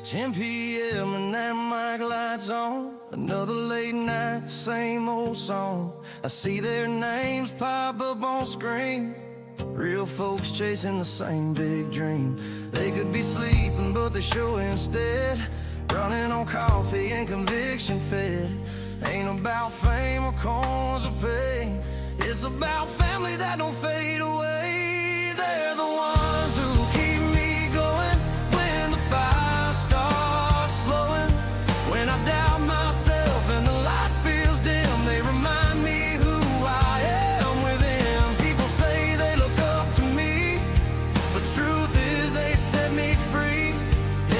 10 p.m. and that mic light's on. Another late night, same old song. I see their names pop up on screen. Real folks chasing the same big dream. They could be sleeping, but they show instead. Running on coffee and conviction fed. Ain't about fame or coins or pay. It's about family that don't fade away. They're the ones who keep me going when the fire starts slowing. When I doubt myself and the light feels dim, they remind me who I am within. People say they look up to me, but truth is they set me free.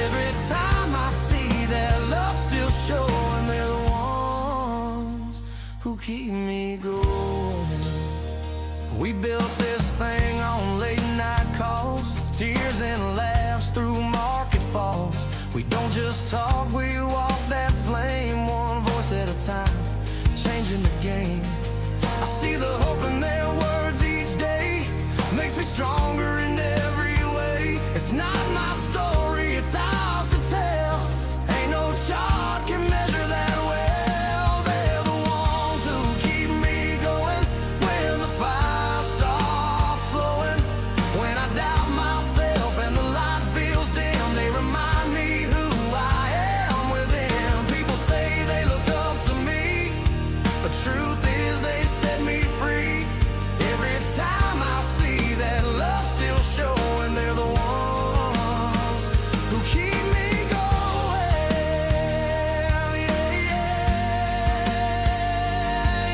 Every time I see that love still showing, they're the ones who keep me going. We built this thing on late night calls, tears and laughs through market falls. We don't just talk, we walk that flame, one voice at a time, changing the game. I see the hope in their words each day, makes me stronger in every way. It's not my story, it's ours to tell. Ain't no chart can measure that well. They're the ones who keep me going when the fire starts slowing. When I doubt myself and the light feels dim, they remind me who I am within. People say they look up to me, but truth is they set me free. Every time I see that love still showing, they're the ones who keep me going. Yeah,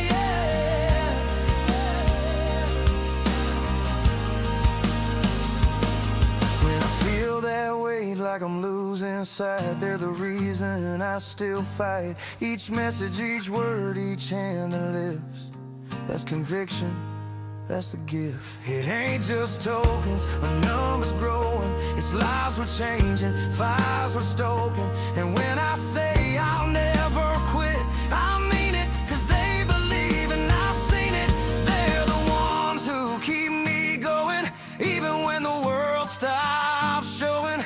yeah, yeah. When I feel that weight like I'm losing sight, they're the reason I still fight. Each message, each word, each hand that lives, that's conviction, that's the gift. It ain't just tokens or numbers growing, it's lives we're changing, fires we're stoking. And when I say I'll never quit, I mean it, cause they believe and I've seen it. They're the ones who keep me going, even when the world stops showing.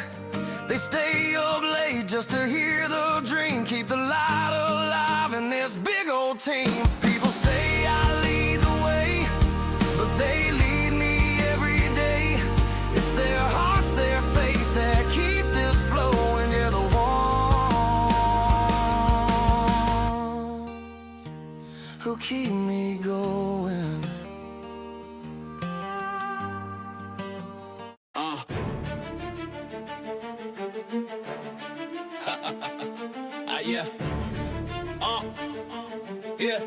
They stay up late just to hear the dream, keep the light alive in this big old team. People say I lead the way, but they lead me every day. It's their hearts, their faith that keep this flowing. They're the ones who keep me going. Yeah. Yeah.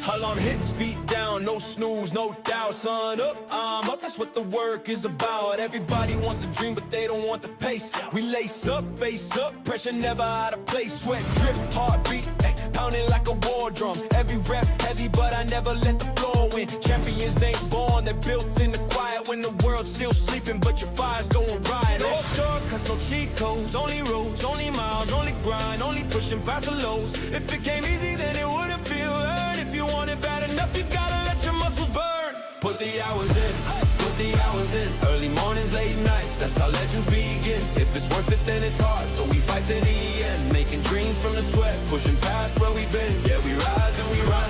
Hull on hits, feet down, no snooze, no doubt. Sun up, I'm up, that's what the work is about. Everybody wants to dream, but they don't want the pace. We lace up, face up, pressure never out of place. Sweat drip, heartbeat, pounding like a war drum. Every rep heavy, but I never let the floor win. Champions ain't born, they're built in the quiet. When the world's still sleeping, but your fire's going riot. No shortcuts, no cheat codes, only roads, only miles, only grind, only pushing past the lows. If it came easy, then it wouldn't feel earned. If you want it bad enough, you gotta let your muscles burn. Put the hours in, put the hours in. Early mornings, late nights, that's how legends begin. If it's worth it, then it's hard, so we fight to the end. Making dreams from the sweat, pushing past where we've been. Yeah, we rise and we run,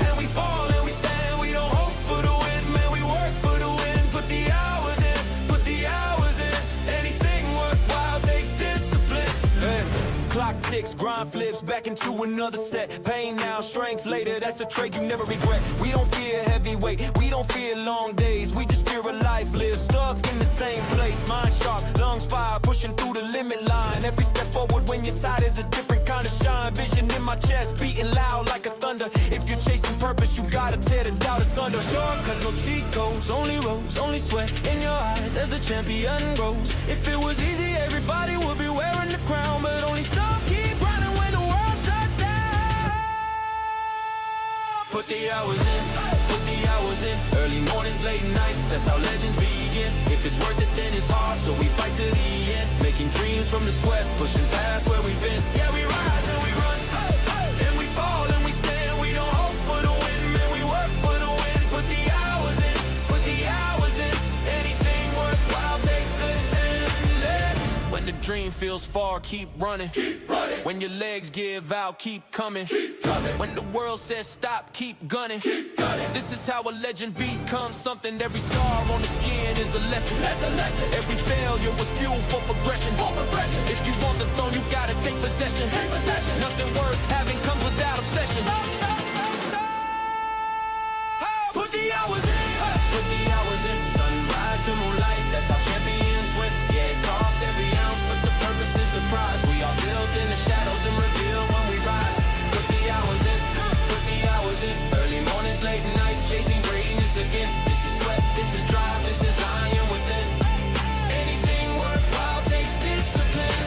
and we fall and we stand. We don't hope for the win, man, we work for the win. Put the hours in, put the hours in. Anything worthwhile takes discipline. Hey. Clock ticks, grind flips, back into another set. Pain now, strength later, that's a trait you never regret. We don't fear heavyweight, we don't fear long days. We just fear a life lived, stuck in the same place. Mind sharp, lungs fire, pushing through the limit line. Every step forward when you're tired is a different kind of shine. Vision in my chest, beating loud like a thunder. If you're chasing purpose, you gotta tear the doubt asunder. Shortcuts, no cheat codes, only roads, only sweat in your eyes as the champion grows. If it was easy, everybody would be wearing the crown, but only some keep grinding when the world shuts down. Put the hours in, put the hours in. Early mornings, late nights, that's how legends begin. If it's worth it, then it's hard, so we fight to the end. Making dreams from the sweat, pushing past where we've been. Yeah, we rise and we run, and we fall and we stand. We don't hope for the win, man, we work for the win. Put the hours in, put the hours in. Anything worthwhile takes discipline. dream feels far, keep running. When your legs give out, keep coming. When the world says stop, keep gunning. This is how a legend becomes something. Every scar on the skin is a lesson. Every failure was fuel for progression. If you want the throne, you gotta take possession. Nothing worth having comes without obsession. Put the hours in. Put the hours in. Sunrise to moonlight, that's how champions win. Yeah, it costs every ounce, but the purpose is the prize. We are built in the shadows and reveal when we rise. Put the hours in. Put the hours in. Early mornings, late nights, chasing greatness again. This is sweat, this is drive, this is iron within. Anything worthwhile takes discipline.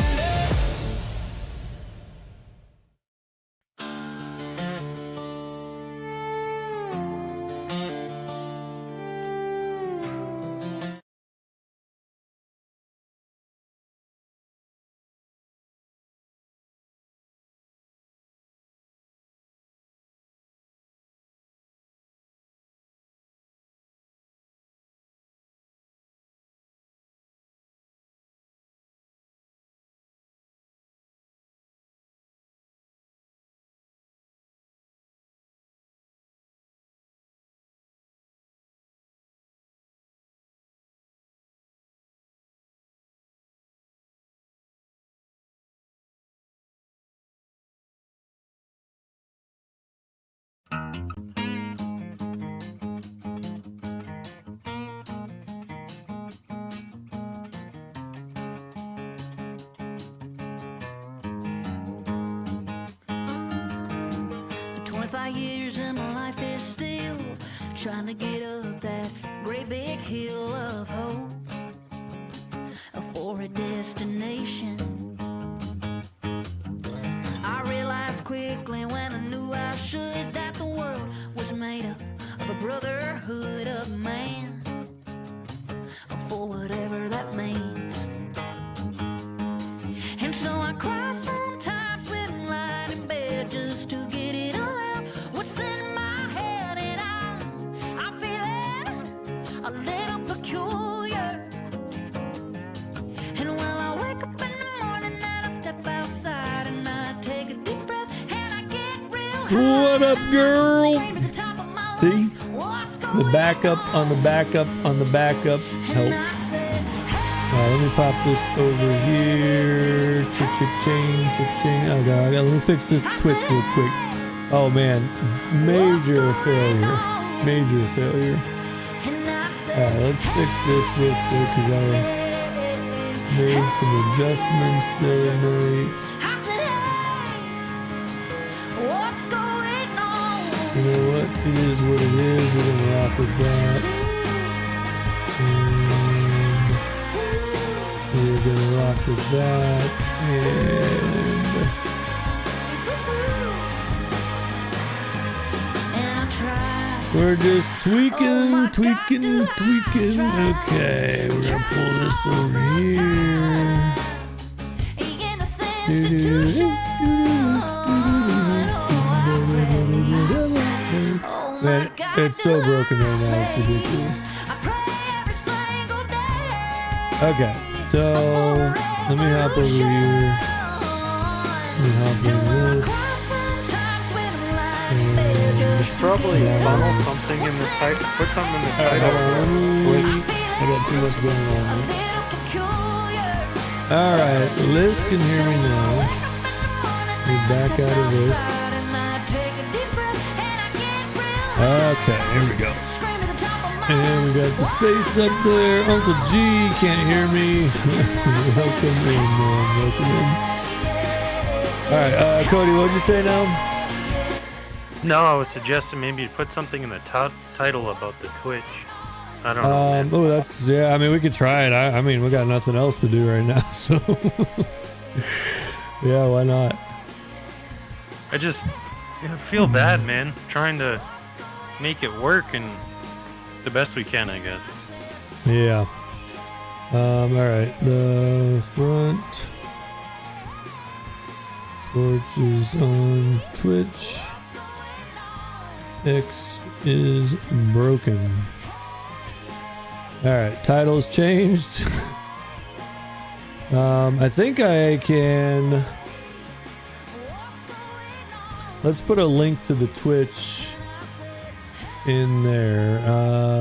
Years and my life is still trying to get up that great big hill of hope for a destination. I realized quickly when I knew I should that the world was made up of a brotherhood of man, for whatever that means. And so I cry sometimes when lying in bed just to get it all out. What's in my head, and I'm feeling a little peculiar. And when I wake up in the morning and I step outside and I take a deep breath and I get real high. What up, girl? Scream at the top of my See? lungs, what's The going backup on the backup on the backup. And Help. I said, hey, Let me pop this over here. Cha-cha-ching, cha-ching. Oh god, let me fix this Twitch real quick. Oh man, major failure. Major failure. and I said, Alright, let's fix this real quick because I made some adjustments the other night. I said, hey, what's going on? You know what? It is what it is. We're gonna rock with that. And we're gonna rock with that. And I tried. We're just tweaking, Oh my God, tweaking, do I tweaking. try Okay, we're gonna pull this over here. In this Do-do-do. institution. Oh my Man, God, it's so do broken I right now, it's pray. ridiculous. I pray every single day. Okay, so let me hop over here. Let me hop over this. There's probably funnel something in the title. Put something in the title. I got too much going on. Alright, Liz can hear me now. We're back out of this. Okay, here we go. And we got the space up there. Uncle G can't hear me. Welcome in, man. Welcome in. Alright, Cody, what'd you say now? No, I was suggesting maybe you put something in the title about the Twitch. I don't know. Man. Oh, that's, yeah, I mean, we could try it. I mean, we got nothing else to do right now, so. Yeah, why not? I just feel bad, man. Trying to make it work and the best we can, I guess. Yeah. Alright, the front torch is on Twitch. X is broken. Alright, title's changed. I think I can. Let's put a link to the Twitch in there.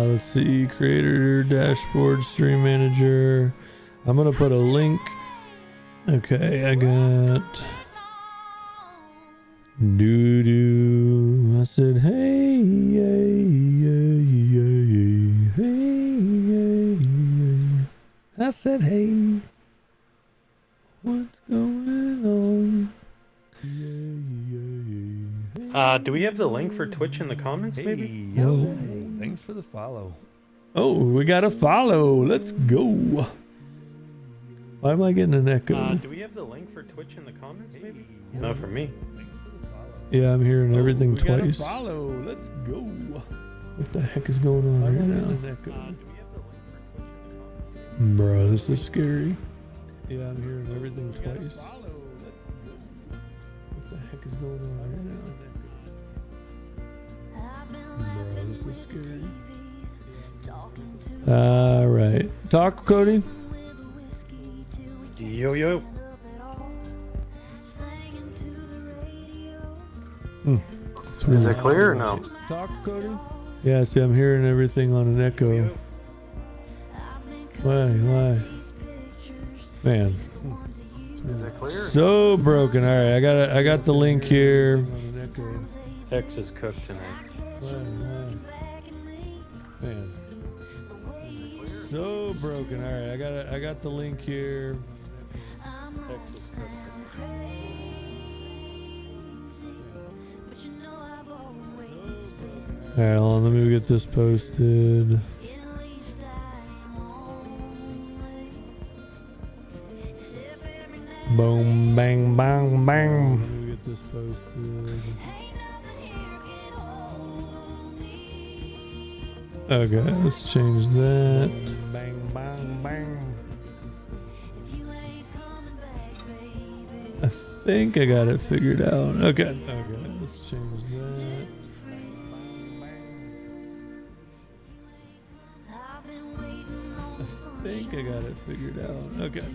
Let's see, creator dashboard, stream manager. I'm gonna put a link. Okay, I got doo doo. I said, hey, hey, hey, hey, hey, hey. I said, hey, what's going on? Do we have the link for Twitch in the comments, maybe? Whoa. Thanks for the follow. Oh, we got a follow. Let's go. Why am I getting an echo? Do we have the link for Twitch in the comments, maybe? Not for me. Yeah, I'm hearing everything we got a twice. follow. Let's go. What the heck is going on right now? Do we have the link for Twitch in the comments? Bro, this is scary. Yeah, I'm hearing everything twice. What the heck is going on right now? Bro, this is scary. Alright. Talk, Cody? Yo, yo. Is it clear or no? Talk, Cody? Yeah, see, I'm hearing everything on an echo. Why? Man. Is it clear? So broken. Alright, I got the link here. X is cooked tonight. Man. So broken. Alright, I got the link here. X is cooked Alright, hold on, let me get this posted. Boom, bang, bang, bang. Let me get this posted. Okay, let's change that. Bang, bang, bang. I think I got it figured out. Okay, let's change that. I think I got it figured out. Okay.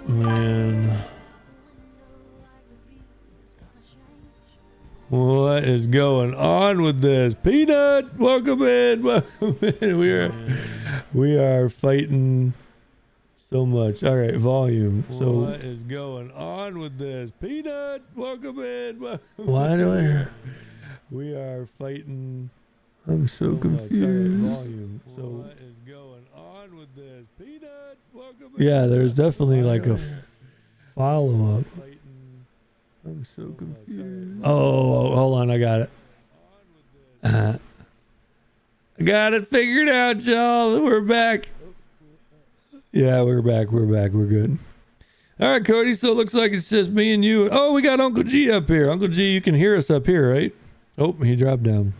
Man, what is going on with this? Peanut, welcome in. Welcome in. We are fighting so much. All right, volume. So what is going on with this? Peanut, welcome in. Why do I? We are fighting. I'm so confused. Volume. So what is going on with this? Peanut, welcome in. Yeah, there's definitely like a follow up. I'm so confused. Oh, hold on, I got it. I got it figured out, y'all. We're back. Yeah, we're back. We're good. All right, Cody. So it looks like it's just me and you. Oh, we got Uncle G up here. Uncle G, you can hear us up here, right? Oh, he dropped down.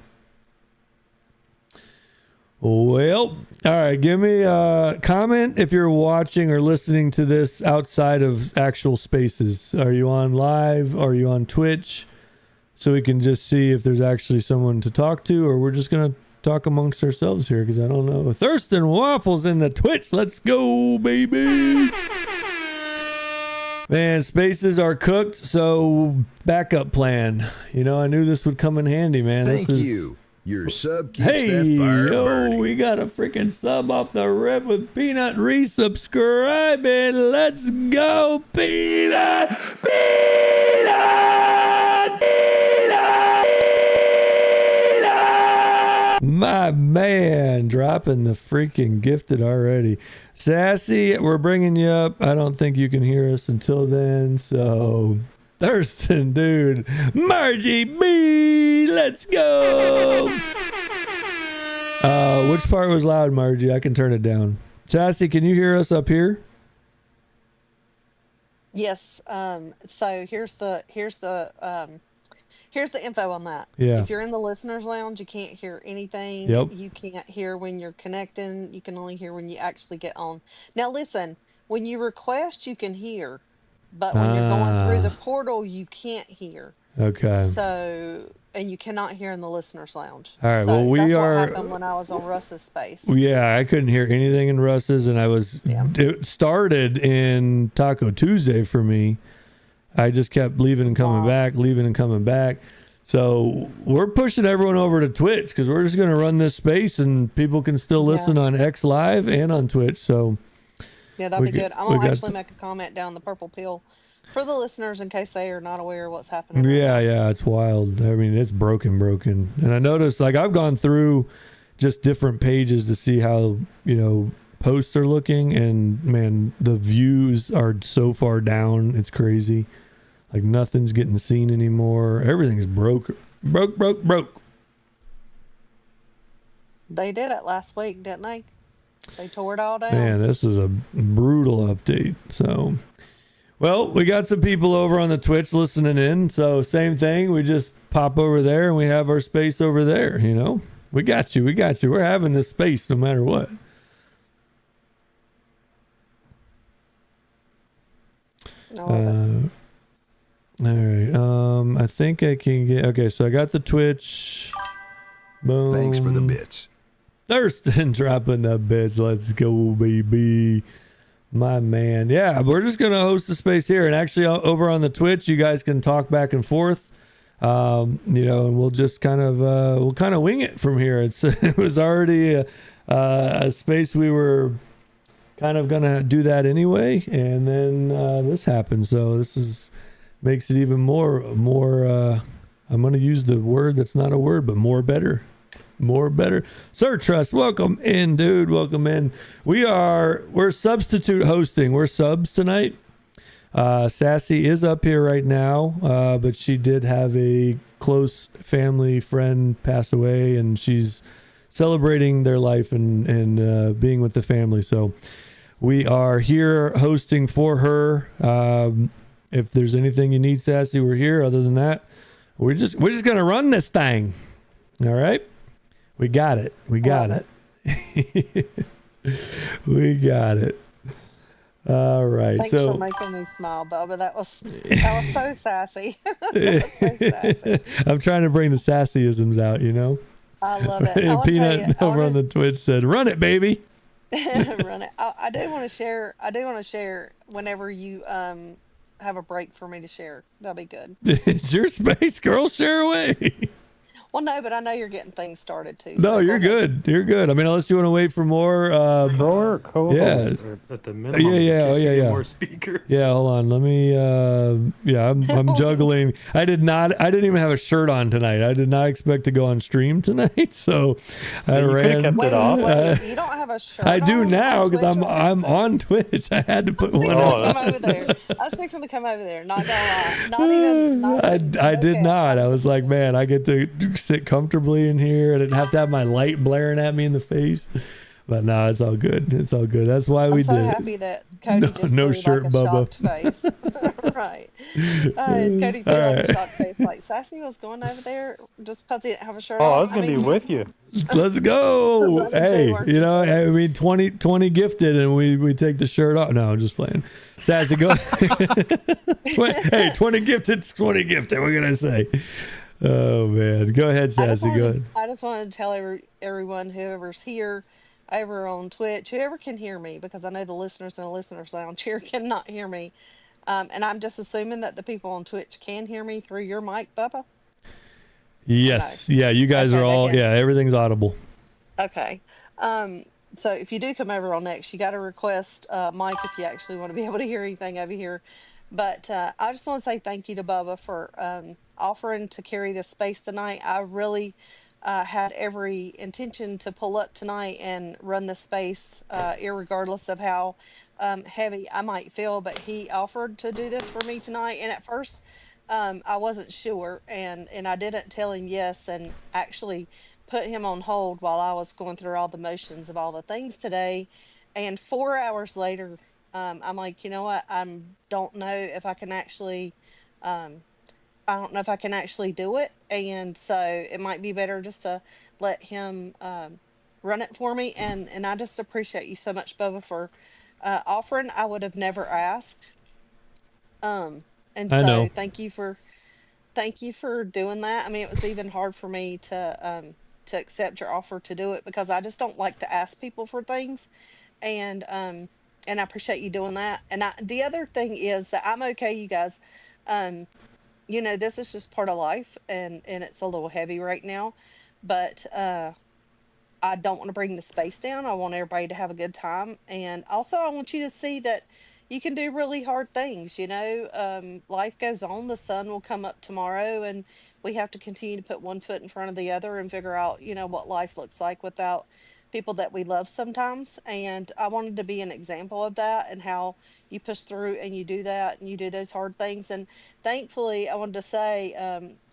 Well, all right. Give me a comment if you're watching or listening to this outside of actual spaces. Are you on live? Are you on Twitch? So we can just see if there's actually someone to talk to, or we're just going to talk amongst ourselves here, because I don't know. Thurston Waffles in the Twitch. Let's go, baby. Man, spaces are cooked, so backup plan. You know, I knew this would come in handy, man. Thank this is... you. Your sub keeps Hey, that fire yo, burning. we got a freaking sub off the rip with Peanut resubscribing. Let's go, Peanut! Peanut! Peanut! My man, dropping the freaking gifted already. Sassy, we're bringing you up. I don't think you can hear us until then, so... Thurston, dude. Margie B, let's go. Which part was loud, Margie? I can turn it down. Sassy, can you hear us up here? Yes. So here's the info on that. Yeah. If you're in the listeners lounge, you can't hear anything. Yep. You can't hear when you're connecting. You can only hear when you actually get on. Now listen, when you request, you can hear. But when you're going through the portal, you can't hear. Okay. So, and you cannot hear in the listeners lounge. All right. So Well, we that's what are. happened when I was on Russ's space. Yeah, I couldn't hear anything in Russ's, and Yeah. it started in Taco Tuesday for me. I just kept leaving and coming back, leaving and coming back. So we're pushing everyone over to Twitch because we're just going to run this space, and people can still listen on X Live and on Twitch. So yeah, that'd be good. I'm gonna actually make a comment down the purple pill for the listeners in case they are not aware of what's happening. Yeah, it's wild. I mean, it's broken. And I noticed, like, I've gone through just different pages to see how, posts are looking, and man, the views are so far down. It's crazy. Like, nothing's getting seen anymore. Everything's broke. They did it last week, didn't they? They tore it all down. Man, this is a brutal update. So, well, we got some people over on the Twitch listening in. So, same thing. We just pop over there and we have our space over there. We got you. We're having this space no matter what. All right. I think I can get. Okay, so I got the Twitch. Boom. Thanks for the bits. Thurston dropping the bits. Let's go, baby. My man. Yeah, we're just going to host the space here. And actually, over on the Twitch, you guys can talk back and forth. And we'll just kind of wing it from here. It was already a space we were kind of going to do that anyway. And then this happened. So this makes it even more, I'm going to use the word that's not a word, but more better. Sir Trust, welcome in, dude. Welcome in. We're substitute hosting. We're subs tonight. Sassy is up here right now, but she did have a close family friend pass away, and she's celebrating their life and being with the family. So we are here hosting for her. If there's anything you need, Sassy, we're here. Other than that, we're just gonna run this thing. All right. We got it. We got it. All right. Thanks for making me smile, Bubba. That was so sassy. I'm trying to bring the sassyisms out, I love it. Peanut over on the Twitch said, "Run it, baby." Run it. I do want to share whenever you have a break for me to share. That'll be good. It's your space, girl. Share away. Well, no, but I know you're getting things started too. No, you're good. You're good. I mean, unless you want to wait for more. More co-hosts at the minimum. Yeah. More speakers. Yeah, hold on. Let me. I'm juggling. I didn't even have a shirt on tonight. I did not expect to go on stream tonight, so I ran. Kept it off. Wait, you don't have a shirt. I do on now because I'm on Twitch. I had to put one on. Come over there. I was fixing to come over there. Not gonna lie. I did not. I was like, man, I get to sit comfortably in here. I didn't have to have my light blaring at me in the face. But no, it's all good. It's all good. That's why we did it. I'm so happy that Cody just no threw shirt, like a Bubba. shocked face. Right. Cody threw like a shocked face. Like, Sassy was going over there just because he didn't have a shirt on. I was going to be with you. Let's go. Hey, I mean, 20 gifted and we take the shirt off. No, I'm just playing. Sassy, go. 20 gifted, 20 gifted. We're going to say. Oh, man. Go ahead, Sassy. Go ahead. I just wanted to tell everyone, whoever's here, over on Twitch, whoever can hear me, because I know the listeners in the listeners lounge here cannot hear me. And I'm just assuming that the people on Twitch can hear me through your mic, Bubba? Yes. Yeah, you guys are all, everything's audible. Okay. So if you do come over on next, you got to request Mike if you actually want to be able to hear anything over here. But I just want to say thank you to Bubba for offering to carry this space tonight. I really had every intention to pull up tonight and run the space, irregardless of how heavy I might feel. But he offered to do this for me tonight. And at first, I wasn't sure. And I didn't tell him yes, and actually put him on hold while I was going through all the motions of all the things today. And 4 hours later, I'm like, you know what? I don't know if I can actually, do it. And so it might be better just to let him run it for me. And I just appreciate you so much, Bubba, for offering. I would have never asked. And so thank you for thank you for doing that. I mean, it was even hard for me to accept your offer to do it because I just don't like to ask people for things, and I appreciate you doing that. And the other thing is that I'm okay, you guys. Um, this is just part of life, and it's a little heavy right now, but I don't want to bring the space down. I want everybody to have a good time. And also, I want you to see that you can do really hard things. Life goes on. The sun will come up tomorrow, and we have to continue to put one foot in front of the other and figure out, what life looks like without people that we love sometimes. And I wanted to be an example of that and how you push through and you do that and you do those hard things. And thankfully, I wanted to say,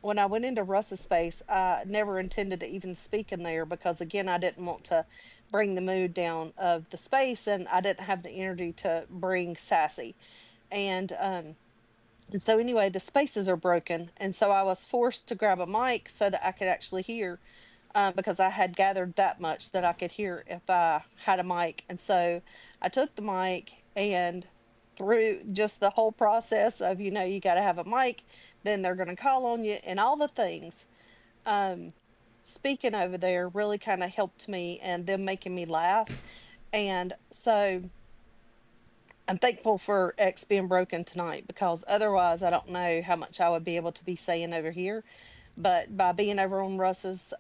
when I went into Russ's space, I never intended to even speak in there because, again, I didn't want to bring the mood down of the space, and I didn't have the energy to bring sassy. And so, anyway, the spaces are broken. And so I was forced to grab a mic so that I could actually hear, because I had gathered that much that I could hear if I had a mic. And so I took the mic, and through just the whole process of, you got to have a mic, then they're going to call on you and all the things. Um, Speaking over there really kind of helped me and them making me laugh. And so I'm thankful for X being broken tonight because otherwise I don't know how much I would be able to be saying over here. But by being over on Russ's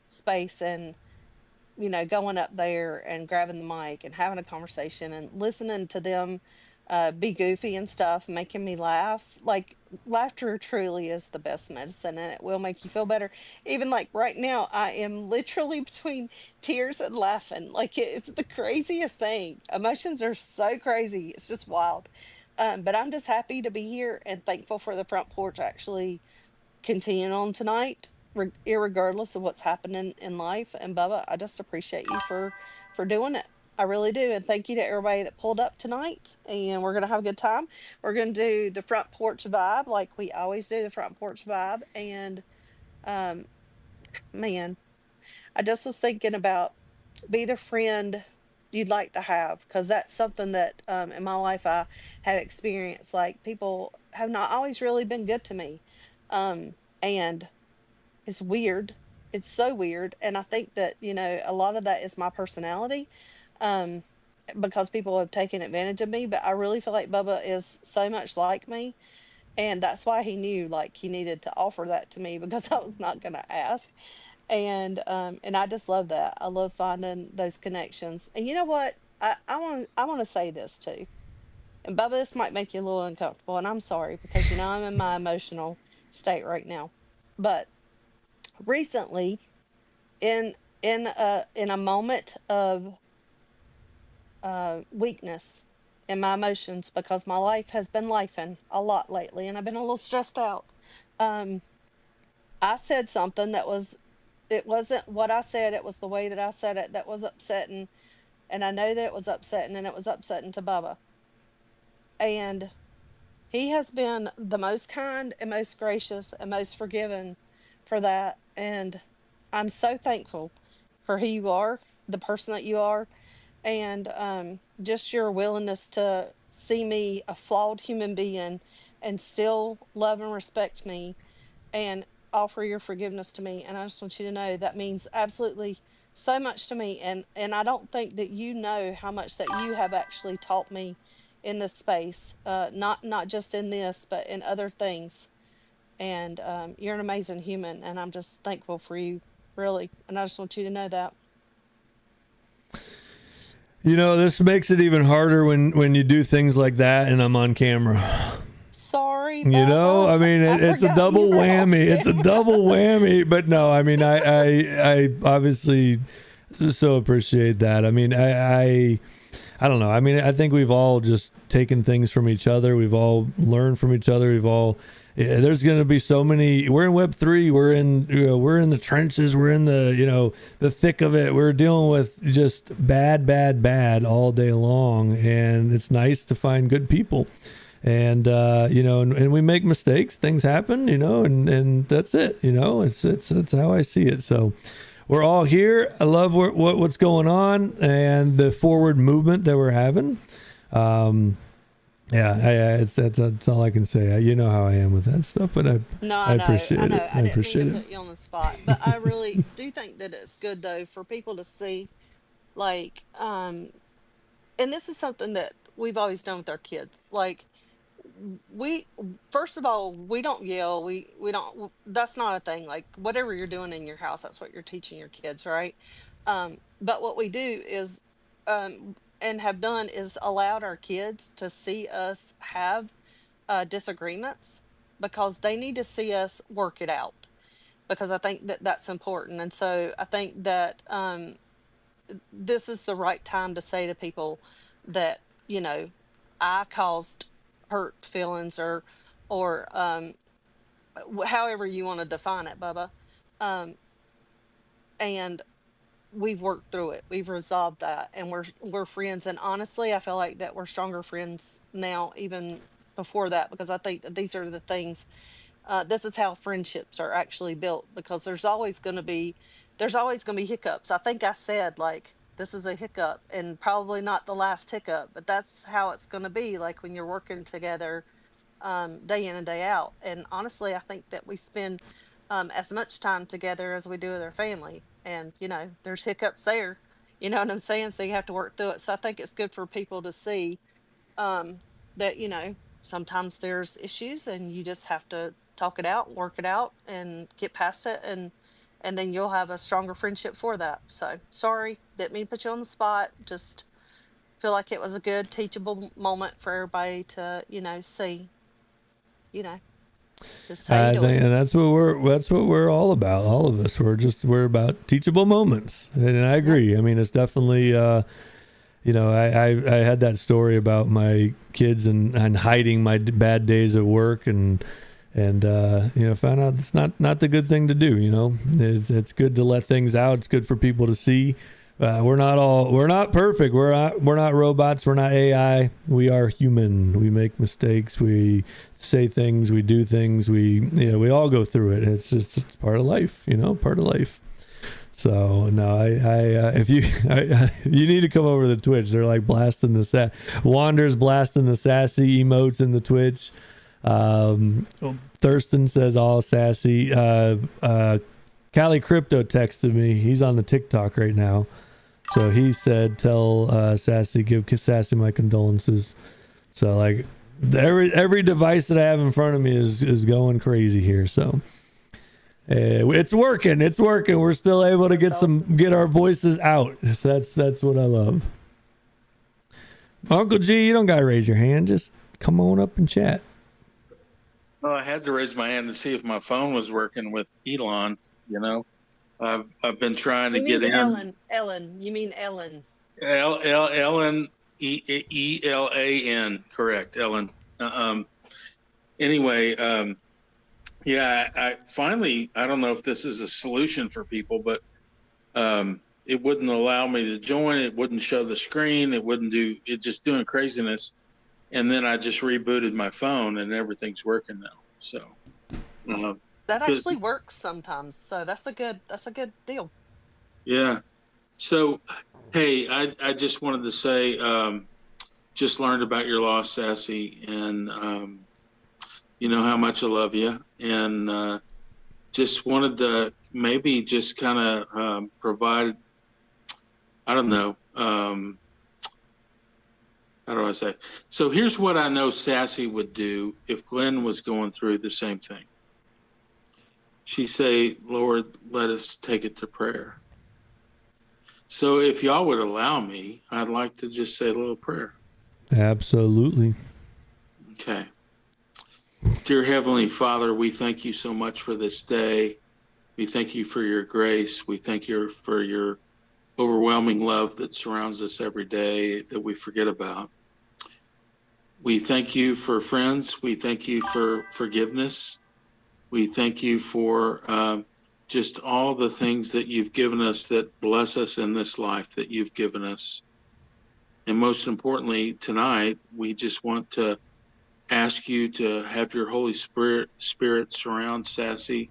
space and going up there and grabbing the mic and having a conversation and listening to them be goofy and stuff, making me laugh. Like, laughter truly is the best medicine and it will make you feel better. Even like right now, I am literally between tears and laughing. Like, it's the craziest thing. Emotions are so crazy. It's just wild. But I'm just happy to be here and thankful for the front porch actually continuing on tonight, irregardless of what's happening in life. And Bubba, I just appreciate you for doing it. I really do. And thank you to everybody that pulled up tonight. And we're gonna have a good time. We're gonna do the front porch vibe like we always do, the front porch vibe. And um, man, I just was thinking about be the friend you'd like to have because that's something that in my life I have experienced. Like, people have not always really been good to me. And it's weird. It's so weird. And I think that, a lot of that is my personality, um, because people have taken advantage of me. But I really feel like Bubba is so much like me. And that's why he knew like he needed to offer that to me because I was not going to ask. And I just love that. I love finding those connections. And you know what? I want to say this too. And Bubba, this might make you a little uncomfortable, and I'm sorry because I'm in my emotional state right now. But recently, in in a moment of weakness in my emotions because my life has been lifing a lot lately, and I've been a little stressed out. Um, I said something that was it wasn't what I said. It was the way that I said it that was upsetting, and I know that it was upsetting, and it was upsetting to Bubba. And he has been the most kind and most gracious and most forgiving for that. And I'm so thankful for who you are, the person that you are, and just your willingness to see me, a flawed human being, and still love and respect me and offer your forgiveness to me. And I just want you to know that means absolutely so much to me. And I don't think that you know how much that you have actually taught me in this space, not just in this, but in other things. And you're an amazing human, and I'm just thankful for you, really. And I just want you to know that. This makes it even harder when you do things like that and I'm on camera. Sorry, I mean, it's a double whammy. It's a double whammy. But no, I mean, I obviously so appreciate that. I mean, I don't know. I mean, I think we've all just taken things from each other. We've all learned from each other. There's going to be so many. We're in Web3. We're in the trenches. We're in the thick of it. We're dealing with just bad all day long. And it's nice to find good people. And and we make mistakes. Things happen. And that's it. It's how I see it. So. We're all here. I love what's going on and the forward movement that we're having. Yeah, that's all I can say. You know how I am with that stuff, but No, I I know, appreciate I it. know. I I didn't mean to appreciate it. put you on the spot, but I really do think that it's good though for people to see, like, and this is something that we've always done with our kids. Like, we first of all, we don't yell. We don't. That's not a thing. Like, whatever you're doing in your house, that's what you're teaching your kids, right? But what we do is, and have done is allowed our kids to see us have disagreements because they need to see us work it out, because I think that that's important. And so I think that this is the right time to say to people that, you know, I caused hurt feelings, or however you want to define it, Bubba. Um, and we've worked through it. We've resolved that, and we're friends. And honestly, I feel like that we're stronger friends now, even before that, because I think that these are the things. This is how friendships are actually built, because there's always going to be hiccups. I think I said, like, this is a hiccup and probably not the last hiccup, but that's how it's going to be, like when you're working together, day in and day out. And honestly, I think that we spend as much time together as we do with our family, and there's hiccups there. You know what I'm saying? So you have to work through it. So I think it's good for people to see, um, that sometimes there's issues and you just have to talk it out, work it out, and get past it, and then you'll have a stronger friendship for that. So sorry, didn't mean to put you on the spot. Just feel like it was a good teachable moment for everybody to see, you know just how you I doing. think, and that's what we're all about. All of us, we're about teachable moments, and I Yep. agree. I mean, it's definitely. I had that story about my kids and hiding my bad days at work, and found out it's not the good thing to do. It's good to let things out. It's good for people to see. We're not perfect. We're not robots. We're not AI. We are human. We make mistakes. We say things. We do things. We all go through it. It's part of life. Part of life. So no, if you you need to come over to the Twitch. They're like blasting the Wander's blasting the sassy emotes in the Twitch. Thurston says all sassy. Cali Crypto texted me. He's on the TikTok right now. So he said, tell Sassy, give Sassy my condolences. So like every device that I have in front of me is going crazy here. So it's working. It's working. We're still able to That's awesome. get our voices out. So that's what I love. Uncle G, you don't gotta raise your hand. Just come on up and chat. Well, I had to raise my hand to see if my phone was working with Elon. I've been trying to He get means in. Ellen. You mean Ellen? Ellen Elan, correct, Ellen. Anyway, yeah, I finally, I don't know if this is a solution for people, but it wouldn't allow me to join. It wouldn't show the screen. It wouldn't do it, just doing craziness. And then I just rebooted my phone and everything's working now. So, That 'cause- actually works sometimes. So that's a good deal. yeah. So, hey, I just wanted to say, just learned about your loss, Sassy, and you know how much I love you, and just wanted to maybe just kind of provide, I don't know, how do I say? So here's what I know Sassy would do if Glenn was going through the same thing. She'd say, Lord, let us take it to prayer. So if y'all would allow me, I'd like to just say a little prayer. Absolutely. Okay. Dear Heavenly Father, we thank you so much for this day. We thank you for your grace. We thank you for your overwhelming love that surrounds us every day that we forget about. We thank you for friends. We thank you for forgiveness. We thank you for just all the things that you've given us that bless us in this life that you've given us. And most importantly, tonight, we just want to ask you to have your Holy Spirit surround Sassy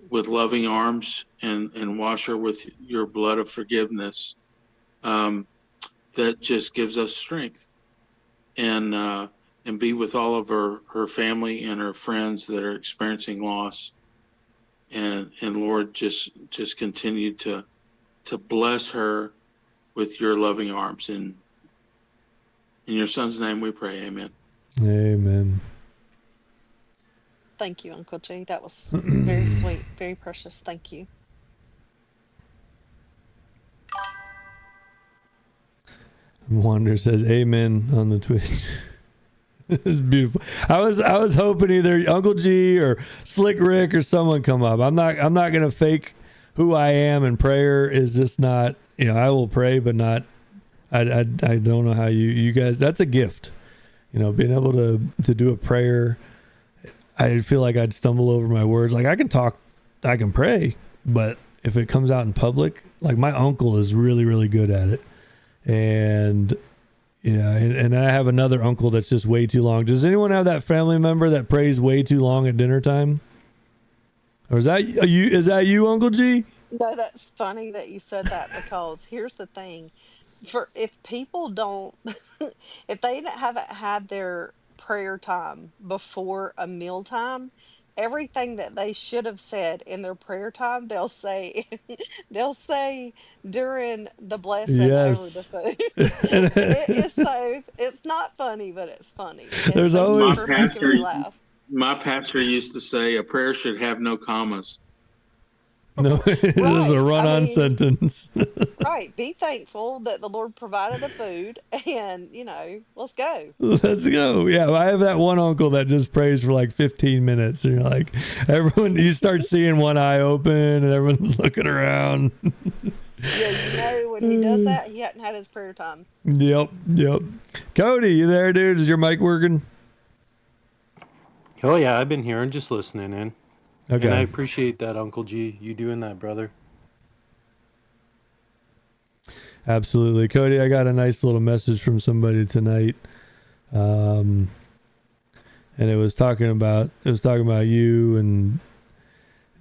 with loving arms and wash her with your blood of forgiveness, that just gives us strength. And and be with all of her family and her friends that are experiencing loss. And Lord, just continue to bless her with your loving arms. In your son's name we pray, amen. Amen. Thank you, Uncle G. That was very sweet, very precious. Thank you. Wander says amen on the Twitch. It's beautiful. I was hoping either Uncle G or Slick Rick or someone come up. I'm not gonna fake who I am, and prayer is just not, I will pray, but not, I don't know how you guys, that's a gift. Being able to do a prayer. I feel like I'd stumble over my words. Like I can talk, I can pray, but if it comes out in public, like my uncle is really, really good at it. And and I have another uncle that's just way too long. Does anyone have that family member that prays way too long at dinner time? Or is that you? Is that you, Uncle G? No, that's funny that you said that, because here's the thing. If people don't, if they haven't had their prayer time before a meal time, everything that they should have said in their prayer time, they'll say they'll say during the blessing over the Yes. food. And it's not funny, but it's funny. There's It always- makes me particularly laugh. My pastor used to say a prayer should have no commas. No, it is a Right. run-on I mean- sentence. Right. Be thankful that the Lord provided the food, and let's go. Let's go. Yeah, I have that one uncle that just prays for like 15 minutes. And you're like, you start seeing one eye open and everyone's looking around. Yeah, when he does that, he hadn't had his prayer time. Yep. Cody, you there, dude? Is your mic working? Oh yeah, I've been here and just listening in. Okay. And I appreciate that, Uncle G. You doing that, brother. Absolutely. Cody, I got a nice little message from somebody tonight. And it was talking about you, and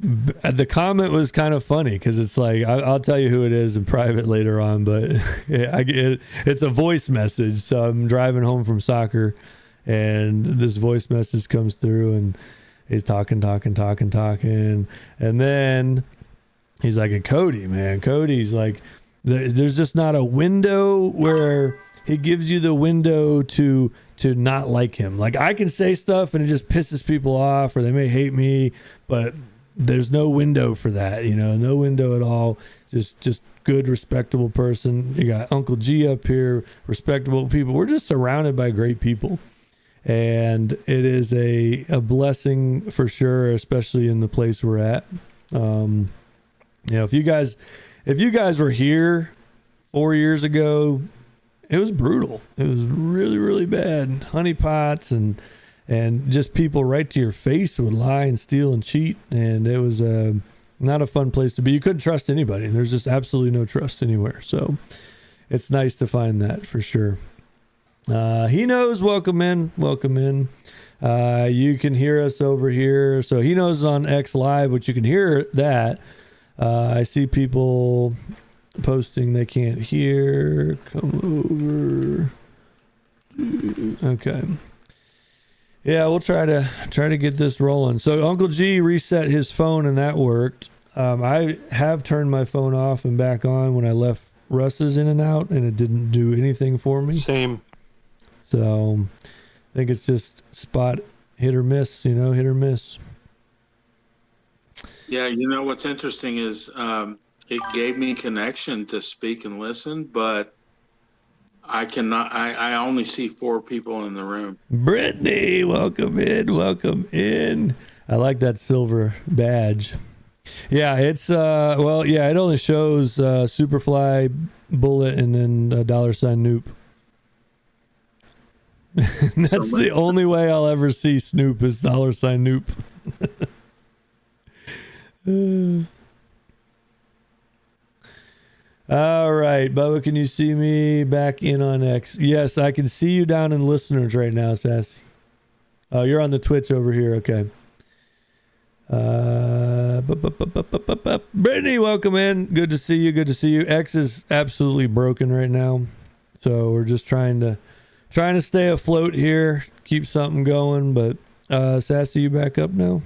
the comment was kind of funny because it's like, I'll tell you who it is in private later on, but it's a voice message. So I'm driving home from soccer and this voice message comes through, and he's talking. And then he's like, Cody's like, there's just not a window where he gives you the window to not like him. Like I can say stuff and it just pisses people off, or they may hate me, but there's no window for that, no window at all. Just good, respectable person. You got Uncle G up here, respectable people. We're just surrounded by great people. And it is a blessing for sure, especially in the place we're at. If you guys were here 4 years ago, it was brutal. It was really, really bad. Honeypots and just people right to your face would lie and steal and cheat. And it was not a fun place to be. You couldn't trust anybody. There's just absolutely no trust anywhere. So it's nice to find that for sure. He knows. Welcome in. You can hear us over here. So he knows on X Live, which you can hear that. I see people posting they can't hear. Come over. Okay. Yeah, we'll try to get this rolling. So Uncle G reset his phone and that worked. I have turned my phone off and back on when I left Russ's in and out, and it didn't do anything for me. Same. So I think it's just spot hit or miss, hit or miss. Yeah, what's interesting is it gave me connection to speak and listen, but I cannot. I only see 4 people in the room. Brittany, welcome in. I like that silver badge. Yeah, it's it only shows Superfly, Bullet, and then $Noop. That's the only way I'll ever see Snoop is $Noop. All right, Bubba, can you see me back in on X? Yes, I can see you down in listeners right now, Sassy. Oh, you're on the Twitch over here. Okay. Brittany, welcome in. Good to see you. X is absolutely broken right now, so we're just trying to trying to stay afloat here, keep something going. But Sassy, you back up now?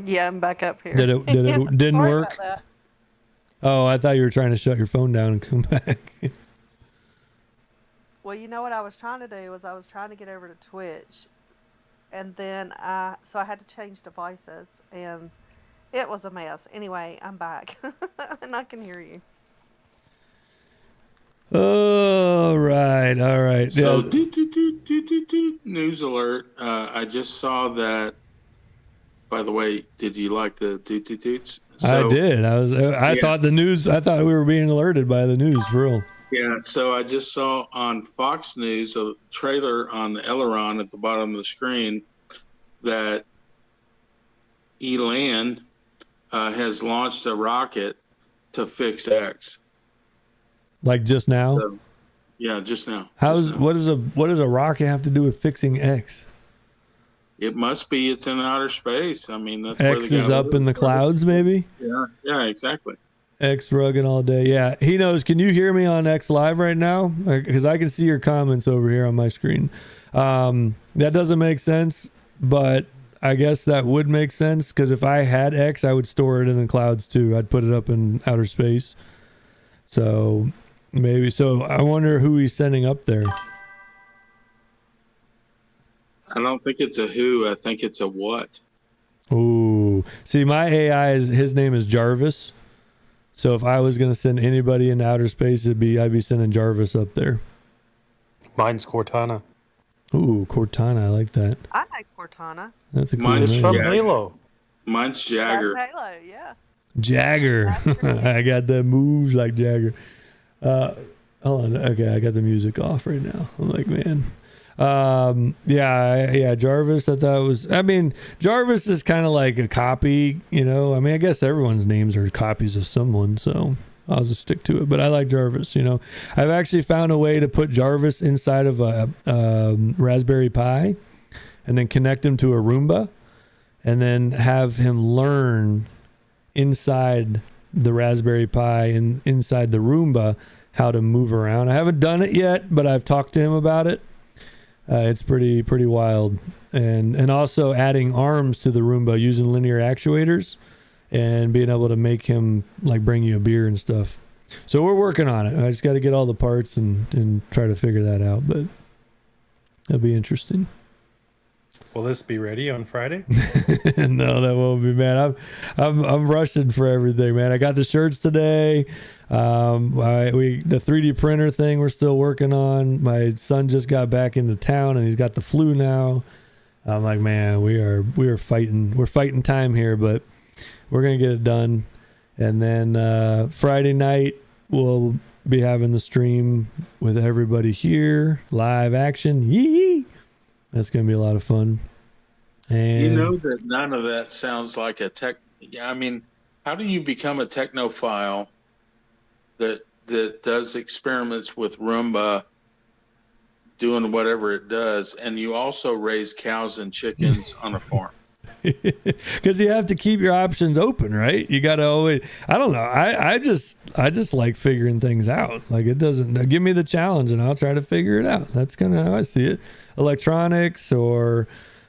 Yeah, I'm back up here. Didn't Sorry work? about that. Oh, I thought you were trying to shut your phone down and come back. Well, you know what I was trying to do was I was trying to get over to Twitch, and then I had to change devices, and it was a mess. Anyway, I'm back, and I can hear you. All right. So, Yeah. news alert. I just saw that. By the way, did you like the doot doot doots? I did. I Yeah. thought the news. I thought we were being alerted by the news for real. Yeah, so I just saw on Fox News a trailer on the aileron at the bottom of the screen that Elon has launched a rocket to fix X. Like just now. So, yeah, just now. What does a rocket have to do with fixing X? It must be. It's in outer space. I mean, that's where X they is got up in the clouds, maybe. Yeah, exactly. X rugging all day. Yeah, he knows. Can you hear me on X Live right now? Because I can see your comments over here on my screen. That doesn't make sense, but I guess that would make sense because if I had X, I would store it in the clouds too. I'd put it up in outer space. So maybe. So I wonder who he's sending up there. I don't think it's a who. I think it's a what. Ooh. See, my AI his name is Jarvis. So if I was going to send anybody into outer space, I'd be sending Jarvis up there. Mine's Cortana. Ooh, Cortana. I like that. I like Cortana. That's a cool Mine's name. From Yeah. Halo. Mine's Jagger. That's Halo, yeah. Jagger. I got the moves like Jagger. Hold on. Okay, I got the music off right now. I'm like, man. Yeah, Jarvis. I thought was. I mean, Jarvis is kind of like a copy. You know, I mean, I guess everyone's names are copies of someone, so I'll just stick to it. But I like Jarvis. You know, I've actually found a way to put Jarvis inside of a Raspberry Pi, and then connect him to a Roomba, and then have him learn inside the Raspberry Pi and inside the Roomba how to move around. I haven't done it yet, but I've talked to him about it. It's pretty wild, and also adding arms to the Roomba using linear actuators, and being able to make him like bring you a beer and stuff. So we're working on it. I just got to get all the parts and try to figure that out, but that'll be interesting. Will this be ready on Friday? No, that won't be, man. I'm rushing for everything, man. I got the shirts today. The 3D printer thing we're still working on. My son just got back into town and he's got the flu now. I'm like, man, we are fighting. We're fighting time here, but we're gonna get it done. And then Friday night we'll be having the stream with everybody here, live action. Yee! That's gonna be a lot of fun. And You know that none of that sounds like a tech. I mean, how do you become a technophile that does experiments with Roomba, doing whatever it does, and you also raise cows and chickens on a farm? because you have to keep your options open, right? You got to always. I don't know. I just like figuring things out. Like, it doesn't give me the challenge, and I'll try to figure it out. That's kind of how I see it. Electronics or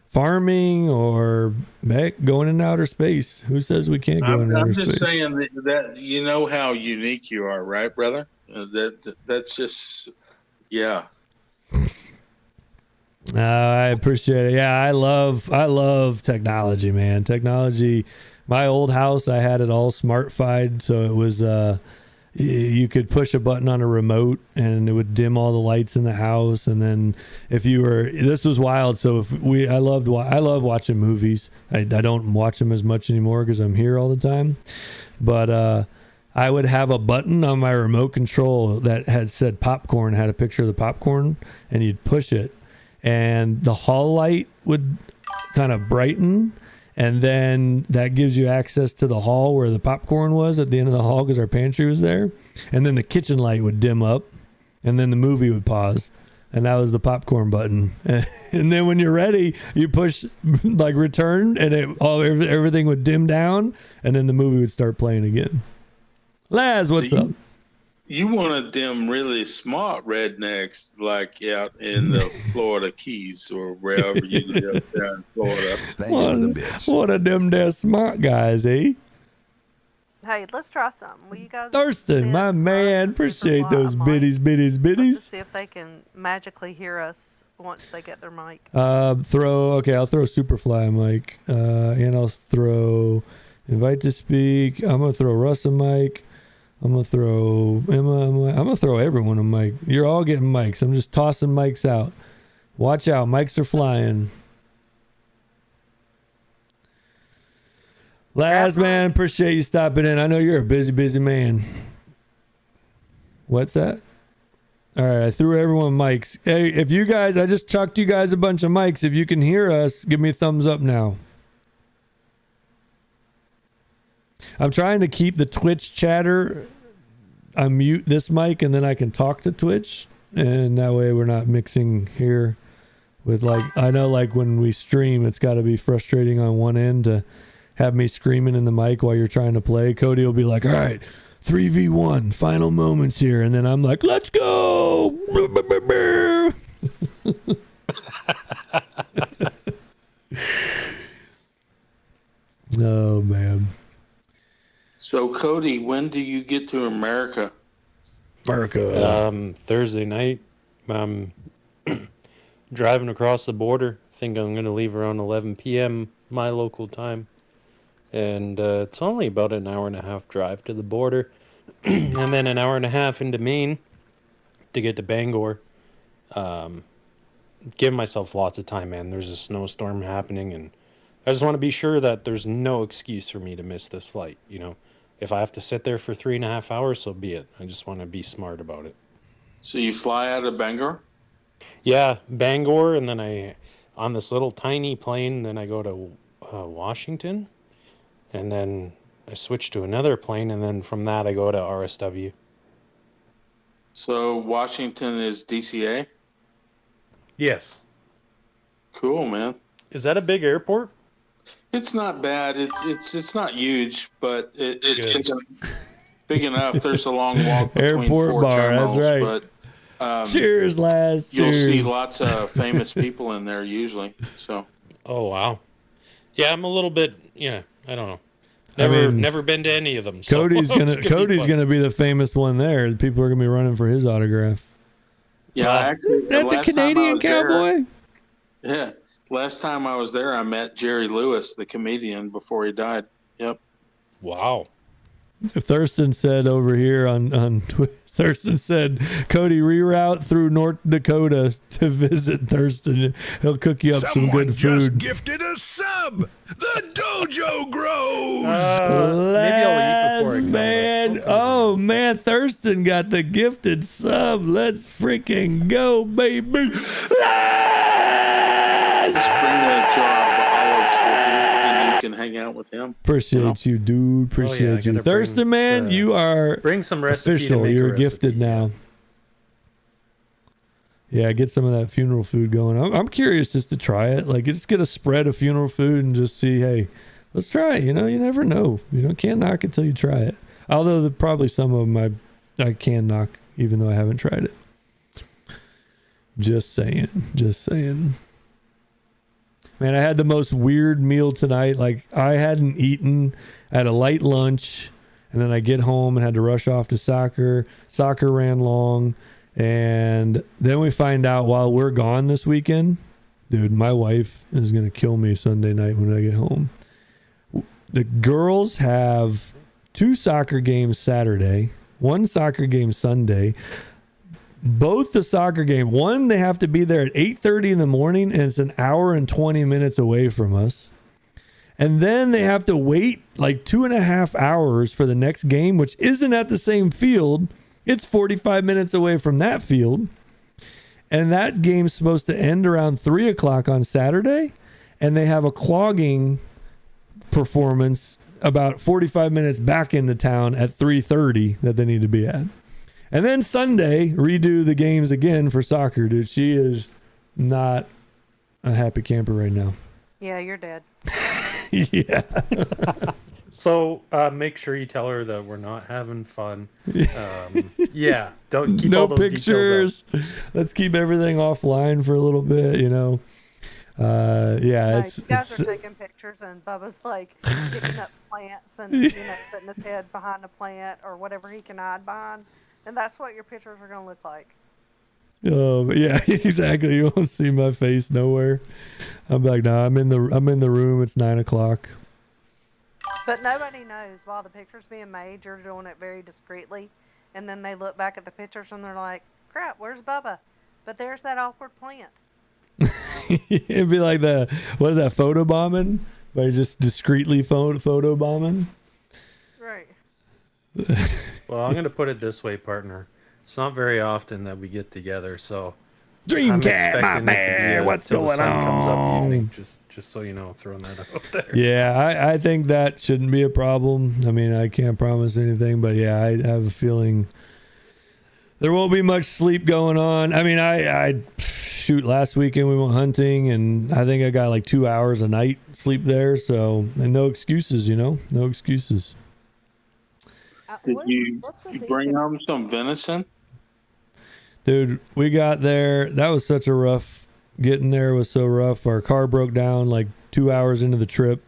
farming or heck, going in outer space. Who says we can't go in outer space? I'm just saying that you know how unique you are, right, brother? That's just, yeah. I appreciate it. Yeah, I love technology, man. Technology. My old house, I had it all smartified, so it was you could push a button on a remote and it would dim all the lights in the house. And then this was wild. So I love watching movies. I don't watch them as much anymore because I'm here all the time. But I would have a button on my remote control that had said popcorn, had a picture of the popcorn, and you'd push it, and the hall light would kind of brighten. And then that gives you access to the hall where the popcorn was at the end of the hall because our pantry was there. And then the kitchen light would dim up, and then the movie would pause. And that was the popcorn button. And then when you're ready, you push like return, and everything would dim down, and then the movie would start playing again. Laz, what's up? You wanted them really smart rednecks, like out in the Florida Keys or wherever you live there in Florida. Thanks for the bits. One of them there smart guys, eh? Hey, let's try something. Will you guys? Thurston, send my Russ man, and appreciate Superfly those a mic? biddies. Let's just see Uh, if they can magically hear us once they get their mic. I'll throw Superfly a mic, and I'll throw invite to speak. I'm gonna throw Russ a mic. I'm gonna throw Emma a mic. I'm gonna throw everyone a mic. You're all getting mics. I'm just tossing mics out. Watch out, mics are flying. Last man, appreciate you stopping in. I know you're a busy man. What's that? All right, I threw everyone mics. Hey, if you guys, I just chucked you guys a bunch of mics. If you can hear us, give me a thumbs up now. I'm trying to keep the Twitch chatter. I mute this mic and then I can talk to Twitch. And that way we're not mixing here with I know when we stream, it's got to be frustrating on one end to have me screaming in the mic while you're trying to play. Cody will be like, all right, 3v1, final moments here. And then I'm like, let's go. Oh, man. So, Cody, when do you get to America? Thursday night. I'm driving across the border. Think I'm going to leave around 11 p.m. my local time. And it's only about an hour and a half drive to the border. And then an hour and a half into Maine to get to Bangor. Give myself lots of time, man. There's a snowstorm happening, and I just want to be sure that there's no excuse for me to miss this flight. You know, if I have to sit there for 3.5 hours, so be it. I just want to be smart about it. So you fly out of Bangor? Yeah, Bangor, and then I, on this little tiny plane, then I go to Washington, and then I switch to another plane, and then from that I go to RSW. So Washington is DCA? Yes. Cool, man. Is that a big airport? It's not bad. It's not huge, but it's Good. big enough. There's a long walk between Airport four bar, terminals, that's right. but Cheers, lads. you'll Cheers. see lots of famous people in there usually. So Oh, wow. Yeah, I'm a little bit, I don't know. I mean, Never been to any of them. So Cody's it's be fun. gonna be the famous one there. People are gonna be running for his autograph. yeah, actually, That the last time I Canadian was there- cowboy? yeah, last time I was there, I met Jerry Lewis, the comedian, before he died. Yep. Wow. Thurston said over here on Twitter. Thurston said, Cody, reroute through North Dakota to visit Thurston. He'll cook you up some good food. Gifted a sub. The dojo grows. Maybe I'll eat before I come, Man. but- Oh, man. Thurston got the gifted sub. Let's freaking go, baby. Bring a jar of olives with you, and you can hang out with him. Appreciate you, dude. Appreciate you. gotta Thurston, bring, man, you are Bring some recipe to official. make a You're recipe. gifted now. Yeah, get some of that funeral food going. I'm curious just to try it. Just get a spread of funeral food and just see, hey, let's try it. You never know. Can't knock it till you try it. Although probably some of them I can knock, even though I haven't tried it. Just saying. Man, I had the most weird meal tonight. I hadn't eaten. I had a light lunch, and then I get home and had to rush off to soccer. Soccer ran long, and then we find out while we're gone this weekend, dude, my wife is going to kill me Sunday night when I get home. The girls have 2 soccer games Saturday, 1 soccer game Sunday. Both the soccer game, one, they have to be there at 8:30 in the morning, and it's an hour and 20 minutes away from us. And then they have to wait 2.5 hours for the next game, which isn't at the same field. It's 45 minutes away from that field. And that game's supposed to end around 3 o'clock on Saturday. And they have a clogging performance about 45 minutes back into town at 3:30 that they need to be at. And then Sunday, redo the games again for soccer, dude. She is not a happy camper right now. Yeah, you're dead. Yeah. So make sure you tell her that we're not having fun. Yeah, don't keep No all those pictures. details Let's keep everything offline for a little bit, you know. Yeah, No, it's you guys it's are taking pictures, and Bubba's like picking up plants and putting his head behind a plant or whatever he can hide behind, and that's what your pictures are gonna look like. yeah, exactly. You won't see my face nowhere. I'm like, no, I'm in the room. It's 9:00. But nobody knows while the picture's being made, you're doing it very discreetly, and then they look back at the pictures and they're like, "Crap, where's Bubba?" But there's that awkward plant. It'd be like what is that, photo bombing? By just discreetly photo bombing. Right. Well, I'm gonna put it this way, partner. It's not very often that we get together, so Dreamcat, my man, what's till the going sun comes up on? evening, just so you know, throwing that out there. Yeah, I think that shouldn't be a problem. I mean, I can't promise anything, but yeah, I have a feeling there won't be much sleep going on. I mean, I shoot, last weekend we went hunting, and I think I got like 2 hours a night sleep there. So, and no excuses, you know, no excuses. Did you bring home some venison? Dude, we got there. That was such a rough, getting there was so rough. Our car broke down like 2 hours into the trip.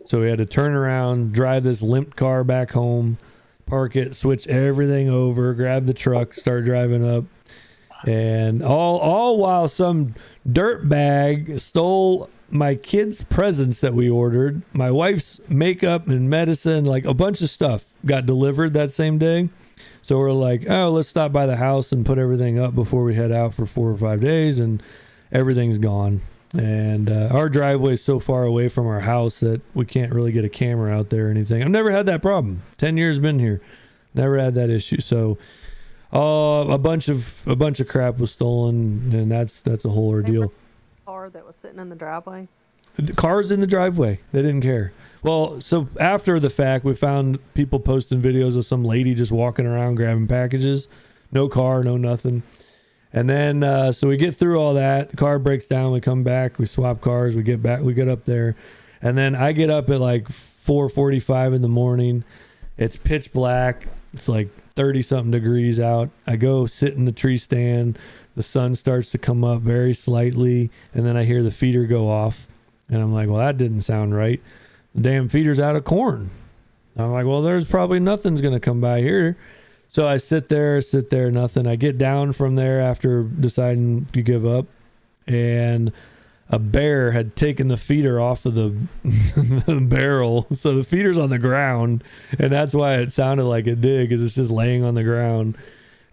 So we had to turn around, drive this limped car back home, park it, switch everything over, grab the truck, start driving up. And all while some dirt bag stole my kids' presents that we ordered. My wife's makeup and medicine, like a bunch of stuff got delivered that same day. So we're like, oh, let's stop by the house and put everything up before we head out for 4 or 5 days. And everything's gone. And our driveway is so far away from our house that we can't really get a camera out there or anything. I've never had that problem. 10 years been here. Never had that issue. So a bunch of crap was stolen, and that's a whole ordeal. Car that was sitting in the driveway. The cars in the driveway, they didn't care. Well, so after the fact, we found people posting videos of some lady just walking around grabbing packages. No car, no nothing. And then so we get through all that. The car breaks down. We come back. We swap cars. We get back. We get up there, and then I get up at like 4:45 in the morning. It's pitch black. It's like 30 something degrees out. I go sit in the tree stand. The sun starts to come up very slightly, and then I hear the feeder go off, and I'm like, well, that didn't sound right. The damn feeder's out of corn. I'm like, well, there's probably nothing's gonna come by here. So I sit there, nothing. I get down from there after deciding to give up, and a bear had taken the feeder off of the, the barrel. So the feeder's on the ground, and that's why it sounded like it did, because it's just laying on the ground.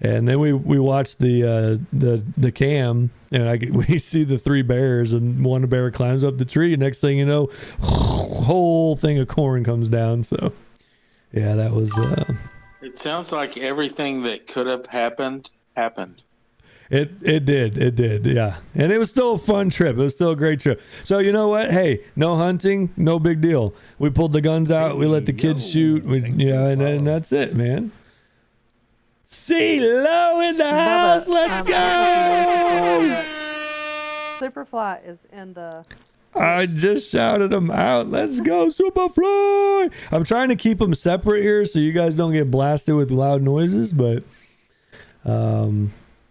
And then we watched the cam, and we see the 3 bears, and one bear climbs up the tree. Next thing you know, whole thing of corn comes down. So yeah, that was. It sounds like everything that could have happened happened. It did, yeah. And it was still a fun trip. It was still a great trip. So you know what? Hey, no hunting, no big deal. We pulled the guns out. We let the kids shoot. And that's it, man. CeeLo in the house. Let's go. Superfly is in the. I just shouted them out. Let's go, Superfly. I'm trying to keep them separate here so you guys don't get blasted with loud noises, but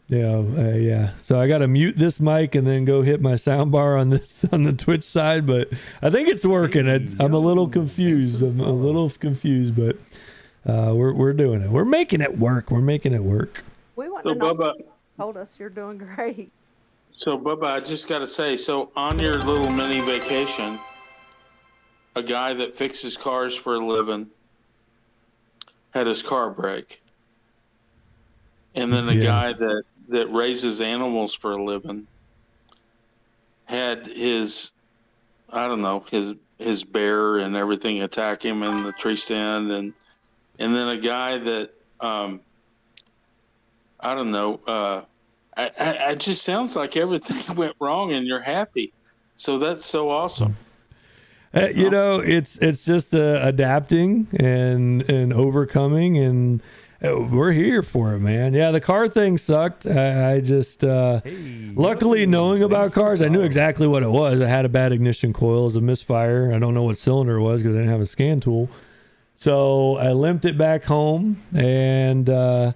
yeah. So I got to mute this mic and then go hit my sound bar on the Twitch side, but I think it's working. I'm a little confused. But we're doing it. We're making it work. We want So to know. Bubba, Told us you're doing great. So, Bubba, I just got to say, so on your little mini vacation, a guy that fixes cars for a living had his car break. And then a guy that raises animals for a living had his bear and everything attack him in the tree stand. And then a guy that, it just sounds like everything went wrong and you're happy. So that's so awesome. It's just adapting and overcoming, and we're here for it, man. Yeah, the car thing sucked. I just luckily knowing about cars, I knew exactly what it was. I had a bad ignition coil. It was a misfire. I don't know what cylinder it was because I didn't have a scan tool. So I limped it back home, and I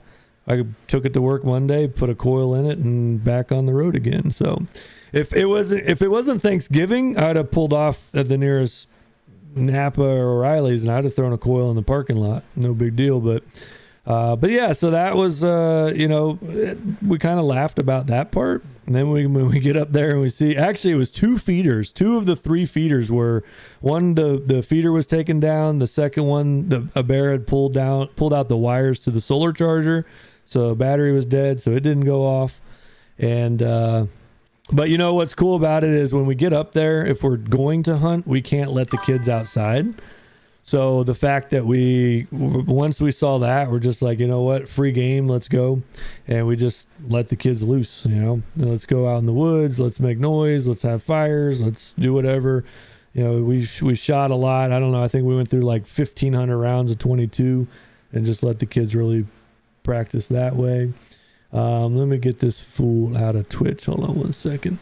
took it to work Monday, put a coil in it, and back on the road again. So if it wasn't Thanksgiving, I'd have pulled off at the nearest Napa or O'Reilly's, and I'd have thrown a coil in the parking lot. No big deal. But yeah, so that was, we kind of laughed about that part. And then when we get up there and we see, actually it was 2 feeders. 2 of the 3 feeders were, one, the feeder was taken down. The second one, a bear had pulled out the wires to the solar charger. So the battery was dead, so it didn't go off. And, but you know what's cool about it is when we get up there, if we're going to hunt, we can't let the kids outside. So the fact that once we saw that, we're just like, you know what, free game, let's go. And we just let the kids loose, let's go out in the woods, let's make noise, let's have fires, let's do whatever. We shot a lot. I don't know. I think we went through like 1,500 rounds of 22 and just let the kids really practice that way. Let me get this fool out of Twitch. Hold on one second.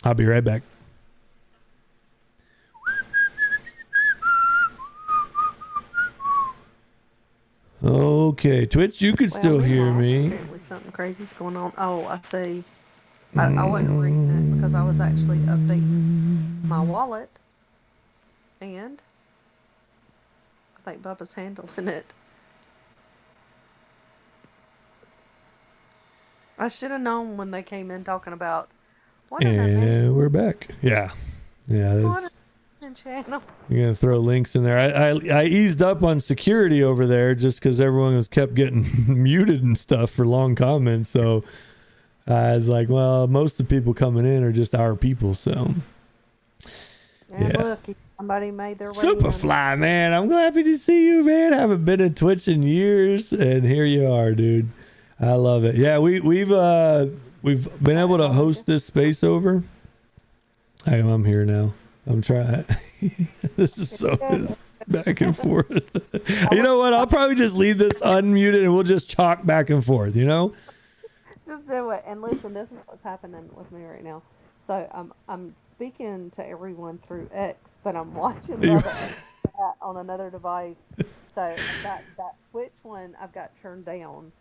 I'll be right back. Okay, Twitch, you can still hear me. Something crazy's going on. Oh, I see. I wasn't reading it because I was actually updating my wallet, and I think Bubba's handling it. I should have known when they came in talking about. And we're back. Yeah. Channel. You're gonna throw links in there. I eased up on security over there just because everyone was kept getting muted and stuff for long comments. So I was like, well, most of the people coming in are just our people. So yeah. Look, somebody made their way. Superfly, man, I'm happy to see you, man. I haven't been in Twitch in years, and here you are, dude. I love it. Yeah, we've been able to host this space over. I'm here now. I'm trying. This is so back and forth. You know what? I'll probably just leave this unmuted and we'll just talk back and forth, Just do it. And listen, this is what's happening with me right now. So I'm speaking to everyone through X, but I'm watching on another device. So that Twitch one I've got turned down.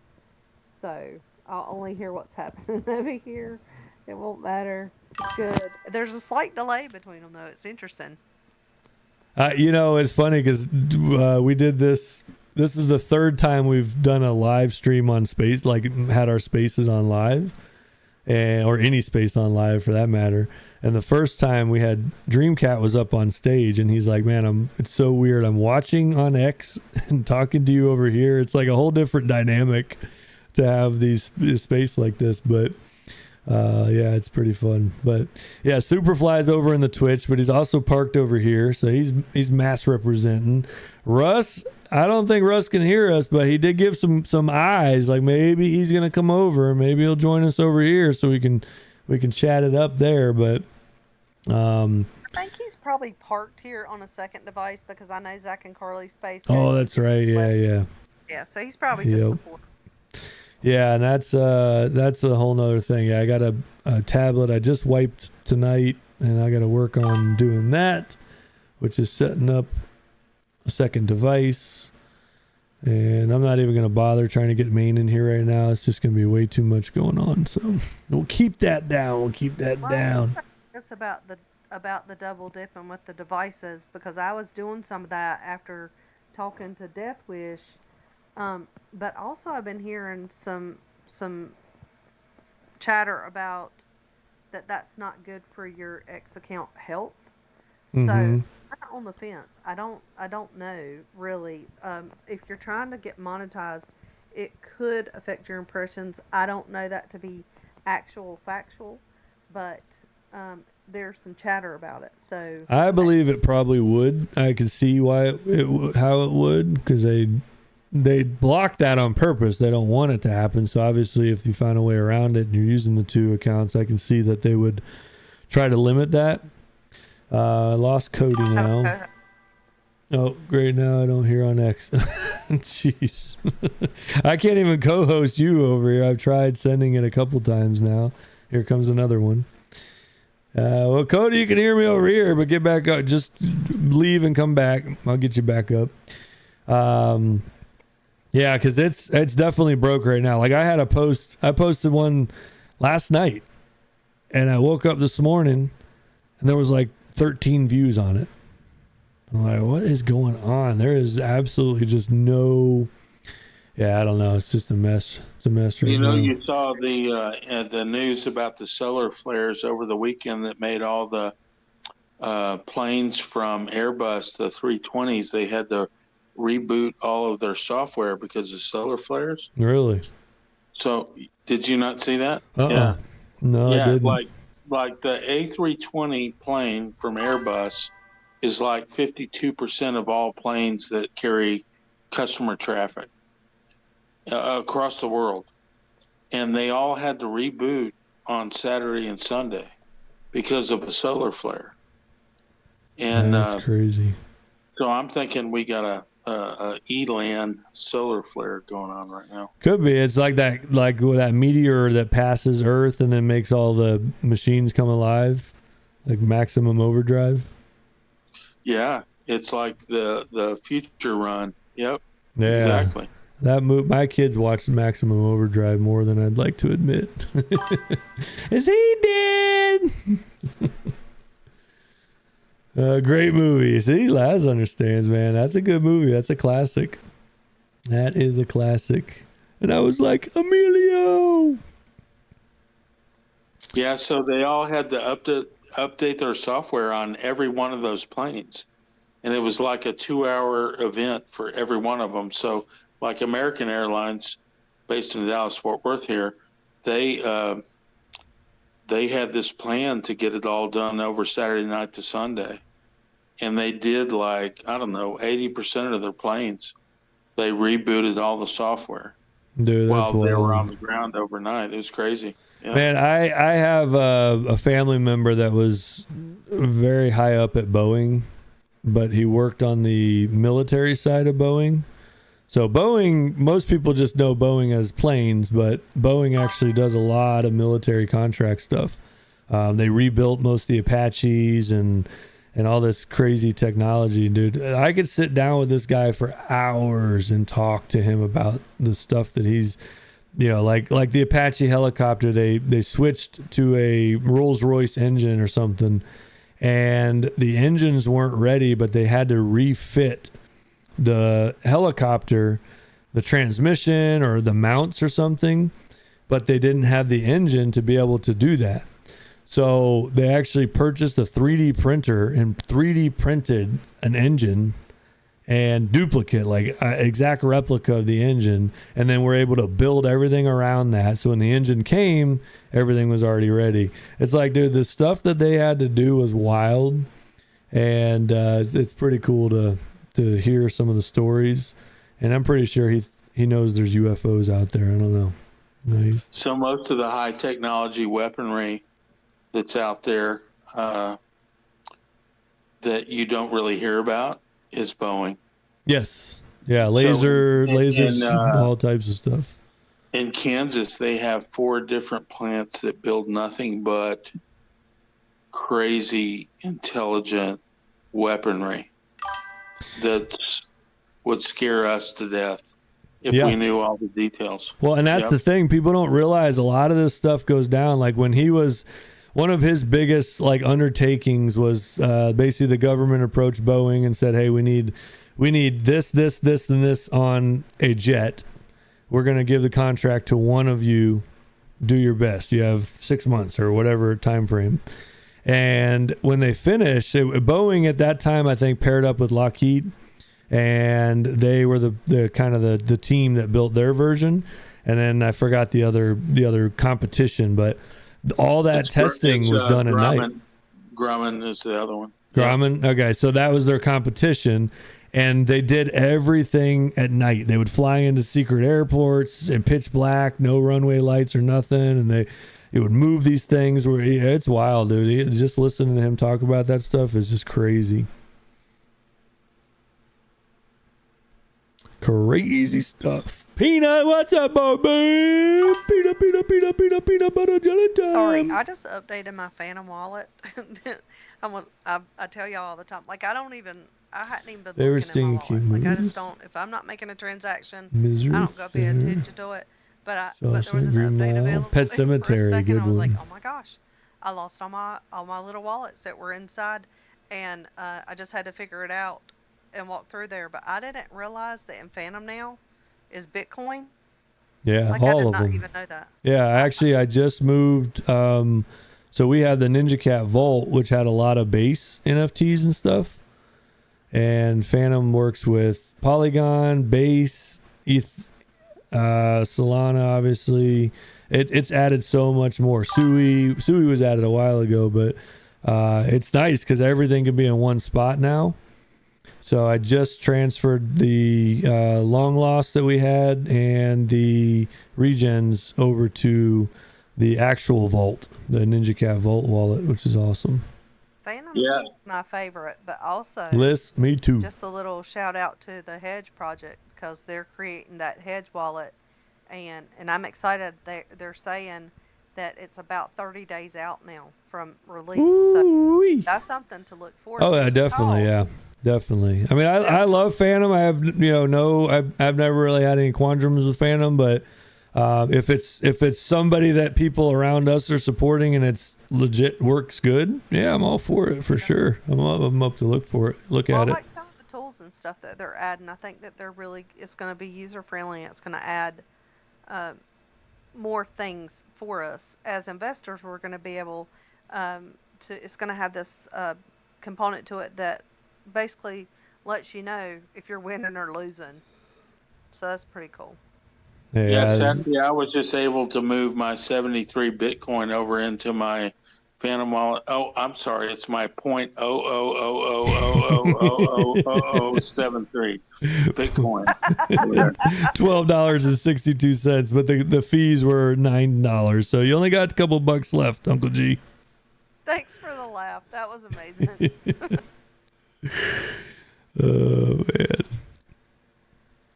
So I'll only hear what's happening over here. It won't matter. It's good. There's a slight delay between them, though. It's interesting. It's funny because we did this. This is the 3rd time we've done a live stream on Space, like had our spaces on live, or any space on live for that matter. And the first time we had Dreamcat was up on stage, and he's like, "Man, it's so weird. I'm watching on X and talking to you over here. It's like a whole different dynamic to have this space like this." But yeah, it's pretty fun. But yeah, Superfly's over in the Twitch, but he's also parked over here, so he's mass representing. Russ, I don't think Russ can hear us, but he did give some eyes, like maybe he's gonna come over, maybe he'll join us over here so we can chat it up there. But I think he's probably parked here on a second device because I know Zach and Carly's space. Oh, that's right. Yeah. Yeah, so he's probably just before. Yeah, and that's a whole nother thing. Yeah, I got a tablet I just wiped tonight, and I got to work on doing that, which is setting up a second device. And I'm not even going to bother trying to get main in here right now. It's just going to be way too much going on. So we'll keep that down. Down. Just about the double dipping with the devices, because I was doing some of that after talking to Death Wish. But also I've been hearing some chatter about that's not good for your X account health. So I'm on the fence. I don't know really. If you're trying to get monetized, it could affect your impressions. I don't know that to be factual, but there's some chatter about it. So I believe it probably would. I could see how it would, because they block that on purpose. They don't want it to happen. So obviously if you find a way around it and you're using the 2 accounts, I can see that they would try to limit that. I lost Cody now. Oh, great. Now I don't hear on X. Jeez. I can't even co-host you over here. I've tried sending it a couple times now. Here comes another one. Well, Cody, you can hear me over here, but get back up. Just leave and come back. I'll get you back up. Yeah, because it's definitely broke right now. Like I posted one last night, and I woke up this morning, and there was like 13 views on it. I'm like, what is going on? There is absolutely just no. Yeah, I don't know. It's just a mess. It's a mess right now. You saw the news about the solar flares over the weekend that made all the planes from Airbus, the 320s, they had to reboot all of their software because of solar flares. Really? So, did you not see that? Yeah. No, I didn't. Like the A320 plane from Airbus is like 52% of all planes that carry customer traffic across the world. And they all had to reboot on Saturday and Sunday because of a solar flare. And that's crazy. So I'm thinking we got a ELAN solar flare going on right now. Could be. It's like that meteor that passes Earth and then makes all the machines come alive, like maximum overdrive. Yeah, it's like the future run. Yep. Yeah. Exactly. My kids watch Maximum Overdrive more than I'd like to admit. Is he dead? Great movie. See, Laz understands, man. That's a good movie. That's a classic. That is a classic. And I was like, Emilio. Yeah, so they all had to update their software on every one of those planes. And it was like a 2-hour event for every one of them. So like American Airlines, based in Dallas-Fort Worth here, they had this plan to get it all done over Saturday night to Sunday. And they did 80% of their planes. They rebooted all the software. Dude, while they were on the ground overnight. It was crazy. Yeah. Man, I have a family member that was very high up at Boeing, but he worked on the military side of Boeing. So Boeing, most people just know Boeing as planes, but Boeing actually does a lot of military contract stuff. They rebuilt most of the Apaches and all this crazy technology, dude. I could sit down with this guy for hours and talk to him about the stuff that he's, like the Apache helicopter. They switched to a Rolls-Royce engine or something, and the engines weren't ready, but they had to refit the helicopter, the transmission or the mounts or something, but they didn't have the engine to be able to do that. So they actually purchased a 3D printer and 3D printed an engine and duplicate, like exact replica of the engine, and then we're able to build everything around that. So when the engine came, everything was already ready. It's like, dude, the stuff that they had to do was wild, and it's pretty cool to hear some of the stories. And I'm pretty sure he knows there's UFOs out there. I don't know. Nice. So most of the high technology weaponry that's out there that you don't really hear about is Boeing. Yes. Yeah. Lasers, all types of stuff. In Kansas, they have 4 different plants that build nothing but crazy, intelligent weaponry that would scare us to death if we knew all the details. Well, and that's the thing. People don't realize a lot of this stuff goes down. Like when he was, one of his biggest undertakings was basically the government approached Boeing and said, hey, we need this, and this on a jet. We're going to give the contract to one of you. Do your best. You have 6 months or whatever time frame. And when they finished, Boeing at that time, I think, paired up with Lockheed, and they were the kind of the team that built their version. And then I forgot the other competition, but all that testing was done at night. Grumman is the other one. Grumman. Yeah. Okay, so that was their competition, and they did everything at night. They would fly into secret airports in pitch black, no runway lights or nothing, and it would move these things where it's wild, dude. Just listening to him talk about that stuff is just crazy. Crazy stuff. Peanut, what's up, baby? Peanut butter jelly time. Sorry, I just updated my Phantom wallet. I tell y'all all the time. Like I hadn't even been They were looking in my stinky wallet. Like I movies. just don't. If I'm not making a transaction, Misery I don't go pay Fair. attention to it. But there was an Green update Mile. available. Pet for a Cemetery, second, good I was like, one. oh my gosh, I lost all my little wallets that were inside, and I just had to figure it out and walk through there. But I didn't realize that in Phantom now is Bitcoin. Yeah, Like I all did of not them. even know that. Yeah, actually, I just moved. So we had the Ninja Cat Vault, which had a lot of base NFTs and stuff. And Phantom works with Polygon, Base, Solana, obviously. It's added so much more. Sui was added a while ago, but it's nice because everything can be in one spot now. So I just transferred the long lost that we had and the regens over to the actual vault, the Ninja Cat Vault wallet, which is awesome. Phantom Yeah. is my favorite, but also Liz, me too. just a little shout out to the Hedge Project because they're creating that Hedge wallet, and I'm excited. They're saying that it's about 30 days out now from release. So Ooh-wee. that's something to look forward Oh to. yeah, definitely, yeah, definitely. I mean, I love Phantom. I have I've never really had any quandaries with Phantom, but if it's somebody that people around us are supporting and it's legit works good, yeah, I'm all for it for sure. I'm up to look at I it. like some of the tools and stuff that they're adding. I think that it's going to be user friendly. It's going to add more things for us as investors. We're going to be able it's going to have this component to it that basically lets you know if you're winning or losing. So that's pretty cool. Yeah, Sassy, I was just able to move my 73 Bitcoin over into my Phantom wallet. Oh, I'm sorry. It's my .00000000073 Bitcoin. $12.62, but the fees were $9, so you only got a couple bucks left, Uncle G. Thanks for the laugh. That was amazing. Oh man, Oh,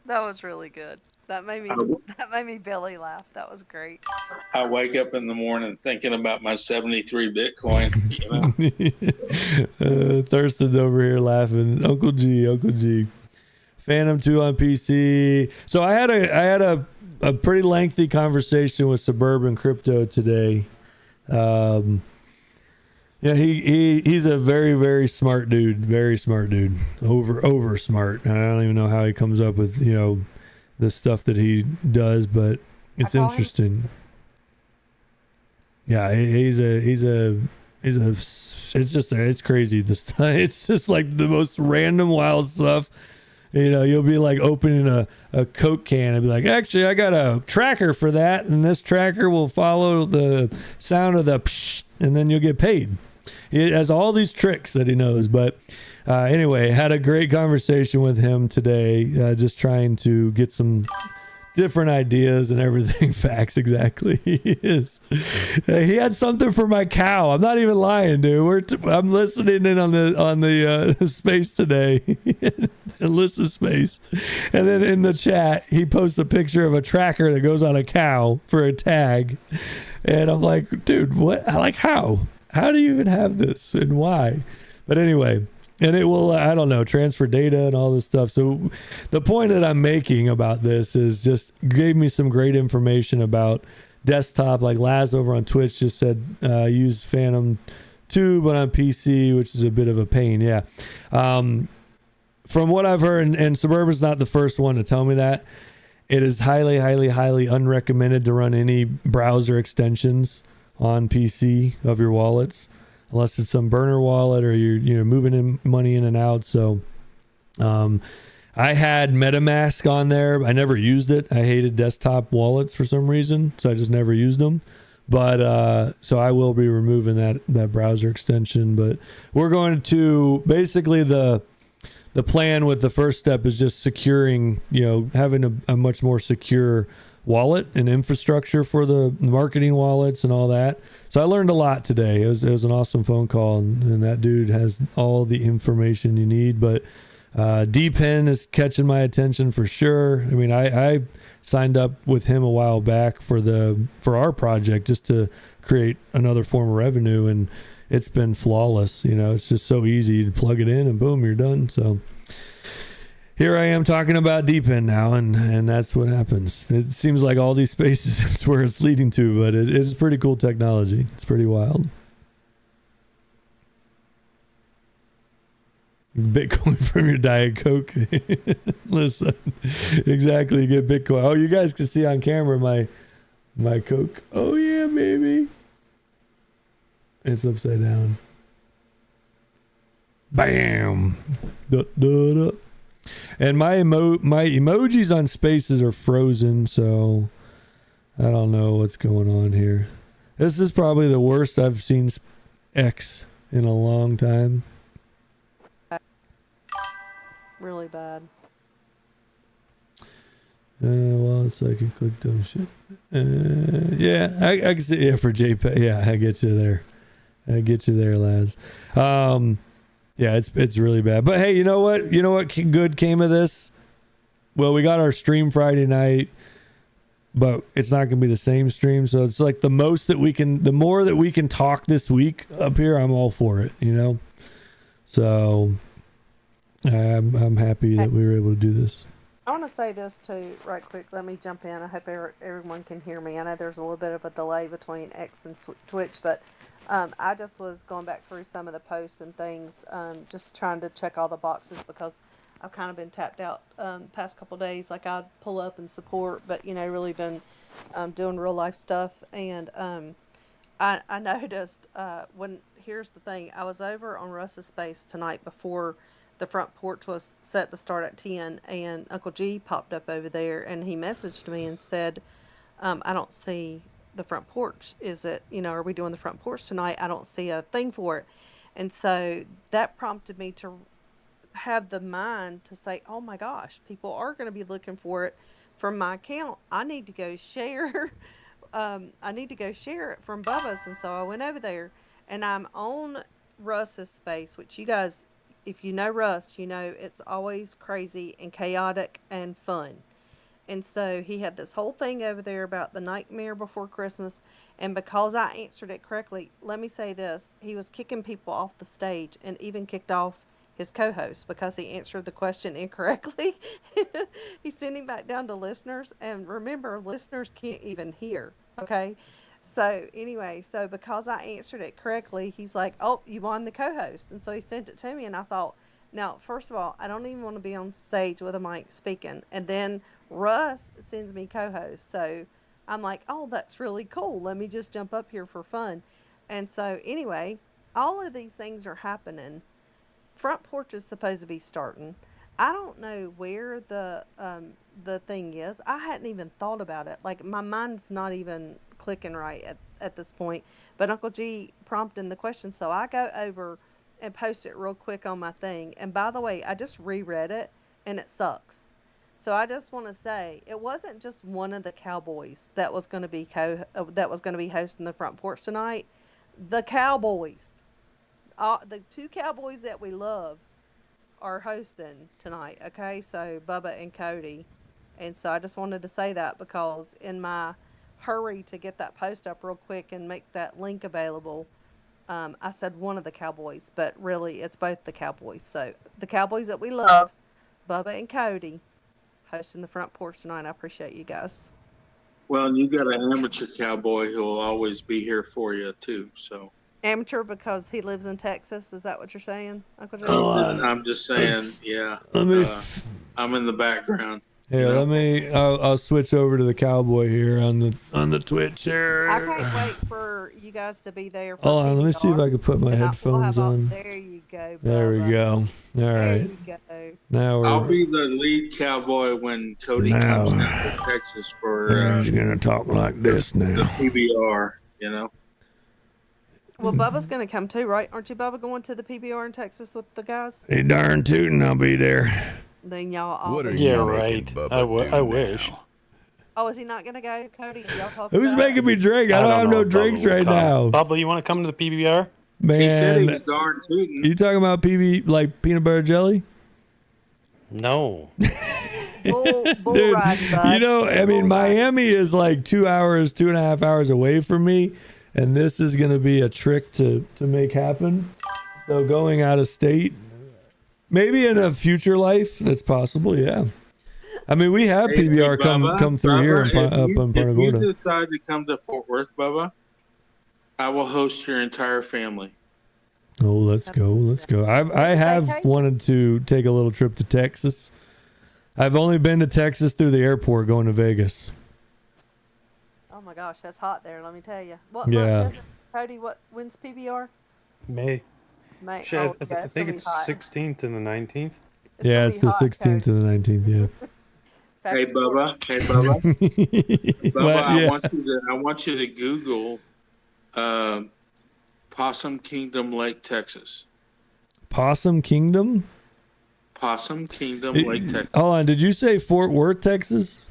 That was really good. That made me belly laugh. That was great. I wake up in the morning thinking about my 73 Bitcoin. Thurston's over here laughing. Uncle G. Phantom 2 on PC. So I had a pretty lengthy conversation with Suburban Crypto today. Yeah, he's a very, very smart dude. Very smart dude. Over smart. I don't even know how he comes up with, the stuff that he does, but it's interesting. Yeah, it's crazy. This time it's just like the most random wild stuff. You'll be like opening a Coke can and be like, actually, I got a tracker for that, and this tracker will follow the sound of the psh, and then you'll get paid. He has all these tricks that he knows, but anyway, had a great conversation with him today, just trying to get some different ideas and everything. Facts, exactly. He had something for my cow. I'm not even lying, dude. I'm listening in on the space today, Alyssa's space, and then in the chat he posts a picture of a tracker that goes on a cow for a tag, and I'm like, dude, what? How do you even have this and why? But anyway, and it will, I don't know, transfer data and all this stuff. So the point that I'm making about this is just gave me some great information about desktop. Like Laz over on Twitch just said, use Phantom 2, but on PC, which is a bit of a pain. Yeah. From what I've heard, and Suburban's not the first one to tell me that, it is highly, highly, highly unrecommended to run any browser extensions on PC of your wallets, unless it's some burner wallet or you're moving money in and out. So I had MetaMask on there. I never used it. I hated desktop wallets for some reason, so I just never used them. But so I will be removing that browser extension. But we're going to basically the plan with the first step is just securing, having a much more secure wallet and infrastructure for the marketing wallets and all that. So I learned a lot today. It was an awesome phone call, and that dude has all the information you need. But D-Pen is catching my attention for sure. I mean, I signed up with him a while back for our project just to create another form of revenue, and it's been flawless. You know, it's just so easy to plug it in and boom, you're done. So here I am talking about D-Pen now, and that's what happens. It seems like all these spaces is where it's leading to, but it's pretty cool technology. It's pretty wild. Bitcoin from your Diet Coke. Listen, exactly. Get Bitcoin. Oh, you guys can see on camera my Coke. Oh yeah, baby. It's upside down. Bam. Da, da, da. And my emojis on Spaces are frozen, so I don't know what's going on here. This is probably the worst I've seen X in a long time. Really bad. Well, so I can click dumb shit. Yeah, I can see. Yeah, for JPEG. Yeah, I get you there. Lads. Yeah, it's really bad. But hey, you know what? You know what good came of this? Well, we got our stream Friday night, but it's not gonna be the same stream. So it's like the more that we can talk this week up here, I'm all for it. You know. So I'm happy that we were able to do this. I want to say this too, right quick. Let me jump in. I hope everyone can hear me. I know there's a little bit of a delay between X and Twitch, but I just was going back through some of the posts and things, just trying to check all the boxes because I've kind of been tapped out past couple days. Like I'd pull up and support, but really been doing real life stuff. And I noticed here's the thing. I was over on Russ's space tonight before the front porch was set to start at 10, and Uncle G popped up over there, and he messaged me and said, I don't see the front porch. Is it, are we doing the front porch tonight? I don't see a thing for it. And so that prompted me to have the mind to say, oh my gosh, people are going to be looking for it from my account. I need to go share. I need to go share it from Bubba's. And so I went over there, and I'm on Russ's space, which you guys, if you know Russ, it's always crazy and chaotic and fun. And so he had this whole thing over there about the Nightmare Before Christmas. And because I answered it correctly, let me say this. He was kicking people off the stage and even kicked off his co-host because he answered the question incorrectly. He sent him back down to listeners. And remember, listeners can't even hear. Okay? So anyway, because I answered it correctly, he's like, oh, you won the co-host. And so he sent it to me, and I thought, now, first of all, I don't even want to be on stage with a mic speaking. And then Russ sends me co-host. So I'm like, oh, that's really cool. Let me just jump up here for fun. And so anyway, all of these things are happening. Front porch is supposed to be starting. I don't know where the thing is. I hadn't even thought about it. Like, my mind's not even clicking right at this point. But Uncle G prompted the question, so I go over and post it real quick on my thing. And by the way, I just reread it, and it sucks. So I just want to say, it wasn't just one of the Cowboys that was going to be hosting the front porch tonight. The Cowboys, the two Cowboys that we love, are hosting tonight. Okay, so Bubba and Cody. And so I just wanted to say that because in my hurry to get that post up real quick and make that link available, I said one of the Cowboys, but really it's both the Cowboys. So the Cowboys that we love, Bubba and Cody, hosting the front porch tonight. I appreciate you guys. Well, and you got an amateur cowboy who will always be here for you too. So amateur because he lives in Texas. Is that what you're saying, Uncle Jay? I'm just saying, yeah. I'm in the background. Yeah, I'll switch over to the Cowboy here on the Twitch here. I can't wait for you guys to be there. Hold on, let me see if I can put my headphones on. There you go, Bubba. There we go. All right. There you go. Now I'll be the lead cowboy when Cody comes down to Texas for. He's gonna talk like this now. The PBR, Well, Bubba's gonna come too, right? Aren't you, Bubba, going to the PBR in Texas with the guys? Hey, darn tootin', I'll be there. Then y'all all. What are Yeah, you right. making Bubba I wish. now? Oh, is he not gonna go, Cody? Y'all talk Who's about making me drink? I don't have no drinks right now. Bubba, you want to come to the PBR? Man, he said he was darn tootin'. you talking about PB like peanut butter jelly? No. Bull Dude, riding, bud. you know, I mean, Miami is like 2 hours, 2.5 hours away from me, and this is going to be a trick to make happen. So going out of state, maybe in a future life, that's possible. Yeah. I mean, we have PBR come through here up in Punta Gorda. If you decide to come to Fort Worth, Bubba, I will host your entire family. Oh, let's go. Let's go. I have wanted to take a little trip to Texas. I've only been to Texas through the airport going to Vegas. Oh my gosh, that's hot there. Let me tell you. What Yeah. month is it, Cody? When's PBR? May. May. Shit, Oh, I yeah, think gonna it's be hot. 16th and the 19th. Yeah, it's the 16th and the 19th. Yeah. Hey Bubba. Hey Bubba. Bubba, Well, yeah. I want you to Google Possum Kingdom Lake, Texas. Possum Kingdom? Possum Kingdom Lake, Texas. Hold on. Did you say Fort Worth, Texas?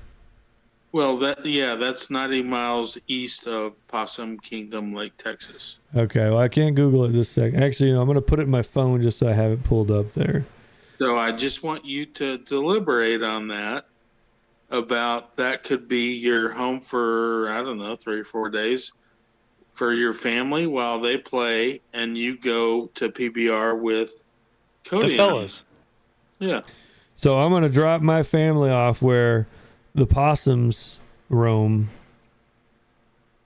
Well, that's 90 miles east of Possum Kingdom Lake, Texas. Okay. Well, I can't Google it this second. Actually, I'm going to put it in my phone just so I have it pulled up there. So I just want you to deliberate on that. About that could be your home for, I don't know, 3 or 4 days for your family while they play, and you go to PBR with Cody. The fellas. Yeah. So I'm going to drop my family off where the possums roam.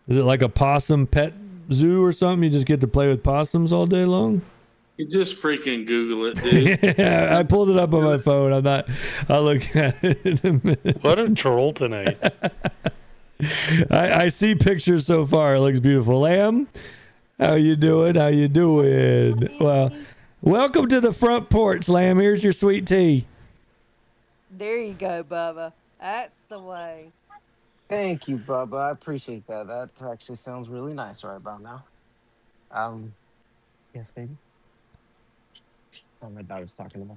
Is it like a possum pet zoo or something? You just get to play with possums all day long? You just freaking Google it, dude. Yeah, I pulled it up on my phone. I'll look at it in a minute. What a troll tonight. I see pictures so far. It looks beautiful. Lamb, how you doing? How you doing? Well, welcome to the front porch, Lamb. Here's your sweet tea. There you go, Bubba. That's the way. Thank you, Bubba. I appreciate that. That actually sounds really nice right about now. Yes, baby. Oh, my daughter's talking to me.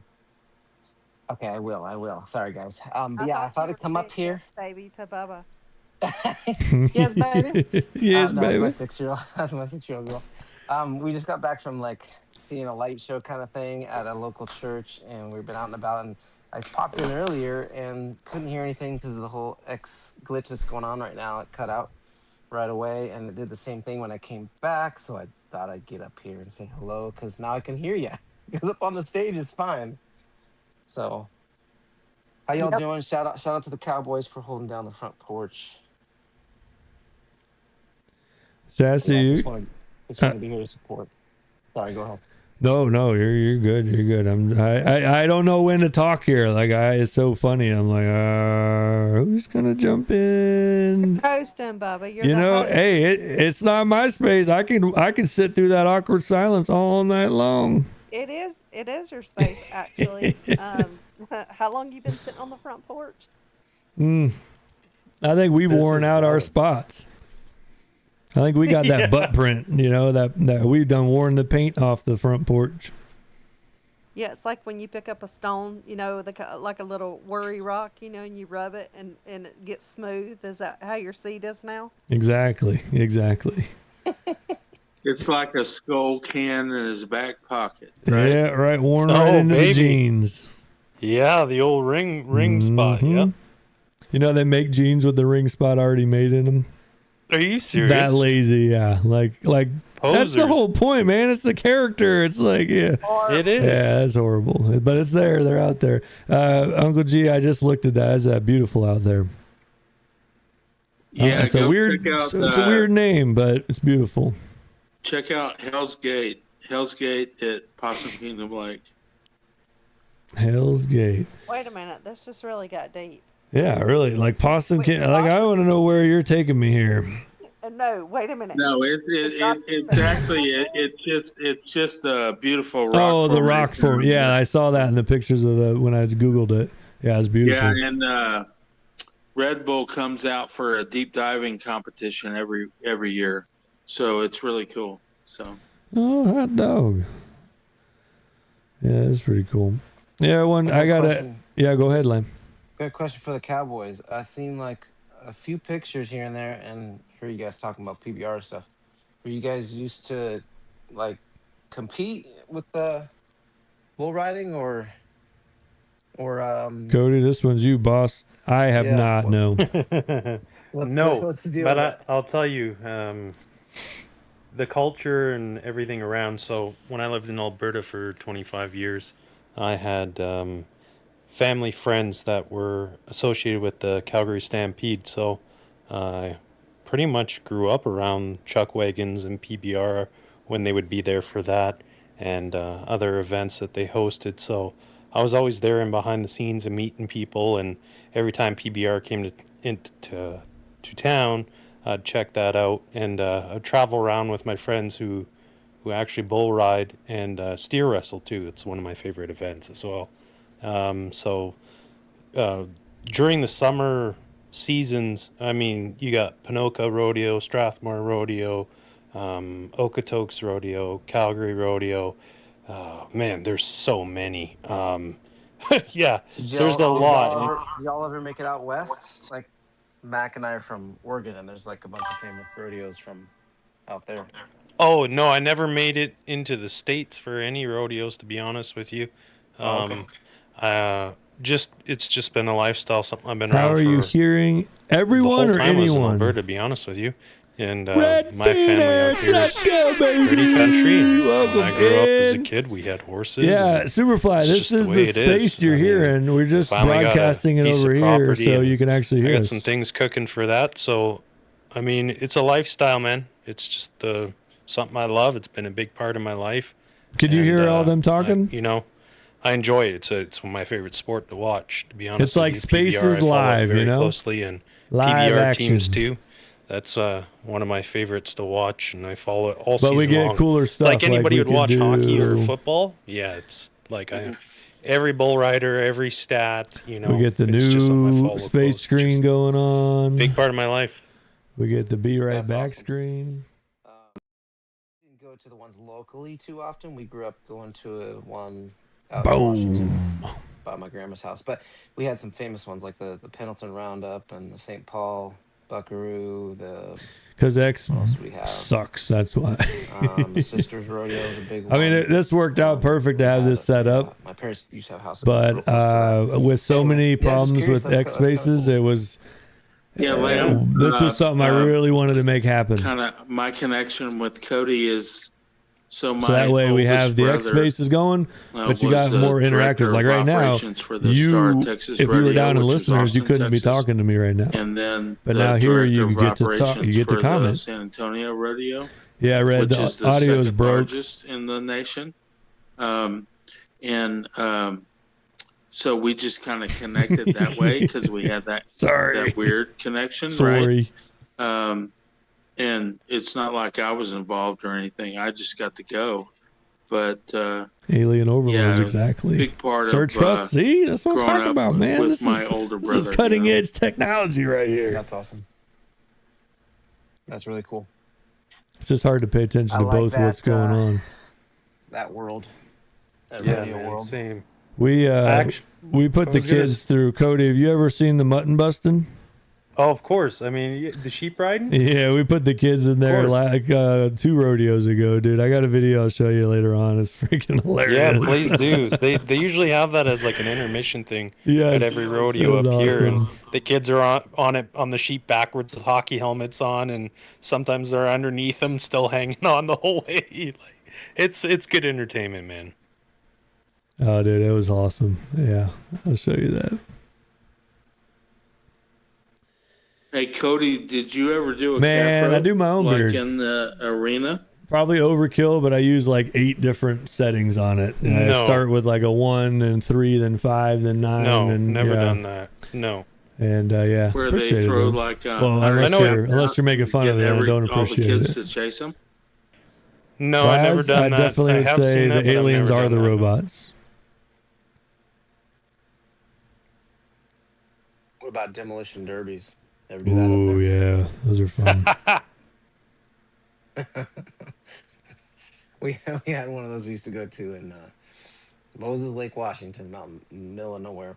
Okay, I will. Sorry, guys. But yeah, I thought I'd come up here. Baby to Bubba. Yes, baby. Yes, no, baby. That's my 6-year-old. That's my 6-year-old girl. We just got back from like seeing a light show kind of thing at a local church, and we've been out and about. And I popped in earlier and couldn't hear anything because of the whole X glitch that's going on right now. It cut out right away, and it did the same thing when I came back. So I thought I'd get up here and say hello because now I can hear you. Because up on the stage is fine. So, how y'all doing? Shout out to the Cowboys for holding down the front porch. Sassy, Yeah, you? just wanted to be here to support. Sorry, go ahead. No, you're good. You're good. I don't know when to talk here. Like it's so funny. I'm like, who's gonna jump in? Hosting, Bubba. You're You the know, host. hey, it's not my space. I can sit through that awkward silence all night long. It is your space, actually. How long you been sitting on the front porch? I think we've worn out our spots. I think we got that butt print, you know, that we've done worn the paint off the front porch. Yeah, it's like when you pick up a stone, you know, like a little worry rock, you know, and you rub it and it gets smooth. Is that how your seat is now? Exactly. It's like a skull can in his back pocket. Right? Yeah, right. Worn right into the jeans. Yeah, the old ring spot. Yeah. You know, they make jeans with the ring spot already made in them. Are you serious? That lazy, yeah. Like that's the whole point, man. It's the character. It's like, yeah. It is. Yeah, it's horrible. But it's there. They're out there. Uncle G, I just looked at that. Is that beautiful out there? Yeah, it's a weird it's a weird name, but it's beautiful. Check out Hell's Gate at Possum Kingdom Lake. Hell's Gate. Wait a minute. This just really got deep. Yeah, really. Like Possum Kingdom. Like, I want to know where you're taking me here. No, wait a minute. No, it's actually it's just a beautiful rock. Oh, the rock form. Yeah, I saw that in the pictures of when I Googled it. Yeah, it's beautiful. Yeah, and Red Bull comes out for a deep diving competition every year, so it's really cool. So. Oh, hot dog. Yeah, that's pretty cool. Yeah, Yeah, go ahead, Lane. Good question for the Cowboys. I've seen like a few pictures here and there, and hear you guys talking about PBR stuff. Were you guys used to like compete with the bull riding, or Or Cody, this one's you, boss. I have Yeah. not. No. what's No, what's the deal but with it? I'll tell you, the culture and everything around. So when I lived in Alberta for 25 years, I had family friends that were associated with the Calgary Stampede. So I pretty much grew up around chuck wagons and PBR when they would be there for that and other events that they hosted. So I was always there and behind the scenes and meeting people. And every time PBR came to town, I'd check that out and I'd travel around with my friends who actually bull ride and steer wrestle too. It's one of my favorite events as well. So during the summer seasons, I mean, you got Ponoka Rodeo, Strathmore Rodeo, Okotoks Rodeo, Calgary Rodeo. Man, there's so many. Yeah, there's a lot. Did y'all ever make it out west? Like Mac and I are from Oregon, and there's like a bunch of famous rodeos from out there. Oh no, I never made it into the States for any rodeos, to be honest with you. Oh, okay. It's just been a lifestyle, something I've been How around are you for hearing the everyone whole or time I was in anyone? Alberta, to be honest with you. And Red my family out Phoenix, here let's is go, pretty baby. country. And when Welcome I grew up as a in. kid, we had horses. Yeah, and Superfly, it's this just is way the it is. space you're I mean, hearing. We're just finally got a broadcasting it piece over of here property so and you can actually I hear got us. some things cooking for that. So, I mean, it's a lifestyle, man. It's just something I love. It's been a big part of my life. Could you And, hear all them talking? I enjoy it. It's one of my favorite sport to watch, to be honest It's with like you. Space PBR, is I follow it live, very you know? closely, and Live PBR action. teams too. That's one of my favorites to watch, and I follow it all But we season get long. cooler stuff. Like anybody we would could watch hockey or do- football. Yeah, it's like every bull rider, every stat. We get the it's just something I new follow space close. screen Just going on. big part of my life. We get the Be Right That's Back awesome. screen. We didn't go to the ones locally too often. We grew up going to one out in Washington Boom. by my grandma's house. But we had some famous ones like the Pendleton Roundup and the St. Paul Buckaroo. Because X What else do we have? sucks. That's why. Sisters Rodeo is a big one. I mean, this worked out perfect to have this set up. My parents used to have houses. But with so many problems with X Spaces, it was. Yeah, Lamb. This was something I really wanted to make happen. Kind of my connection with Cody is so that way we have the X Spaces going, but you got more interactive. Like right now, if you were down in listeners, you couldn't be talking to me right now. And then, but now here you get to talk, you get to comment. San Antonio Rodeo. Yeah, I read which is the audio's second broke. largest in the nation, so we just kind of connected that way because we had that weird connection, right? And it's not like I was involved or anything. I just got to go. But Alien Overlords, yeah, exactly. Big part Search of us. See, that's what I'm growing talking up about, man. with This my is, older this brother. is cutting edge technology right here. That's awesome. That's really cool. It's just hard to pay attention I to like both what's that, going on. That world. That Yeah, rodeo man, world. same. We put the kids through. Cody, have you ever seen the mutton busting? Oh, of course. I mean, the sheep riding. Yeah, we put the kids in there like 2 rodeos ago, dude. I got a video I'll show you later on. It's freaking hilarious. Yeah, please do. They usually have that as like an intermission thing at every rodeo up here, and the kids are on the sheep backwards with hockey helmets on, and sometimes they're underneath them, still hanging on the whole way. Like, it's good entertainment, man. Oh, dude, it was awesome. Yeah, I'll show you that. Hey, Cody, did you ever do a Man, calf rope, I do my own like beard. in the arena? Probably overkill, but I use like 8 different settings on it. I start with like a 1, then 3, then 5, then 9. No, and never done that. No. And yeah, Where appreciate they throw it, like well, unless you're making fun of it, I don't appreciate all the kids it. to chase them. No, I've never done I that. definitely I would have say seen that, the but I've aliens never are done the that. robots. What about demolition derbies? Ever do that up Ooh, there? yeah, those are fun. We had one of those we used to go to in Moses Lake, Washington, out in the middle of nowhere.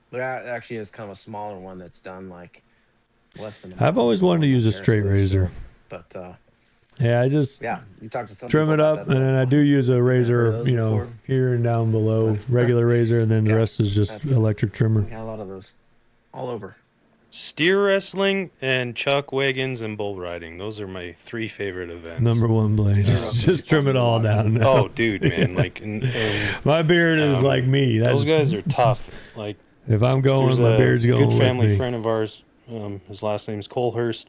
There actually is kind of a smaller one that's done like less than. I've always wanted to use a straight razor. But Yeah, I just Yeah, you talked to some trim people it about up, that, and though. then I do use a heard of razor, those you know, before? here and down below, But, regular razor, and then the yeah, rest is just that's electric trimmer. we got a lot of those all over. Steer wrestling and chuck wagons and bull riding. Those are my 3 favorite events. Number one blade. Just trim it all down now. Oh, dude, man! Like, and My beard is like me. That's, those guys are tough. Like, if I'm going, there's my a beard's going good with family me. friend of ours. His last name's Colehurst.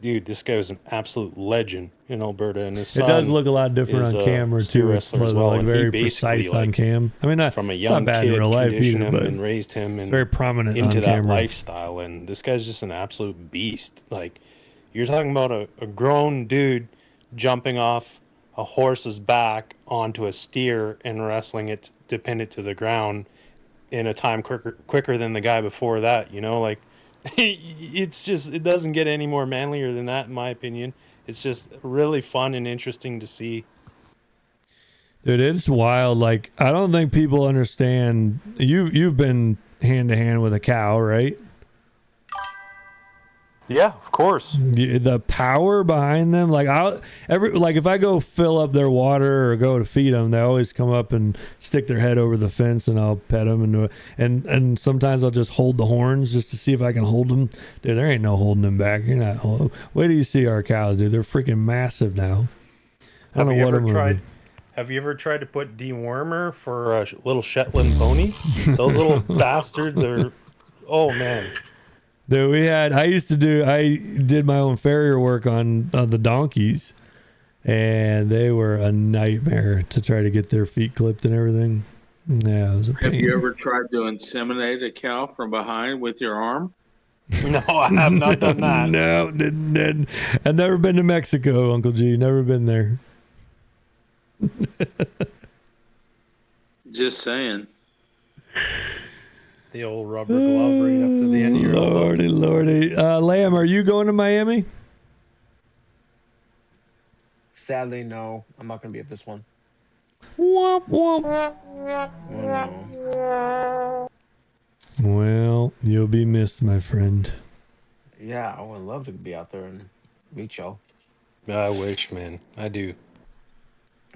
Dude, this guy was an absolute legend in Alberta, and his It son does look a lot different is on a camera steer too. It's wrestler as well, like and he very basically, precise on like, cam. I mean, from a it's not young bad in kid real life conditioned either, him but and raised him it's and very prominent into on that camera. lifestyle. And this guy's just an absolute beast. Like, you're talking about a grown dude jumping off a horse's back onto a steer and wrestling it to pin it to the ground in a time quicker than the guy before that. You know, like, it's just, it doesn't get any more manlier than that, in my opinion. It's just really fun and interesting to see. Dude, it's wild. Like, I don't think people understand. You've been hand to hand with a cow, right? Yeah, of course. The power behind them. Like, if I go fill up their water or go to feed them, they always come up and stick their head over the fence, and I'll pet them and sometimes I'll just hold the horns just to see if I can hold them. Dude, there ain't no holding them back. You're not. Wait till you see our cows, dude. They're freaking massive now. I don't know what I'm gonna do. Have you ever tried to put dewormer for a little Shetland pony? Those little bastards are, oh man. Dude, I did my own farrier work on the donkeys, and they were a nightmare to try to get their feet clipped and everything. Yeah, it was a pain. Have you ever tried to inseminate a cow from behind with your arm? No, I have not done that. No, didn't. I've never been to Mexico, Uncle G. Never been there. Just saying. The old rubber glove right up to the end of your elbow. Lordy. Lamb, are you going to Miami? Sadly, no. I'm not gonna be at this one. Womp womp. Oh, no. Well, you'll be missed, my friend. Yeah, I would love to be out there and meet y'all. I wish, man. I do.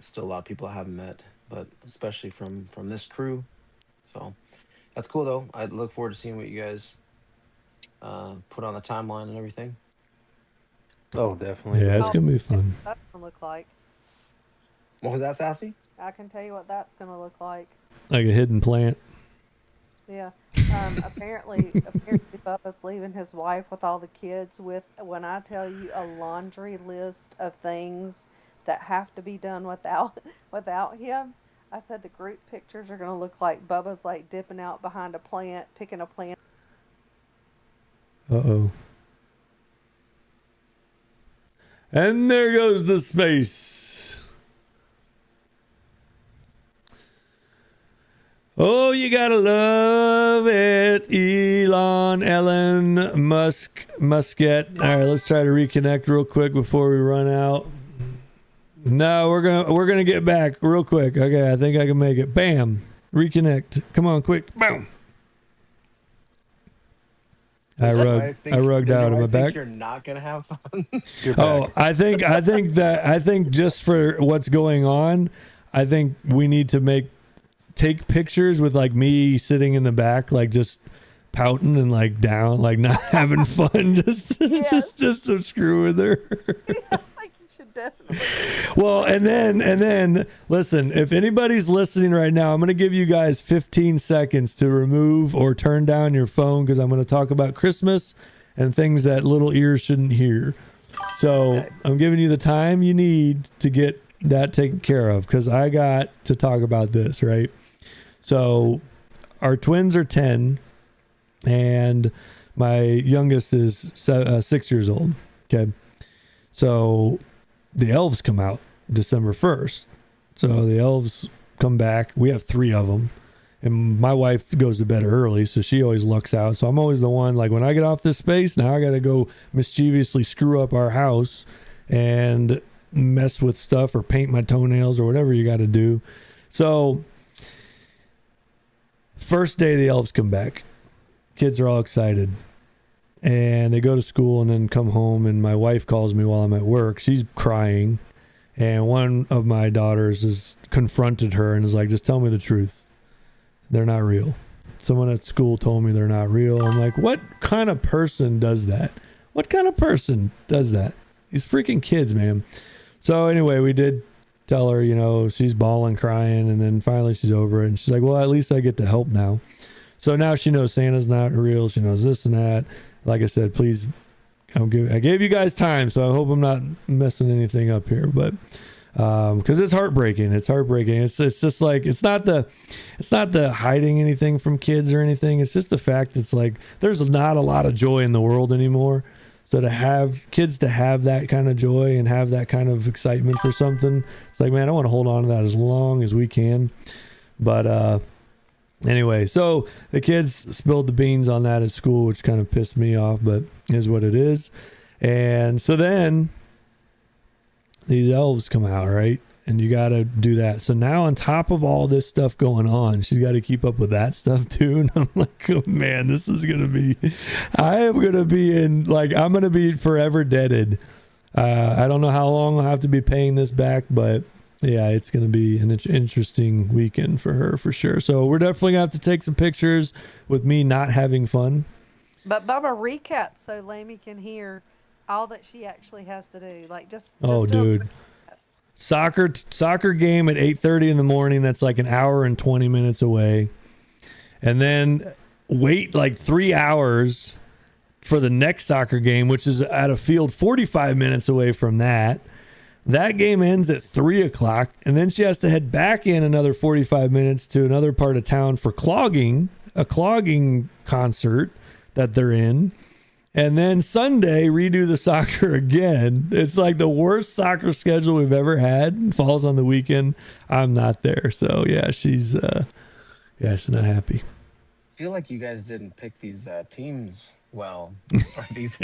Still a lot of people I haven't met, but especially from this crew. So that's cool though. I look forward to seeing what you guys put on the timeline and everything. Oh, definitely. Yeah, it's gonna be fun. That's gonna look like. What was that, Sassy? I can tell you what that's gonna look like. Like a hidden plant. Yeah. Apparently Bubba's leaving his wife with all the kids with, when I tell you, a laundry list of things that have to be done without him. I said the group pictures are gonna look like Bubba's like dipping out behind a plant, picking a plant. Uh-oh. And there goes the space. Oh, you gotta love it. Ellen Muscat. All right, let's try to reconnect real quick before we run out. No, we're gonna get back real quick. Okay, I think I can make it. Bam. Reconnect. Come on, quick. Boom. I rugged out. Am I back? You're not gonna have fun. Oh, I think just for what's going on, I think we need to take pictures with like me sitting in the back, like just pouting and like down, like not having fun, just to screw with her. Yeah, like you should definitely. Well, and then listen, if anybody's listening right now, I'm going to give you guys 15 seconds to remove or turn down your phone, because I'm going to talk about Christmas and things that little ears shouldn't hear. So I'm giving you the time you need to get that taken care of, because I got to talk about this, right? So our twins are 10 and my youngest is 6 years old. Okay. So the elves come out December 1st. So the elves come back. We have 3 of them. And my wife goes to bed early, so she always lucks out. So I'm always the one, like, when I get off this space, now I got to go mischievously screw up our house and mess with stuff or paint my toenails or whatever you got to do. So first day the elves come back. Kids are all excited. and they go to school and then come home, and my wife calls me while I'm at work. She's crying, and one of my daughters has confronted her and is like, just tell me the truth. They're not real. Someone at school told me they're not real. I'm like, what kind of person does that? What kind of person does that? These freaking kids, man. So anyway, we did tell her, you know, she's bawling, crying, and then finally she's over it. And she's like, well, at least I get to help now. So now she knows Santa's not real. She knows this and that. Like I said, please, I gave you guys time, so I hope I'm not messing anything up here. But because it's heartbreaking. It's heartbreaking. It's just like it's not the hiding anything from kids or anything. It's just the fact it's like there's not a lot of joy in the world anymore. So to have kids to have that kind of joy and have that kind of excitement for something, it's like, man, I want to hold on to that as long as we can. But anyway, so the kids spilled the beans on that at school, which kind of pissed me off, but is what it is. And so then these elves come out, right? And you got to do that. So now on top of all this stuff going on, she's got to keep up with that stuff too. And I'm like, oh man, this is going to be, I'm going to be forever deaded. I don't know how long I'll have to be paying this back, but yeah, it's going to be an interesting weekend for her for sure. So we're definitely going to have to take some pictures with me not having fun. But Bubba, recap so Lammy can hear all that she actually has to do. Like just oh, dude. Soccer game at 8:30 in the morning. That's like an hour and 20 minutes away. And then wait like 3 hours for the next soccer game, which is at a field 45 minutes away from that. That game ends at 3:00, and then she has to head back in another 45 minutes to another part of town for a clogging concert that they're in. And then Sunday, redo the soccer again. It's like the worst soccer schedule we've ever had. Falls on the weekend. I'm not there. So, yeah, she's not happy. I feel like you guys didn't pick these teams well. Or these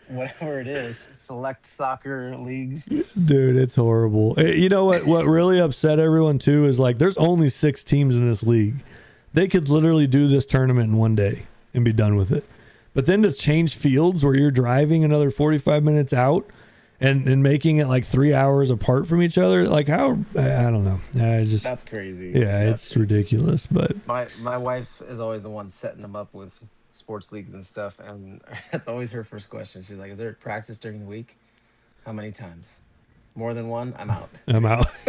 whatever it is, select soccer leagues. Dude, it's horrible. You know what really upset everyone, too, is like there's only 6 teams in this league. They could literally do this tournament in one day and be done with it. But then to change fields where you're driving another 45 minutes out and making it like 3 hours apart from each other, like how, I don't know. That's crazy. Yeah, it's ridiculous. But my wife is always the one setting them up with sports leagues and stuff, and that's always her first question. She's like, is there practice during the week? How many times? More than one? I'm out.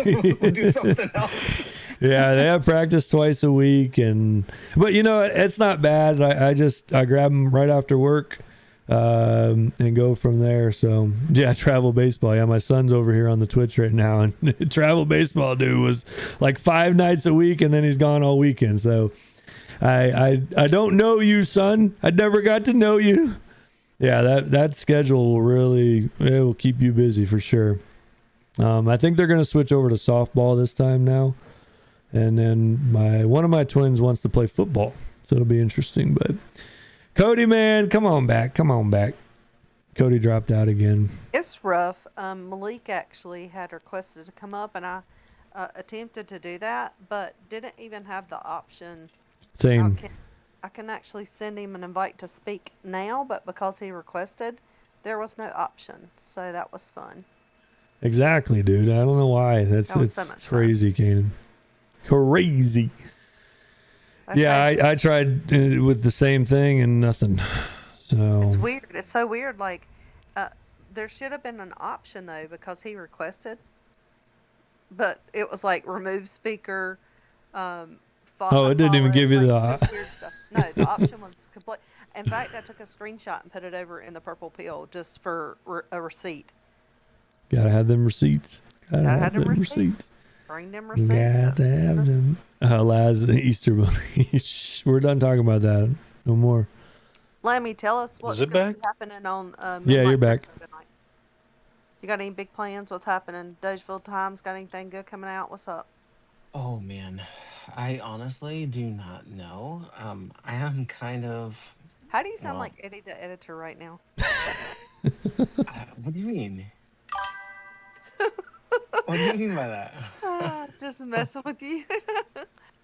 We'll do something else. Yeah, they have practice twice a week, but you know, it's not bad. I grab them right after work and go from there. So yeah, travel baseball. Yeah, my son's over here on the Twitch right now, and travel baseball dude was like 5 nights a week, and then he's gone all weekend. So I don't know you, son. I never got to know you. Yeah, that schedule will keep you busy for sure. I think they're going to switch over to softball this time now. And then one of my twins wants to play football. So it'll be interesting. But Cody, man, come on back. Cody dropped out again. It's rough. Malik actually had requested to come up, and I attempted to do that, but didn't even have the option. Same. I can actually send him an invite to speak now, but because he requested, there was no option. So that was fun. Exactly, dude. I don't know why. It's so crazy, Kanan. Crazy. I tried with the same thing and nothing. So it's weird. It's so weird. Like, there should have been an option though, because he requested, but it was like remove speaker. It didn't even give you the weird stuff. No, the option was complete. In fact, I took a screenshot and put it over in the purple pill just for a receipt. Gotta have them receipts. Gotta have them receipts. Bring them receipts. Gotta have them. Laz and Easter Bunny. We're done talking about that. No more. Lammy, tell us what's going to be happening on. Yeah, you're back. Tonight. You got any big plans? What's happening? Dogeville Times got anything good coming out? What's up? Oh man, I honestly do not know. I am kind of. How do you sound like Eddie the editor right now? What do you mean? What do you mean by that? Just messing with you.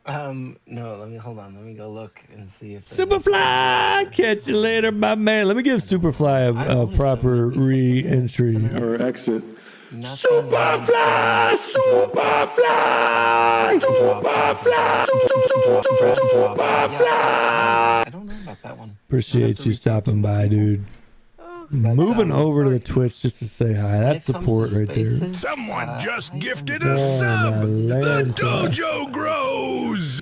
No, let me hold on. Let me go look and see if Superfly, catch you later, my man. Let me give Superfly a proper re-entry. Or exit. Superfly, Superfly, Superfly, Superfly. I don't know about that one. Appreciate you stopping by, dude. Moving over to the Twitch just to say hi. That's support right there. Someone just gifted a sub. The dojo grows.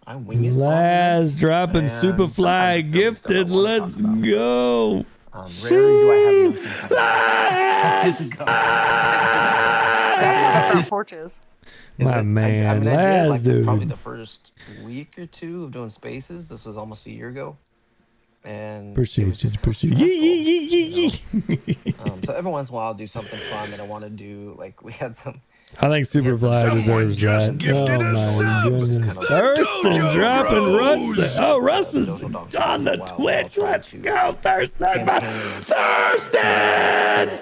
I wing it. Last dropping and Superfly gifted. Let's go. Rarely do I have notes in front of me. Just go. That's what the front porch is. My man, I did, Laz, dude. Probably the first week or two of doing spaces. This was almost a year ago. And Appreciate you. So every once in a while I'll do something fun that I want to do. Like we had some. I think Superfly deserves that. Oh my goodness. Thurston dropping Russ. Oh, Russ is on the Twitch. Let's go, Thurston. Thursday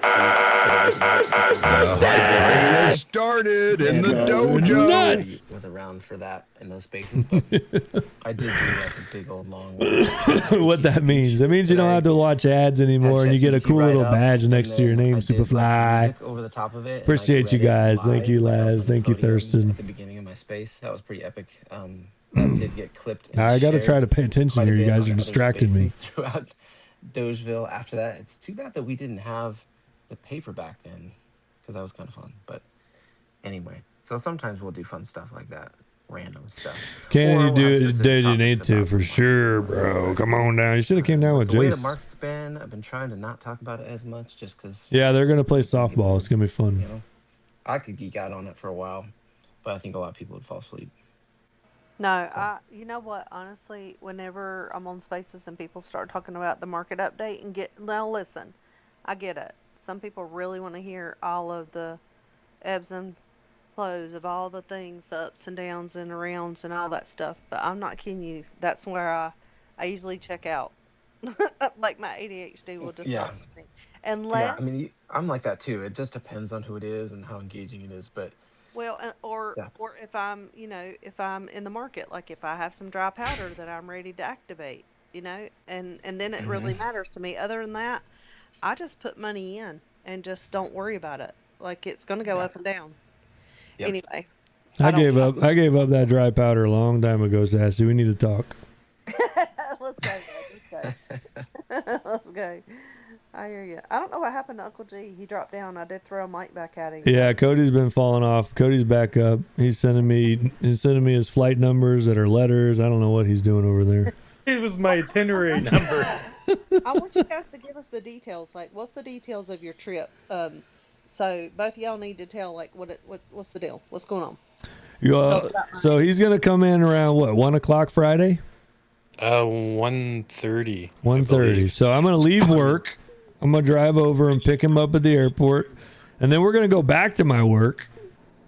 started in the dojo. Nuts. Was around for that in those spaces, but I did do like a big old long. What that means? It means you don't have to watch ads anymore, and you get a cool little badge next to your name, Superfly. Over the top of it. Appreciate you guys. Thank you, Laz. Thank you, Thurston. At the beginning of my space, that was pretty epic. I did get clipped. And I got to shared try to pay attention here. You guys are distracting me. Throughout Dogeville. After that, it's too bad that we didn't have the paper back then, because that was kind of fun. But anyway, so sometimes we'll do fun stuff like that, random stuff. Can Or you we'll do have it? specific Dude, you topics need to about for the sure, market. bro. Come on down. You should have came down with The way the Jace. market's been, I've been trying to not talk about it as much, just because. Yeah, they're gonna play softball. It's gonna be fun. You know, I could geek out on it for a while, but I think a lot of people would fall asleep. No, you know what? Honestly, whenever I'm on Spaces and people start talking about the market update now listen, I get it. Some people really want to hear all of the ebbs and flows of all the things, the ups and downs and arounds and all that stuff. But I'm not kidding you. That's where I usually check out. Like my ADHD will just Yeah. stop me. Unless, Yeah, I mean, I'm like that too. It just depends on who it is and how engaging it is. But well, or if I'm, if I'm in the market, like if I have some dry powder that I'm ready to activate, and then it really matters to me. Other than that, I just put money in and just don't worry about it. Like it's going to go up and down. Yep. Anyway, I gave up that dry powder a long time ago, Sassy. We need to talk. Let's go. Let's go. I hear you. I don't know what happened to Uncle G. He dropped down. I did throw a mic back at him. Yeah, Cody's been falling off. Cody's back up. He's sending me his flight numbers that are letters. I don't know what he's doing over there. It was my itinerary number. I want you guys to give us the details. Like, what's the details of your trip? So both of y'all need to tell, like, what's the deal? What's going on? So he's gonna come in around what, 1 o'clock Friday? 1:30. 1:30. So I'm gonna leave work. I'm gonna drive over and pick him up at the airport, and then we're gonna go back to my work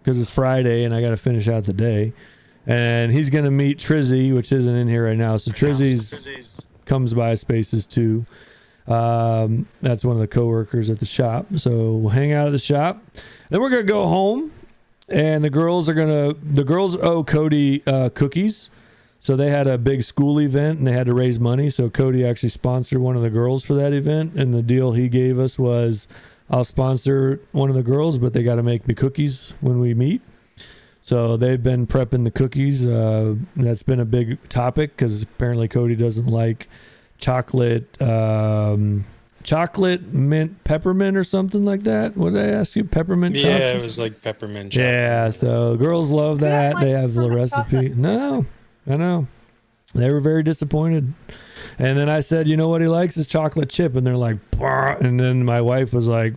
because it's Friday and I gotta finish out the day. And he's gonna meet Trizzy, which isn't in here right now. So Trizzy's comes by Spaces too. That's one of the coworkers at the shop. So we'll hang out at the shop. Then we're gonna go home, and the girls owe Cody cookies. So they had a big school event and they had to raise money. So Cody actually sponsored one of the girls for that event. And the deal he gave us was, I'll sponsor one of the girls, but they got to make me cookies when we meet. So they've been prepping the cookies. That's been a big topic because apparently Cody doesn't like chocolate mint peppermint or something like that. What did I ask you? Peppermint chocolate? Yeah, it was like peppermint chocolate. Yeah, so girls love that. They have the recipe. No, I know. They were very disappointed. And then I said, you know what he likes is chocolate chip. And they're like, bah. And then my wife was like,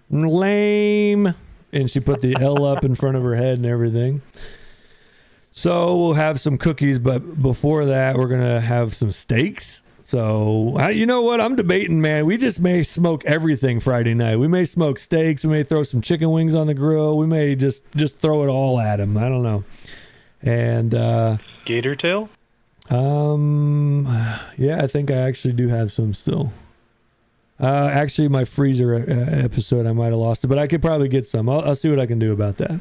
lame. And she put the L up in front of her head and everything. So we'll have some cookies. But before that, we're going to have some steaks. So, you know what? I'm debating, man. We just may smoke everything Friday night. We may smoke steaks. We may throw some chicken wings on the grill. We may just throw it all at him. I don't know. And Gator tail? Yeah, I think I actually do have some still. Actually, my freezer episode, I might have lost it, but I could probably get some. I'll see what I can do about that.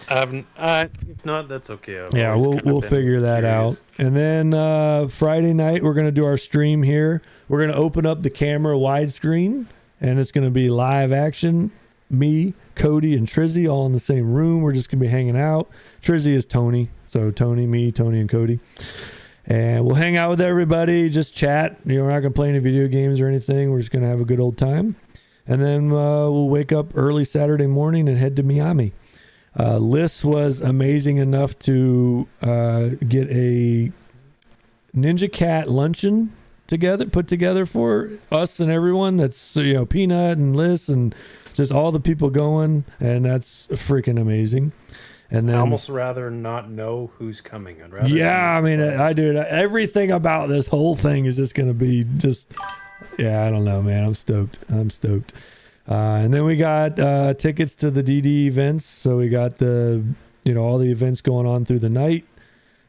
If not, that's okay. Yeah, we'll figure that out. And then Friday night we're gonna do our stream here. We're gonna open up the camera widescreen, and it's gonna be live action. Me, Cody, and Trizzy all in the same room. We're just gonna be hanging out. Trizzy is Tony, so Tony, and Cody, and we'll hang out with everybody. Just chat. You know, we're not gonna play any video games or anything. We're just gonna have a good old time, and then we'll wake up early Saturday morning and head to Miami. Liz was amazing enough to get a Ninja Cat luncheon put together for us and everyone. That's, you know, Peanut and Liz and just all the people going, and that's freaking amazing. And then I almost rather not know who's coming. I'd rather. Yeah, I mean, I do. Everything about this whole thing is just going to be just. Yeah, I don't know, man. I'm stoked. And then we got tickets to the DD events. So we got all the events going on through the night.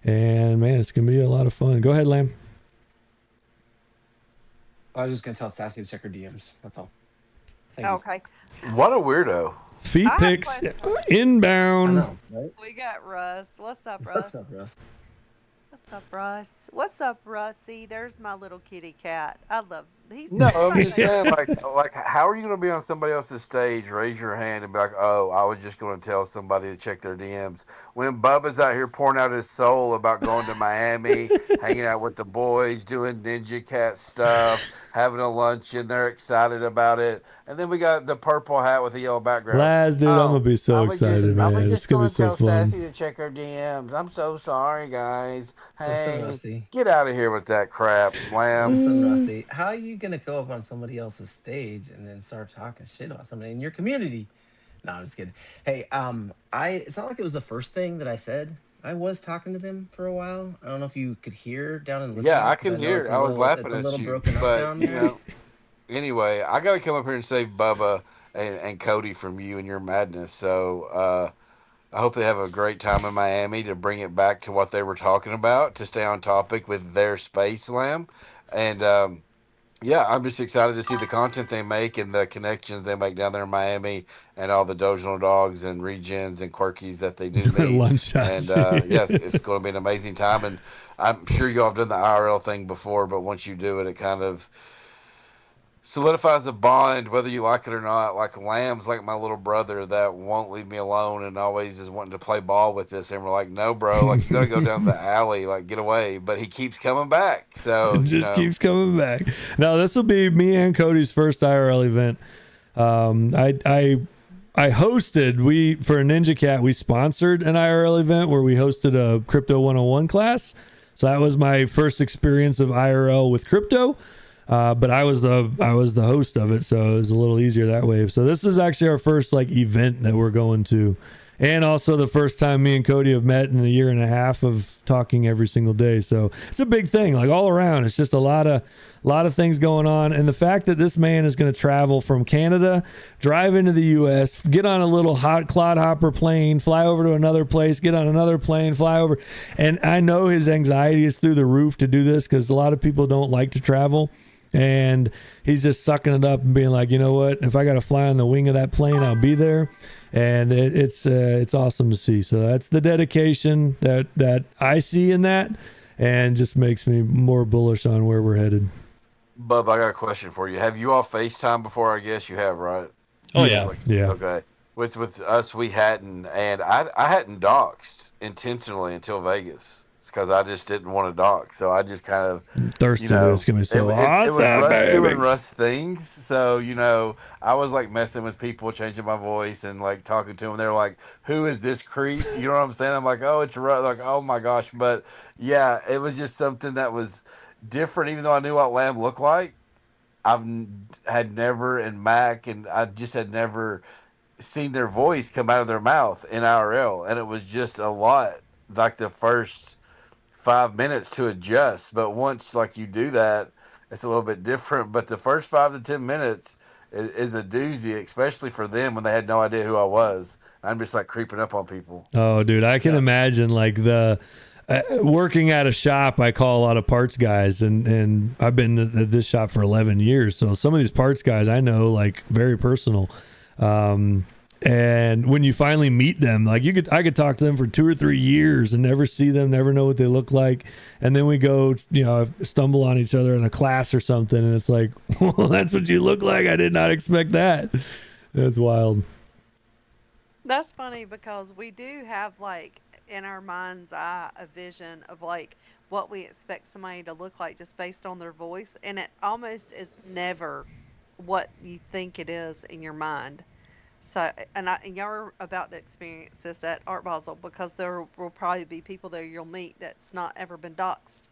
And man, it's going to be a lot of fun. Go ahead, Lamb. I was just going to tell Sassy to check her DMs. That's all. Okay. What a weirdo. Feet I pics have inbound. I know, right? We got Russ. What's up, Russ? What's up, Russ? What's up, Russ? What's up, Russie? There's my little kitty cat. I love. He's No, I'm just saying, like, how are you going to be on somebody else's stage, raise your hand, and be like, "Oh, I was just going to tell somebody to check their DMs." When Bubba's out here pouring out his soul about going to Miami, hanging out with the boys, doing Ninja Cat stuff, having a luncheon, they're excited about it, and then we got the purple hat with the yellow background. Laz, dude, I'm gonna be so excited, man. It's gonna be so fun. Sassy to check her DMs. I'm so sorry, guys. Listen, Hey, Rusty. get out of here with that crap, Lamb. Listen, Rusty. How are you gonna go up on somebody else's stage and then start talking shit about somebody in your community? No, I'm just kidding. Hey, it's not like it was the first thing that I said. I was talking to them for a while. I don't know if you could hear down in the listening. Yeah, I can hear. I was laughing it's a at little you, broken up but down you there. know. Anyway, I got to come up here and save Bubba and Cody from you and your madness. So I hope they have a great time in Miami to bring it back to what they were talking about, to stay on topic with their Space Slam. And yeah, I'm just excited to see the content they make and the connections they make down there in Miami, and all the Dojo Dogs and Regens and Quirkies that they do meet. Lunch shots. And yes, it's going to be an amazing time. And I'm sure you all have done the IRL thing before, but once you do it, it kind of solidifies a bond, whether you like it or not. Like Lamb's like my little brother that won't leave me alone and always is wanting to play ball with us, and we're like, no, bro, like you gotta go down the alley, like get away. But he keeps coming back, so It just keeps coming back. Now this will be me and Cody's first IRL event. I hosted, for Ninja Cat, we sponsored an IRL event where we hosted a Crypto 101 class. So that was my first experience of IRL with crypto. But I was the host of it, so it was a little easier that way. So this is actually our first event that we're going to, and also the first time me and Cody have met in a year and a half of talking every single day. So it's a big thing, all around. It's just a lot of things going on, and the fact that this man is going to travel from Canada, drive into the U.S., get on a little hot clodhopper plane, fly over to another place, get on another plane, fly over, and I know his anxiety is through the roof to do this because a lot of people don't like to travel. And he's just sucking it up and being like, you know what? If I got to fly on the wing of that plane, I'll be there. And it's awesome to see. So that's the dedication that I see in that, and just makes me more bullish on where we're headed. Bub, I got a question for you. Have you all FaceTime before? I guess you have, right? Oh yeah. Yeah. Okay. With us, we hadn't, and I hadn't doxed intentionally until Vegas. Because I just didn't want to dock, so I just kind of thirsty. It's gonna be so awesome. It was Russ doing Russ things, so I was messing with people, changing my voice and talking to them. They're like, "Who is this creep?" You know what I'm saying? I'm like, "Oh, it's Russ." Like, "Oh my gosh!" But yeah, it was just something that was different. Even though I knew what Lamb looked like, had never, and Mac, and I just had never seen their voice come out of their mouth in IRL, and it was just a lot. Like the first 5 minutes to adjust, but once you do that, it's a little bit different. But the first 5 to 10 minutes is a doozy, especially for them when they had no idea who I was. I'm just creeping up on people. Oh, dude, I can imagine the working at a shop. I call a lot of parts guys, and I've been at this shop for 11 years. So some of these parts guys I know very personal. And when you finally meet them, like I could talk to them for 2 or 3 years and never see them, never know what they look like. And then we go, stumble on each other in a class or something. And it's like, well, that's what you look like. I did not expect that. That's wild. That's funny because we do have like in our mind's eye a vision of like what we expect somebody to look like just based on their voice, and it almost is never what you think it is in your mind. So, and y'all are about to experience this at Art Basel because there will probably be people there you'll meet that's not ever been doxxed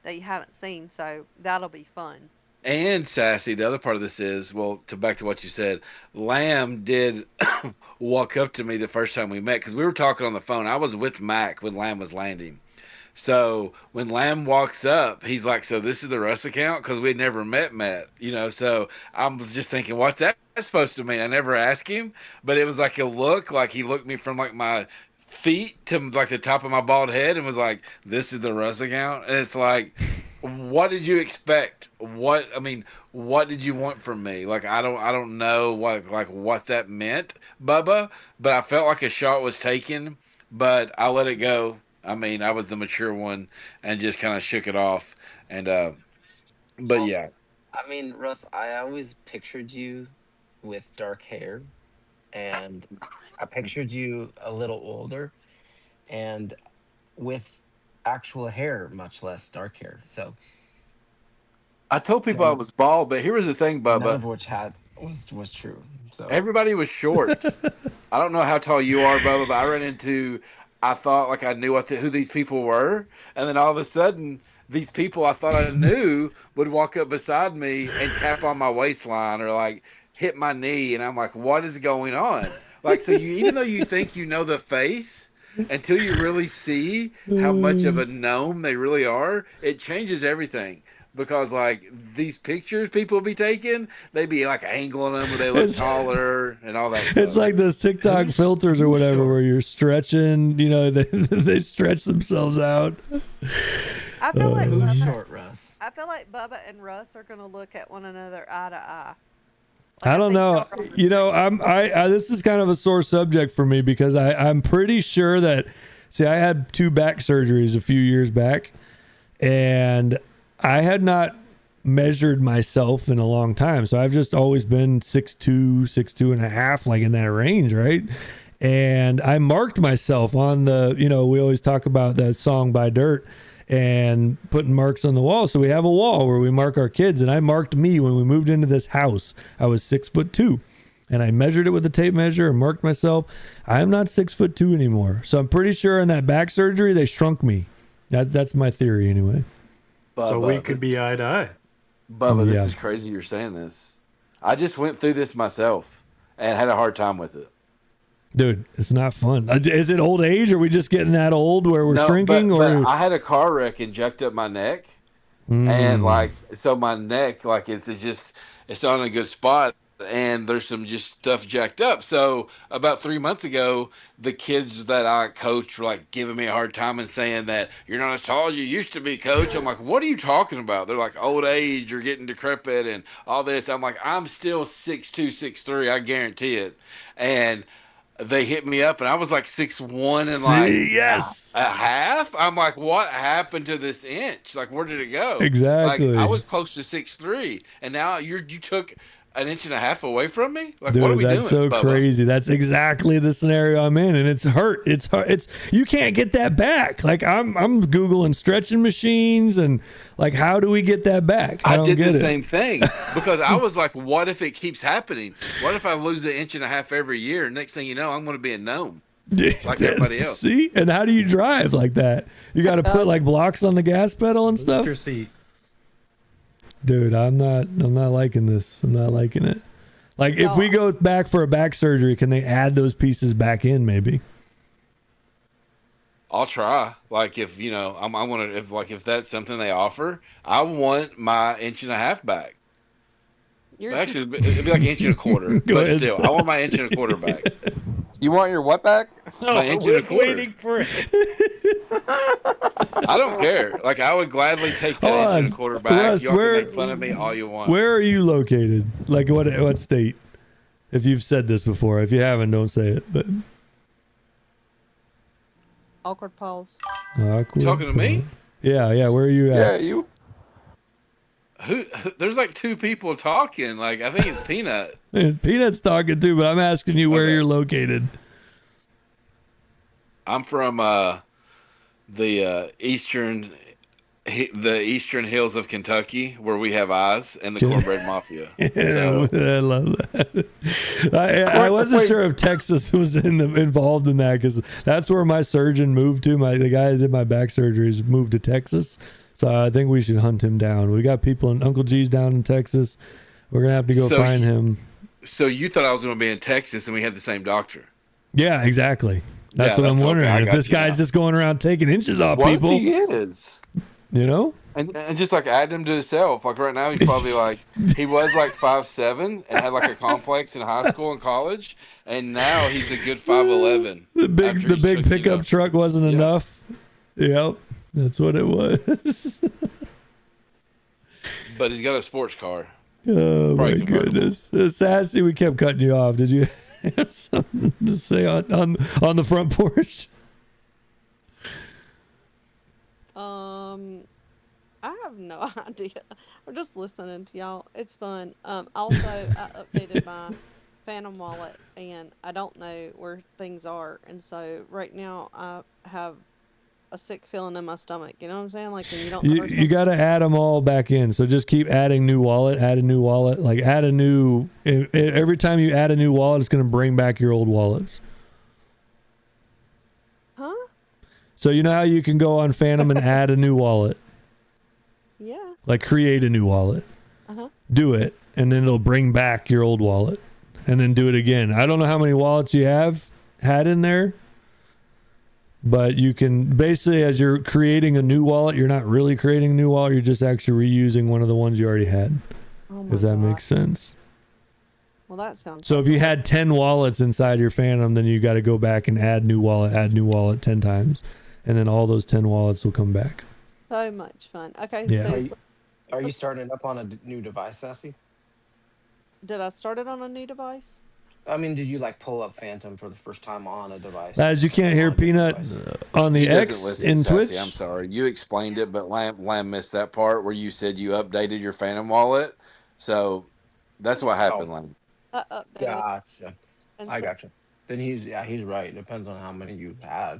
that you haven't seen. So that'll be fun. And Sassy, the other part of this is, well, back to what you said, Lamb did walk up to me the first time we met because we were talking on the phone. I was with Mac when Lamb was landing. So when Lamb walks up, he's like, "So this is the Russ account?" Because we had never met, So I was just thinking, what's that supposed to mean? I never asked him, but it was like a look, like he looked me from like my feet to like the top of my bald head and was like, "This is the Russ account." And it's like, what did you expect? What did you want from me? Like I don't know what that meant, Bubba, but I felt like a shot was taken, but I let it go. I mean, I was the mature one and just kind of shook it off. And, yeah. I mean, Russ, I always pictured you with dark hair, and I pictured you a little older and with actual hair, much less dark hair. So I told people I was bald, but here was the thing, Bubba. none of which was true. So everybody was short. I don't know how tall you are, Bubba, but I thought like I knew who these people were, and then all of a sudden, these people I thought I knew would walk up beside me and tap on my waistline or like hit my knee, and I'm like, "What is going on?" Like, so even though you think you know the face, until you really see how much of a gnome they really are, it changes everything. Because like these pictures people be taking, they be like angling them where they look taller and all that stuff. It's like those TikTok filters or whatever where you're stretching, they stretch themselves out. I feel like who's short, Russ? I feel like Bubba and Russ are gonna look at one another eye to eye. I don't know. This is kind of a sore subject for me because I'm pretty sure that, I had 2 back surgeries a few years back, and I had not measured myself in a long time. So I've just always been 6'2", and a half, like in that range, right? And I marked myself on the, we always talk about that song by Dirt and putting marks on the wall. So we have a wall where we mark our kids, and I marked me when we moved into this house. I was 6'2", and I measured it with a tape measure and marked myself. I'm not 6'2" anymore. So I'm pretty sure in that back surgery, they shrunk me. That's my theory anyway. Bubba, so we could be eye to eye. Bubba, this is crazy you're saying this. I just went through this myself and had a hard time with it. Dude, it's not fun. Is it old age? Are we just getting that old where we're shrinking? But I had a car wreck and jacked up my neck. And so my neck, it's not in a good spot. And there's some just stuff jacked up. So about 3 months ago, the kids that I coach were like giving me a hard time and saying that you're not as tall as you used to be, coach. I'm like, what are you talking about? They're like old age or getting decrepit and all this. I'm like, I'm still 6'2", 6'3", I guarantee it. And they hit me up and I was like 6'1" and yes, a half. I'm like, what happened to this inch? Like, where did it go? Exactly. Like, I was close to 6'3", and now you took an inch and a half away from me? Like, dude, what are we doing? That's so Bubba? crazy. That's exactly the scenario I'm in, and it's hurt. It's you can't get that back. Like I'm Googling stretching machines and like, how do we get that back? I did the same thing because I was like, what if it keeps happening? What if I lose an inch and a half every year? Next thing you know, I'm going to be a gnome. Like everybody else. See? And how do you drive like that? You got to put like blocks on the gas pedal and stuff. Your seat. Dude, I'm not liking this. I'm not liking it. Like, if we go back for a back surgery, can they add those pieces back in maybe? I'll try. Like, if I'm gonna, if that's something they offer, I want my inch and a half back. Actually, it'd be like an inch and a quarter. But ahead, still, I want my inch and a quarter back. You want your what back? My inch and a quarter. Waiting for it. I don't care. Like, I would gladly take that inch and a quarter back. Russ, Y'all can make fun of me all you want. Where are you located? Like, what state? If you've said this before, if you haven't, don't say it. But Awkward pause. awkward. Talking to me? Yeah. Where are you at? Yeah, you. Who? There's like two people talking. Like I think it's Peanut. Peanut's talking too, but I'm asking you where Okay. you're located. I'm from the eastern hills of Kentucky, where we have eyes and the cornbread mafia. Yeah, So, I love that. I wasn't sure if Texas was involved in that because that's where my surgeon moved to. The guy that did my back surgeries moved to Texas, so I think we should hunt him down. We got people in Uncle G's down in Texas. We're gonna have to go find him. So you thought I was going to be in Texas, and we had the same doctor? Yeah, exactly. That's Yeah, what I'm that's wondering. okay. I If got this you guy's now. just going around taking inches off What people, if he is? you know? And just like add him to himself. Like right now, he's probably like he was like 5'7" and had like a complex in high school and college, and now he's a good 5'11". The big pickup truck wasn't enough. Yep, that's what it was. But he's got a sports car. Oh my Probably convertible. goodness, Sassy, we kept cutting you off. Did you have something to say on the front porch? I have no idea. I'm just listening to y'all. It's fun. Also, I updated my Phantom wallet, and I don't know where things are, and so right now I have a sick feeling in my stomach. You know what I'm saying? Like when you don't. You got to add them all back in. So just keep adding new wallet, add a new wallet, like add a new. Every time you add a new wallet, it's going to bring back your old wallets. Huh? So you know how you can go on Phantom and add a new wallet, Yeah. like create a new wallet, Uh-huh. do it, and then it'll bring back your old wallet, and then do it again. I don't know how many wallets you have had in there. But you can basically, as you're creating a new wallet, you're not really creating a new wallet. You're just actually reusing one of the ones you already had. Oh my If that God. makes sense. Well, that sounds. So if you had 10 wallets inside your Phantom, then you got to go back and add new wallet 10 times. And then all those 10 wallets will come back. So much fun. Okay. Yeah. So Are you starting up on a new device, Sassy? did I start it on a new device? I mean, did you like pull up Phantom for the first time on a device? As you can't hear On this Peanut device? on the He doesn't X listen, in Sassy, Twitch. I'm sorry. You explained it, but Lamb missed that part where you said you updated your Phantom wallet. So that's what happened, Lamb. I updated. Gotcha. And I so gotcha. Then he's right. It depends on how many you had.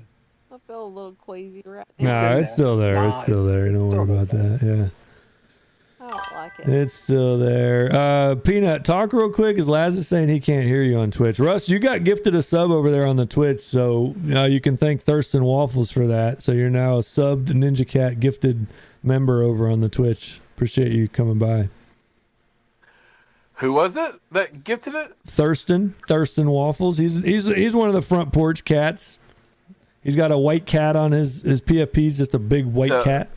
I feel a little queasy right now. No, in it's there. still there. Nah, It's still there. it's Don't worry still about there. that. Yeah. I don't like it. It's still there. Peanut, talk real quick, as Laz is saying he can't hear you on Twitch. Russ, you got gifted a sub over there on the Twitch, so you can thank Thurston Waffles for that. So you're now a subbed Ninja Cat gifted member over on the Twitch. Appreciate you coming by. Who was it that gifted it? Thurston Waffles. He's one of the front porch cats. He's got a white cat on his PFP's, just a big white cat.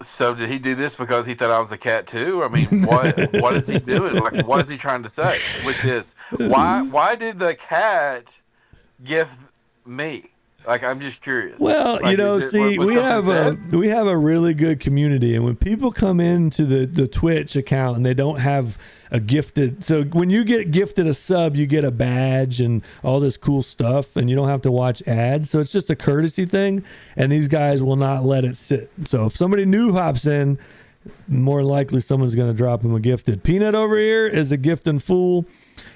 So did he do this because he thought I was a cat too? I mean, what is he doing? Like, what is he trying to say with this? Why did the cat gift me? Like, I'm just curious. Well, like, we have a really good community, and when people come into the Twitch account and they don't have a gifted, so when you get gifted a sub, you get a badge and all this cool stuff, and you don't have to watch ads. So it's just a courtesy thing, and these guys will not let it sit. So if somebody new hops in, more likely someone's going to drop them a gifted. Peanut over here is a gifting fool.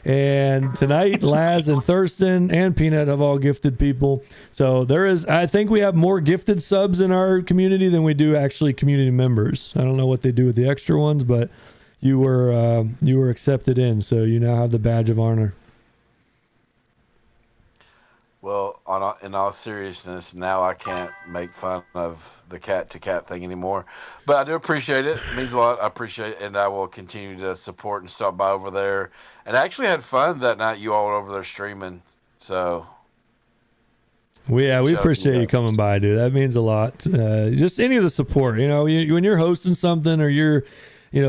And tonight, Laz and Thurston and Peanut have all gifted people. So I think we have more gifted subs in our community than we do actually community members. I don't know what they do with the extra ones, but you were accepted in, so you now have the badge of honor. Well, in all seriousness, now I can't make fun of the cat to cat thing anymore. But I do appreciate it. It means a lot. I appreciate it, and I will continue to support and stop by over there. And I actually had fun that night. You all were over there streaming, so. We Shout out to appreciate you guys. coming by, dude. That means a lot. Just any of the support, when you're hosting something or you're,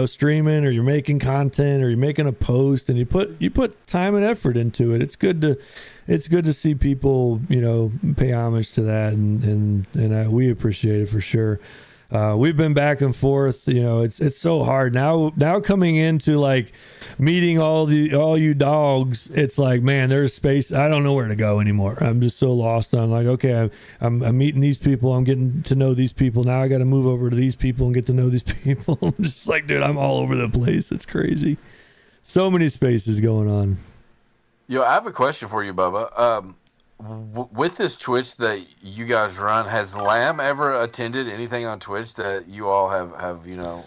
streaming or you're making content or you're making a post and you put time and effort into it. It's good to see people, pay homage to that, and we appreciate it for sure. We've been back and forth. You know, it's so hard now. Now coming into like meeting all you dogs, it's like, man, there's space. I don't know where to go anymore. I'm just so lost. I'm like, okay, I'm meeting these people. I'm getting to know these people. Now I got to move over to these people and get to know these people. I'm just like, dude, I'm all over the place. It's crazy. So many spaces going on. Yo, I have a question for you, Bubba. With this Twitch that you guys run, has Lamb ever attended anything on Twitch that you all have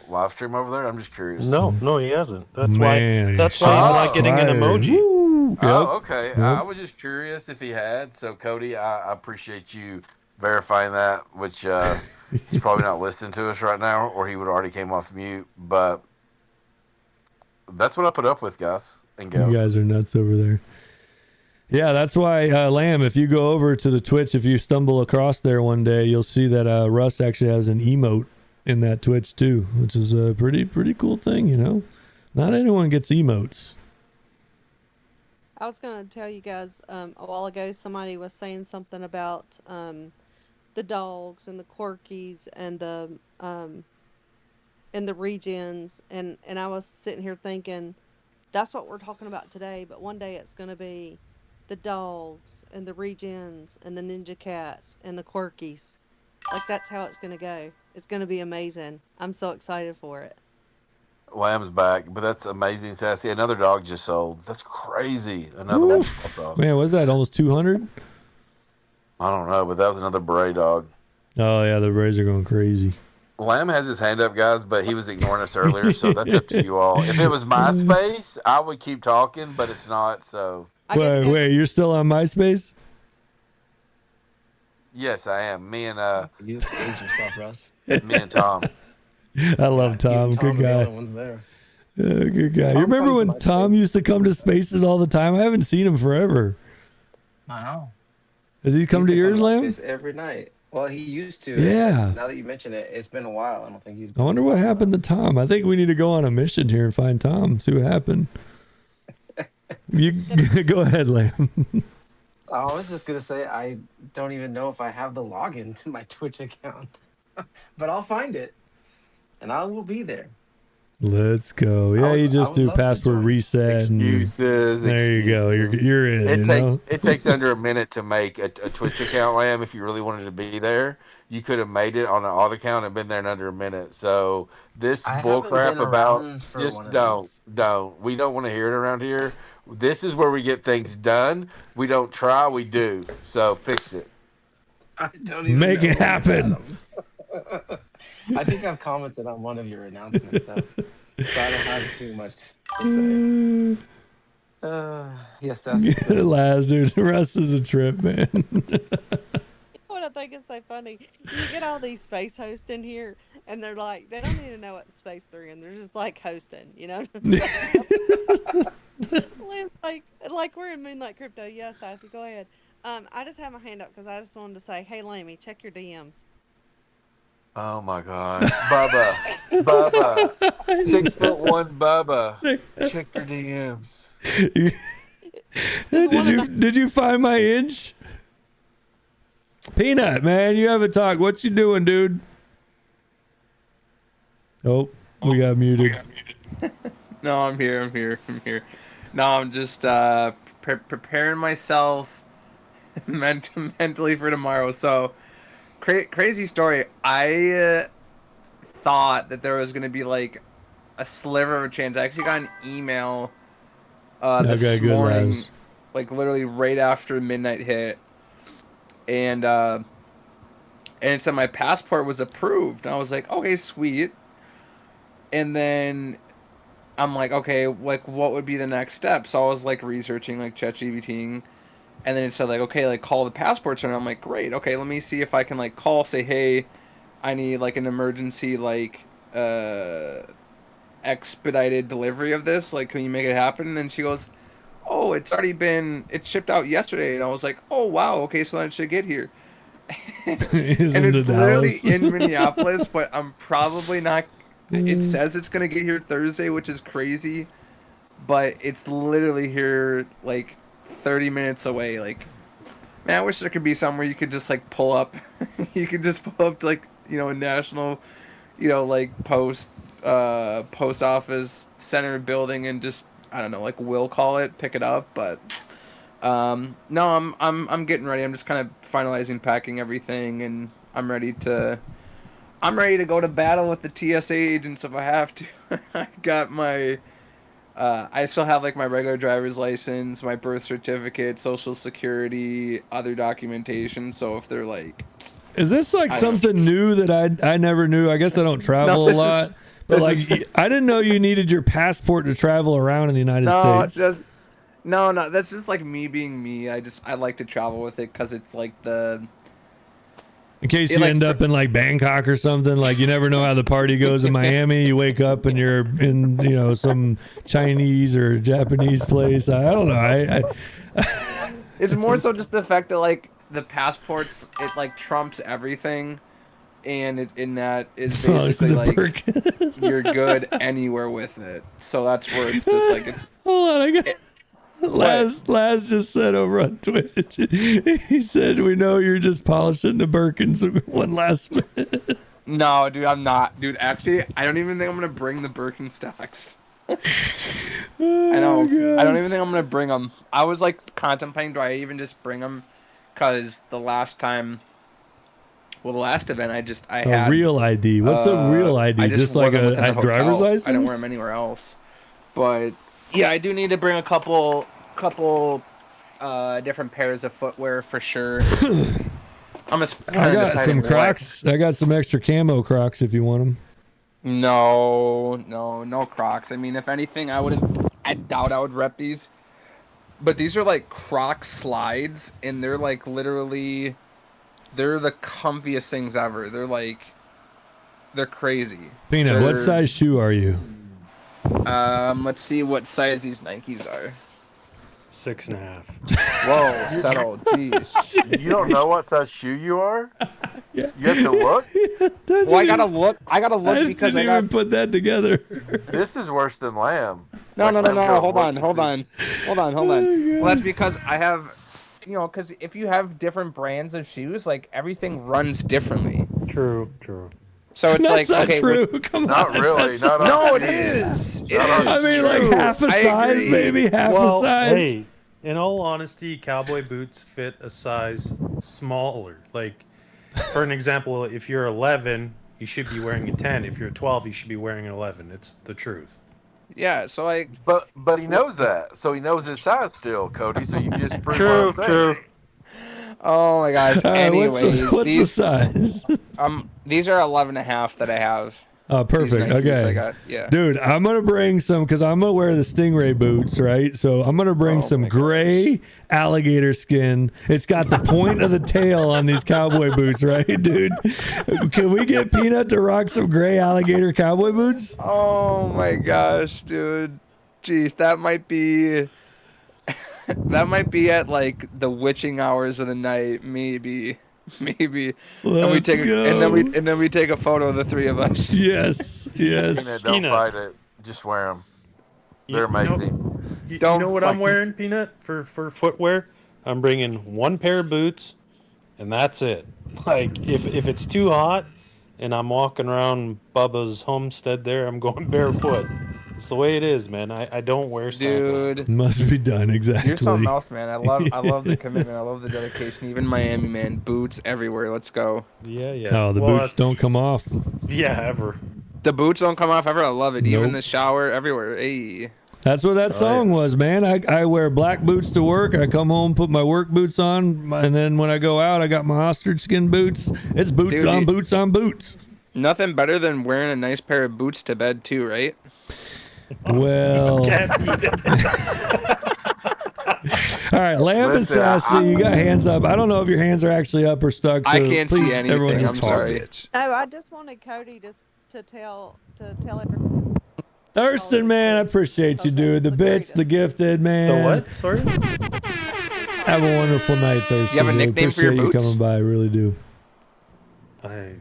live stream over there? I'm just curious. No, he hasn't. That's Man, why he's not getting an fire. emoji. Woo. Oh, okay. Yep. I was just curious if he had. So, Cody, I appreciate you verifying that, which he's probably not listening to us right now, or he would already came off mute. But that's what I put up with, guys and girls. You guys are nuts over there. Yeah, that's why, Lamb, if you go over to the Twitch, if you stumble across there one day, you'll see that Russ actually has an emote in that Twitch too, which is a pretty cool thing, you know? Not anyone gets emotes. I was going to tell you guys a while ago, somebody was saying something about the dogs and the quirkies and the regens, and I was sitting here thinking, that's what we're talking about today, but one day it's going to be the dogs and the regens and the ninja cats and the quirkies. Like, that's how it's going to go. It's going to be amazing. I'm so excited for it. Lamb's back, but that's amazing, Sassy. Another dog just sold. That's crazy. Another dog. Man, was that almost 200? I don't know, but that was another Bray dog. Oh, yeah, the Braves are going crazy. Lamb has his hand up, guys, but he was ignoring us earlier, so that's up to you all. If it was MySpace, I would keep talking, but it's not, so... Wait, you're still on MySpace? Yes, I am. Me and You age yourself, Russ. me and Tom. I love Tom. Good guy. Good guy. You remember when Tom used to come to Spaces all the time? I haven't seen him forever. I know. Has he come to yours, Lamb? Every night. Well, he used to. Yeah. Now that you mention it, it's been a while. I don't think he's. I wonder what happened to Tom. I think we need to go on a mission here and find Tom. See what happened. You go ahead, Lamb. I was just gonna say I don't even know if I have the login to my Twitch account, but I'll find it, and I will be there. Let's go. Yeah, you just do password reset. Excuses. There you go. You're in. It takes under a minute to make a Twitch account, Lamb. If you really wanted to be there, you could have made it on an auto account and been there in under a minute. So this bullcrap about just don't. We don't want to hear it around here. This is where we get things done. We don't try, we do. So fix it. I don't even make it happen. I think I've commented on one of your announcements, though, so I don't have too much to say. Yes, that's last dude. The rest is a trip, man. What I think is so funny, you get all these space hosts in here, and they're like, they don't even know what space they're in. They're just like hosting, you know. Lynn's like we're in Moonlight Crypto. Yes, Sassy, go ahead. I just have my hand up because I just wanted to say, hey, Lammy, check your DMs. Oh my God, Bubba, 6'1" Bubba, check your DMs. Did you find my inch? Peanut, man, you haven't talked. What you doing, dude? Oh, we got muted. No, I'm here. No, I'm just preparing myself mentally for tomorrow. So, crazy story. I thought that there was going to be like a sliver of a chance. I actually got an email this morning, like literally right after midnight hit, and it said my passport was approved. And I was like, okay, sweet. And then I'm like, okay, like what would be the next step? So I was like researching, like ChatGPTing, and then it said like, okay, like call the passport center. I'm like, great, okay, let me see if I can like call, say, hey, I need like an emergency like expedited delivery of this. Like, can you make it happen? And then she goes, oh, it's shipped out yesterday. And I was like, oh wow, okay, so then it should get here. And it's literally in Minneapolis, but I'm probably not. It says it's gonna get here Thursday, which is crazy, but it's literally here like 30 minutes away. Like, man, I wish there could be somewhere you could just like pull up. You could just pull up to like national, like post office center building and just, I don't know, like we'll call it, pick it up. But no, I'm getting ready. I'm just kind of finalizing packing everything, and I'm ready to go to battle with the TSA agents if I have to. I got my I still have like my regular driver's license, my birth certificate, social security, other documentation. So if they're like, is this like something new that I never knew? I guess I don't travel a lot, but like I didn't know you needed your passport to travel around in the United States. No, that's just like me being me. I like to travel with it because it's like in case you end up in like Bangkok or something, like you never know how the party goes in Miami. You wake up and you're in, some Chinese or Japanese place. I don't know. It's more so just the fact that like the passports, it like trumps everything, and in that is basically like you're good anywhere with it. So that's where it's just like it's. Hold on, Laz just said over on Twitch. He said, "We know you're just polishing the Birkins one last minute." No, dude, I'm not. Dude, actually, I don't even think I'm gonna bring the Birkenstocks. I know. I don't even think I'm gonna bring them. I was like contemplating, do I even just bring them? Because the last event, I had a real ID. What's a real ID? Just like a driver's license? I didn't wear them anywhere else. But yeah, I do need to bring a couple different pairs of footwear for sure. I got some Crocs. I got some extra camo Crocs if you want them. No Crocs. I mean, if anything, I doubt I would rep these. But these are like Croc slides, and they're like literally, they're the comfiest things ever. They're crazy. Peanut, what size shoe are you? Let's see what size these Nikes are. 6.5. Whoa, settled. Jeez. You don't know what size shoe you are? Yeah. You have to look? Well, I gotta look because I didn't even put that together. This is worse than lamb. No. Hold on. Well, that's because I have, because if you have different brands of shoes, like everything runs differently. True. So it's That's like, not okay, true. Come not on. really. Not no, it is. It is. I mean, like half a size, maybe half a size. Hey, in all honesty, cowboy boots fit a size smaller. Like, for an example, if you're 11, you should be wearing a 10. If you're 12, you should be wearing an 11. It's the truth. Yeah. So like, but he knows that, so he knows his size still, Cody. So you just prove true. Oh my gosh. Anyways, what's the size? These are 11.5 that I have. Oh, perfect. Okay. Yeah. Dude, I'm going to bring some, because I'm going to wear the Stingray boots, right? So I'm going to bring some gray alligator skin. It's got the point of the tail on these cowboy boots, right, dude? Can we get Peanut to rock some gray alligator cowboy boots? Oh my gosh, dude. Jeez, that might be at like the witching hours of the night, maybe. Let's go. And then we take a photo of the three of us. Yes. Don't fight it. Just wear them. They're amazing. You know what I'm wearing, Peanut, for footwear? I'm bringing one pair of boots, and that's it. Like, if it's too hot and I'm walking around Bubba's homestead there, I'm going barefoot. It's the way it is, man. I don't wear sandals. Dude, must be done. Exactly. You're something else, man. I love the commitment. I love the dedication. Even Miami, man. Boots everywhere. Let's go. Yeah. Oh, the boots don't come off. Yeah, ever. The boots don't come off ever. I love it. Nope. Even the shower, everywhere. Hey. That's what that song was, man. I wear black boots to work. I come home, put my work boots on, and then when I go out, I got my ostrich skin boots. It's boots on boots on boots. Nothing better than wearing a nice pair of boots to bed too, right? Well, all right, Lamb and Sassy, you got hands up. I don't know if your hands are actually up or stuck. So I can't please, see anything. Everyone just I'm talk. sorry. No, I just wanted Cody to tell everyone. Thurston, man, I appreciate you, dude. The bits, the gifted, man. The what? Sorry. Have a wonderful night, Thurston. You have a nickname for your boots? boots? You coming by, I really do. I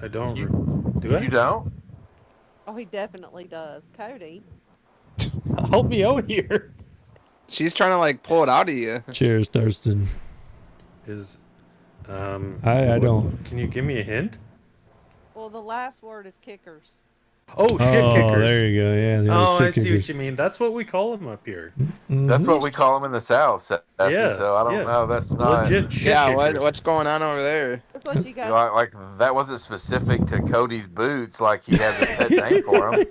don't. Do I? You don't? Oh, he definitely does. Cody. Help me out here. She's trying to like pull it out of you. Cheers, Thurston. I don't. Can you give me a hint? Well, the last word is kickers. Oh, shit kickers. There you go. Yeah. The Oh, shit I see kickers. what you mean. That's what we call them up here. That's what we call them in the South, Sassy, Yeah, so I don't yeah. know. That's not Legit shit Yeah, kickers. what's going on over there? That's what you guys. like that wasn't specific to Cody's boots. Like he had the pet name for him,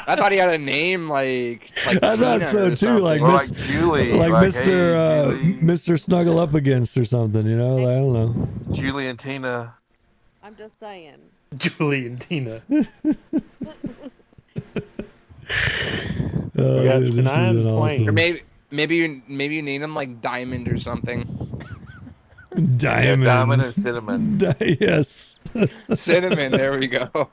I thought he had a name like I thought Tina so or too, something. like or Miss, like Julie, like Mr. Hey, Julie, Mr. Snuggle Up Against or something. You know, I don't know. Julie and Tina. I'm just saying. Julie and Tina. Dude, this has Shania been Twain. awesome. Or maybe you name him like Diamond or something. Diamond. Yeah, Diamond and Cinnamon. Yes. Cinnamon. There we go.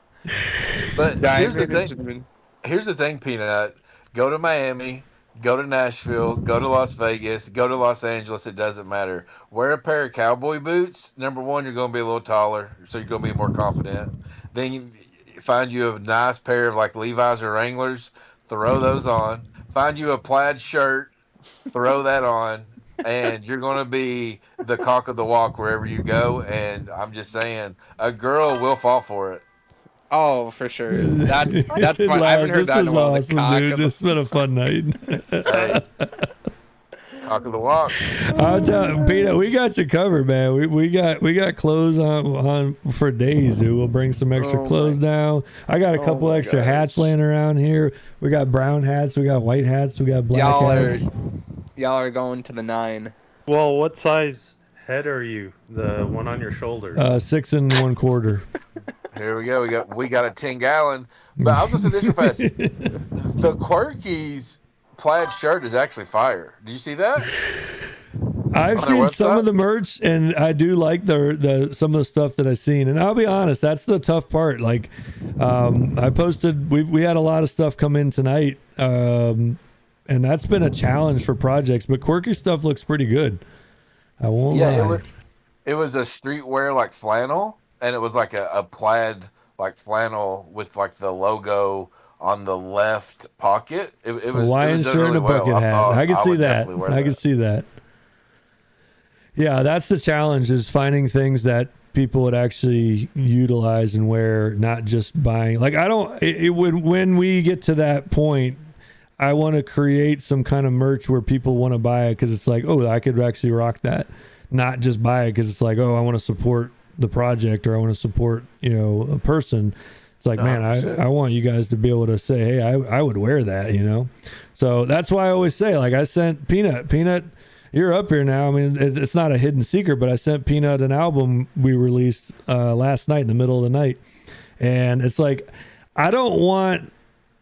But Diamond here's the and thing. Cinnamon. Here's the thing, Peanut. Go to Miami, go to Nashville, go to Las Vegas, go to Los Angeles. It doesn't matter. Wear a pair of cowboy boots. Number one, you're going to be a little taller, so you're going to be more confident. Then you find you a nice pair of like Levi's or Wranglers. Throw those on. Find you a plaid shirt. Throw that on. And you're going to be the cock of the walk wherever you go. And I'm just saying, a girl will fall for it. Oh, for sure. That's fun. I haven't Laz, heard this that in is a while. The awesome, cock dude. of the- This has been a fun night. Hey, cock of the walk. I'll tell Peanut, we got you covered, man. We got clothes on for days, dude. We'll bring some extra clothes down. I got a couple extra hats laying around here. We got brown hats, we got white hats, we got black hats. Y'all are going to the 9. Well, what size head are you? The one on your shoulders? 6 1/4. Here we go. We got a 10-gallon. But I was going to say this real fast. The Quirkies plaid shirt is actually fire. Did you see that? I've seen some of the merch, and I do like the some of the stuff that I've seen. And I'll be honest, that's the tough part. Like, I posted, we had a lot of stuff come in tonight, and that's been a challenge for projects. But Quirky stuff looks pretty good. I won't lie. It was a streetwear like flannel, and it was like a plaid like flannel with like the logo on the left pocket. It was Hawaiian shirt and a bucket hat. I can see that. I can see that. Yeah, that's the challenge, is finding things that people would actually utilize and wear, not just buying. Like, I don't, it would, when we get to that point, I want to create some kind of merch where people want to buy it because it's like, oh, I could actually rock that. Not just buy it because it's like, oh, I want to support the project, or I want to support, a person. It's like, man, I want you guys to be able to say, hey, I would wear that, So that's why I always say, like, I sent Peanut, you're up here now. I mean, it's not a hidden secret, but I sent Peanut an album we released last night in the middle of the night. And it's like, I don't want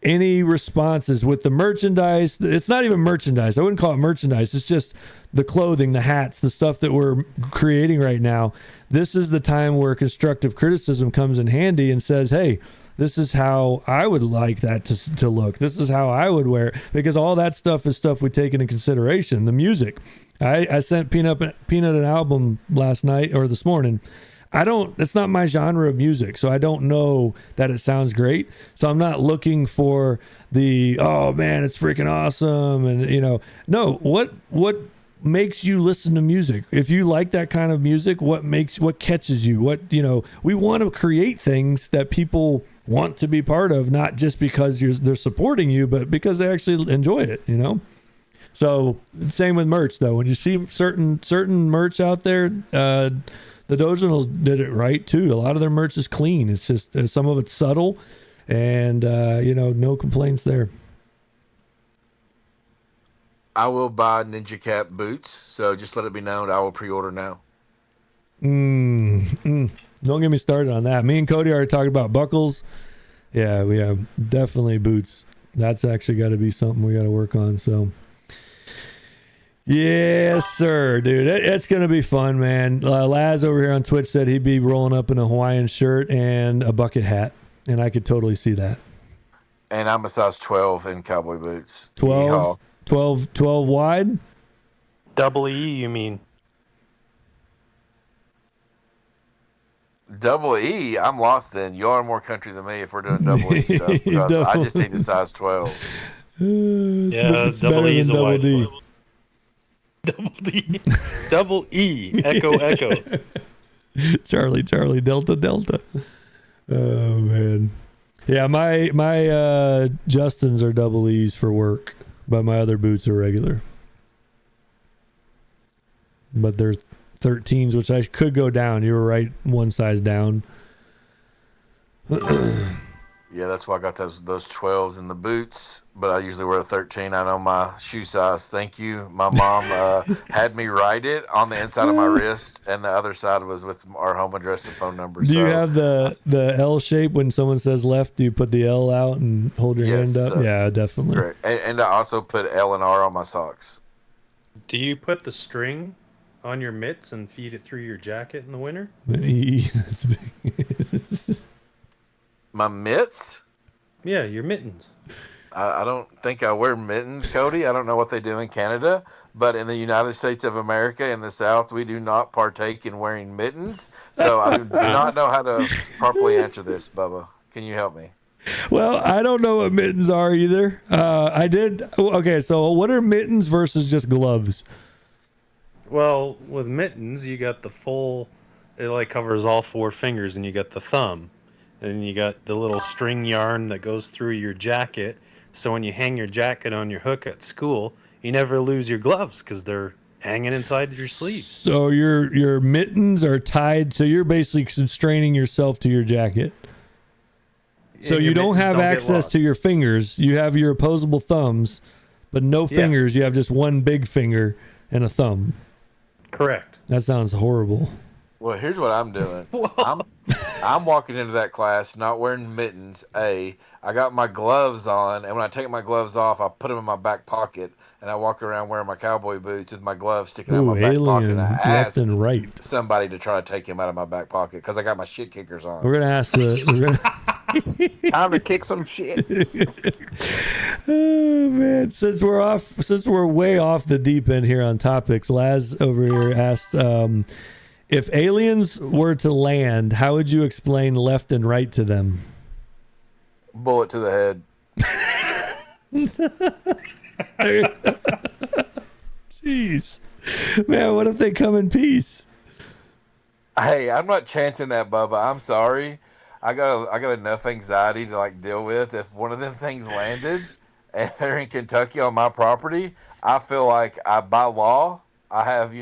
any responses with the merchandise. It's not even merchandise. I wouldn't call it merchandise. It's just the clothing, the hats, the stuff that we're creating right now. This is the time where constructive criticism comes in handy and says, hey, this is how I would like that to look. This is how I would wear it. Because all that stuff is stuff we take into consideration. The music. I sent Peanut an album last night or this morning. It's not my genre of music, so I don't know that it sounds great. So I'm not looking for oh man, it's freaking awesome. And no, what makes you listen to music? If you like that kind of music, what catches you? We want to create things that people want to be part of, not just because they're supporting you, but because they actually enjoy it, So same with merch though. When you see certain merch out there, the Dojonals did it right too. A lot of their merch is clean. It's just some of it's subtle, and no complaints there. I will buy Ninja Cap boots, so just let it be known I will pre-order now. Don't get me started on that. Me and Cody already talked about buckles. Yeah, we have definitely boots. That's actually got to be something we got to work on. So, yes, sir, dude. It's going to be fun, man. Laz over here on Twitch said he'd be rolling up in a Hawaiian shirt and a bucket hat, and I could totally see that. And I'm a size 12 in cowboy boots. 12 wide? Double E, you mean? Double E, I'm lost then. You are more country than me if we're doing double E stuff. Because I just need the size 12. It's double E is a wide D. Double D. Double E. Echo, echo. Charlie, Delta. Oh man. Yeah, my Justins are double E's for work, but my other boots are regular. But they're 13s, which I could go down. You were right, one size down. Yeah, that's why I got those 12s in the boots, but I usually wear a 13. I know my shoe size. Thank you. My mom had me write it on the inside of my wrist, and the other side was with our home address and phone number. Do you have the L shape when someone says left? Do you put the L out and hold your hand up? Yeah, definitely. Correct. And I also put L and R on my socks. Do you put the string on your mitts and feed it through your jacket in the winter? That's big. My mitts? Yeah, your mittens. I don't think I wear mittens, Cody. I don't know what they do in Canada, but in the United States of America, in the South, we do not partake in wearing mittens. So I do not know how to properly answer this, Bubba. Can you help me? Well, I don't know what mittens are either. I did. Okay, so what are mittens versus just gloves? Well, with mittens, you got the full, it like covers all 4 fingers, and you got the thumb. And you got the little string yarn that goes through your jacket. So when you hang your jacket on your hook at school, you never lose your gloves because they're hanging inside your sleeve. So your mittens are tied. So you're basically constraining yourself to your jacket. So you don't have access to your fingers. You have your opposable thumbs, but no fingers. You have just one big finger and a thumb. Correct. That sounds horrible. Well, here's what I'm doing. I'm walking into that class not wearing mittens. I got my gloves on, and when I take my gloves off, I put them in my back pocket, and I walk around wearing my cowboy boots with my gloves sticking out of my back pocket. And I left and right. Somebody to try to take him out of my back pocket because I got my shit kickers on. We're gonna ask time to kick some shit. Oh man! Since we're way off the deep end here on topics, Laz over here asked. If aliens were to land, how would you explain left and right to them? Bullet to the head. Jeez. Man, what if they come in peace? Hey, I'm not chancing that, Bubba. I'm sorry. I got enough anxiety to like deal with. If one of them things landed and they're in Kentucky on my property, I feel like by law, I have,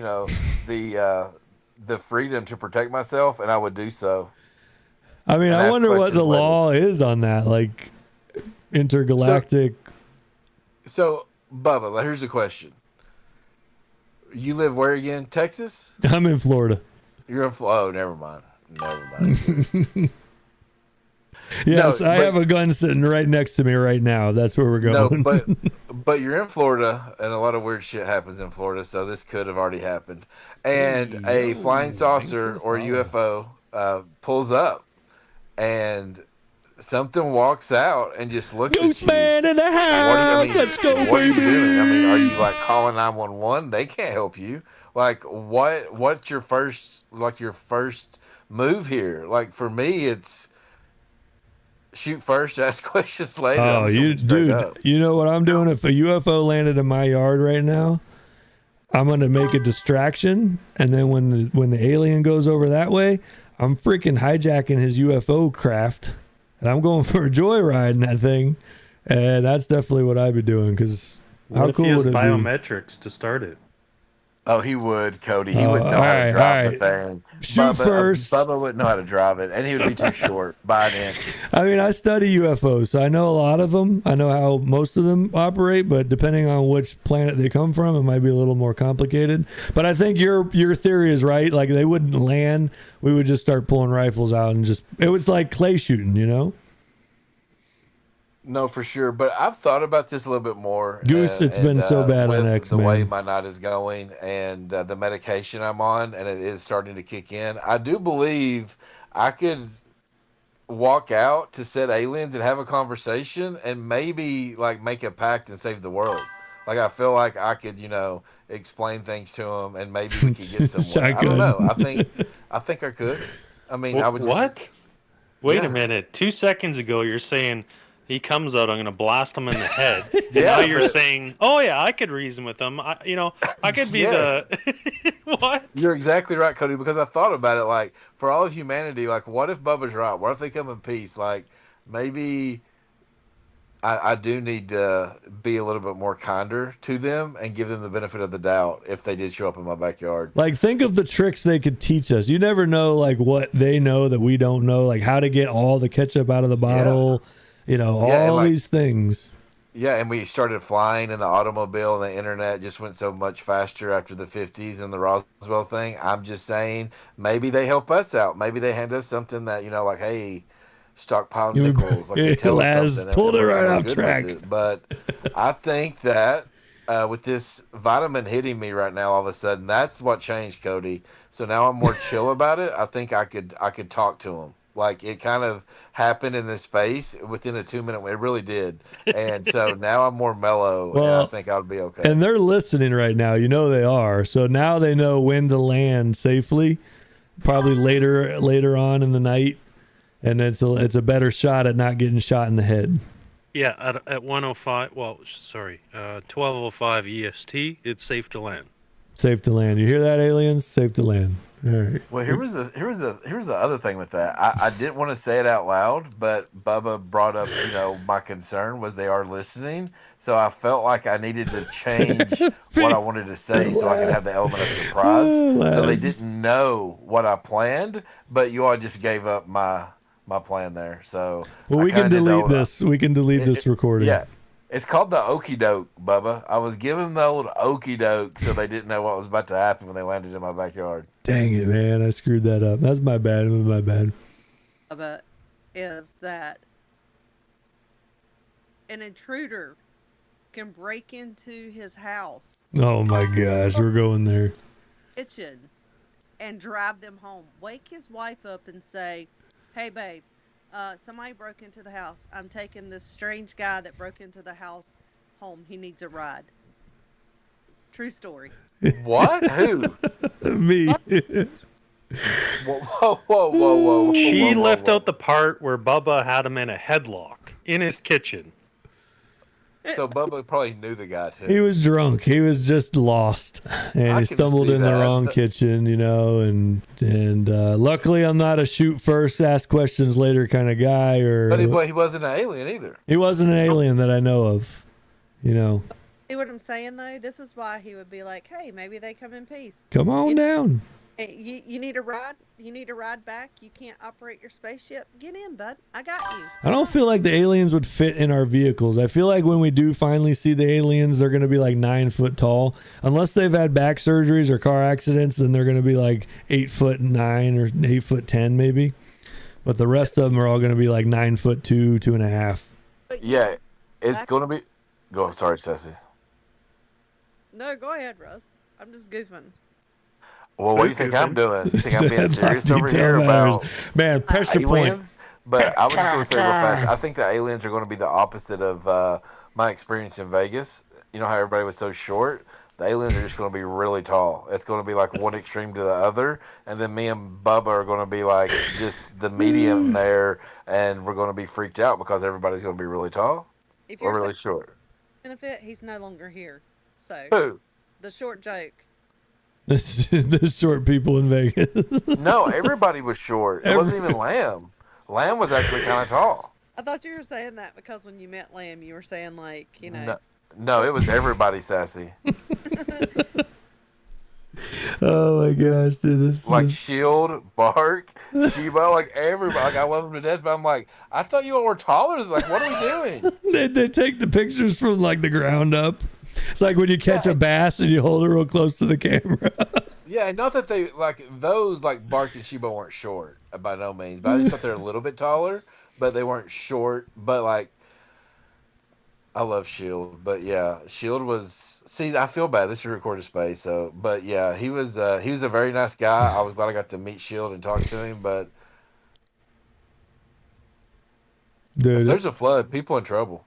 the freedom to protect myself, and I would do so. I mean, I wonder what the law is on that, like intergalactic. So, Bubba, here's the question. You live where again? Texas? I'm in Florida. You're in Florida. Oh, never mind. Yes, I have a gun sitting right next to me right now. That's where we're going. No, but you're in Florida, and a lot of weird shit happens in Florida, so this could have already happened. And a flying saucer or UFO pulls up, and something walks out and just looks at you. Ghost man in the house. Let's go, baby. What are you doing? I mean, are you like calling 911? They can't help you. Like, what's your first move here? Like, for me, it's shoot first, ask questions later. Oh, dude, you know what I'm doing? If a UFO landed in my yard right now, I'm gonna make a distraction, and then when the alien goes over that way, I'm freaking hijacking his UFO craft, and I'm going for a joyride in that thing, and that's definitely what I'd be doing. Because how cool would it be? Biometrics to start it. Oh, he would, Cody. He wouldn't know how to drive the thing. Shoot first. Bubba wouldn't know how to drive it, and he would be too short by an inch. I mean, I study UFOs, so I know a lot of them. I know how most of them operate, but depending on which planet they come from, it might be a little more complicated. But I think your theory is right. Like, they wouldn't land. We would just start pulling rifles out and it was like clay shooting, you know? No, for sure. But I've thought about this a little bit more. Goose, it's been so bad on X-Men. The way my night is going and the medication I'm on, and it is starting to kick in. I do believe I could walk out to said aliens and have a conversation and maybe like make a pact and save the world. Like, I feel like I could, explain things to them, and maybe we could get somewhere. I don't know. I think I could. I mean, I would just... What? Wait a minute. 2 seconds ago, you're saying He comes out, I'm gonna blast him in the head. Yeah, Now you're but- saying, oh yeah, I could reason with him. I could be Yes. the what? You're exactly right, Cody, because I thought about it. Like, for all of humanity, like, what if Bubba's right? What if they come in peace? Like, maybe I do need to be a little bit more kinder to them and give them the benefit of the doubt if they did show up in my backyard. Like, think of the tricks they could teach us. You never know, like, what they know that we don't know, like how to get all the ketchup out of the bottle, all like, these things. Yeah, and we started flying in the automobile, and the internet just went so much faster after the 50s and the Roswell thing. I'm just saying, maybe they help us out. Maybe they hand us something that, like, hey, stockpile nickels. Like, they tell us Laz something. pulled it we're right off good track. with it. But I think that with this vitamin hitting me right now, all of a sudden, that's what changed, Cody. So now I'm more chill about it. I think I could talk to him. Like, it kind of happened in this space within a 2-minute. It really did, and so now I'm more mellow, and I think I'll be okay. And they're listening right now. They are. So now they know when to land safely. Probably later on in the night, and it's a better shot at not getting shot in the head. Yeah, at 105. Well, sorry, 12:05 EST. It's safe to land. Safe to land. You hear that, aliens? Safe to land. All right. Well, here's the other thing with that. I didn't want to say it out loud, but Bubba brought up, my concern was they are listening. So I felt like I needed to change what I wanted to say so I could have the element of surprise. So they didn't know what I planned, but you all just gave up my plan there. So we can delete this. We can delete this recording. Yeah. It's called the okie doke, Bubba. I was giving the old okie doke so they didn't know what was about to happen when they landed in my backyard. Dang it, man. I screwed that up. That's my bad. It was my bad. But is that an intruder can break into his house, Oh my gosh, we're going there. kitchen, and drive them home. Wake his wife up and say, hey, babe, somebody broke into the house. I'm taking this strange guy that broke into the house home. He needs a ride. True story. What? Who? Me. Whoa. She left out the part where Bubba had him in a headlock in his kitchen. So Bubba probably knew the guy too. He was drunk. He was just lost, and I he can stumbled see in the that. wrong kitchen, and luckily I'm not a shoot first, ask questions later kind of guy. But he wasn't an alien either. He wasn't an alien that I know of. See what I'm saying, though? This is why he would be like, hey, maybe they come in peace. Come on down. Hey, you need a ride? You need a ride back? You can't operate your spaceship? Get in, bud. I got you. I don't feel like the aliens would fit in our vehicles. I feel like when we do finally see the aliens, they're going to be like 9 foot tall. Unless they've had back surgeries or car accidents, then they're going to be like 8'9" or 8'10" maybe. But the rest of them are all going to be like 9'2", 2.5. Yeah, it's going to be. Go. Sorry, Sassy. No, go ahead, Russ. I'm just goofing. Well, what do you think I'm doing? You think I'm being serious over here about pressure point? aliens? But I was just going to say real fast. I think the aliens are going to be the opposite of my experience in Vegas. You know how everybody was so short? The aliens are just going to be really tall. It's going to be like one extreme to the other, and then me and Bubba are going to be like just the medium there, and we're going to be freaked out because everybody's going to be really tall If or you're really short. benefit, he's no longer here. So Who? the short joke. The short people in Vegas. No, everybody was short. It wasn't even Lamb. Lamb was actually kind of tall. I thought you were saying that because when you met Lamb, you were saying like, you know. No, it was everybody, Sassy. Oh my gosh, dude! Like Shield, Bark, Sheba, like everybody. Like I love them to death, but I'm like, I thought you all were taller. Like, what are we doing? they take the pictures from like the ground up. It's like when you catch a bass and you hold it real close to the camera. Yeah, not that they like those like Bark and Sheba weren't short by no means, but I just thought they're a little bit taller, but they weren't short. But like, I love Shield, but yeah, Shield was. See, I feel bad. This is recorded space, so. But yeah, he was a very nice guy. I was glad I got to meet Shield and talk to him. But dude, if there's a flood, people in trouble.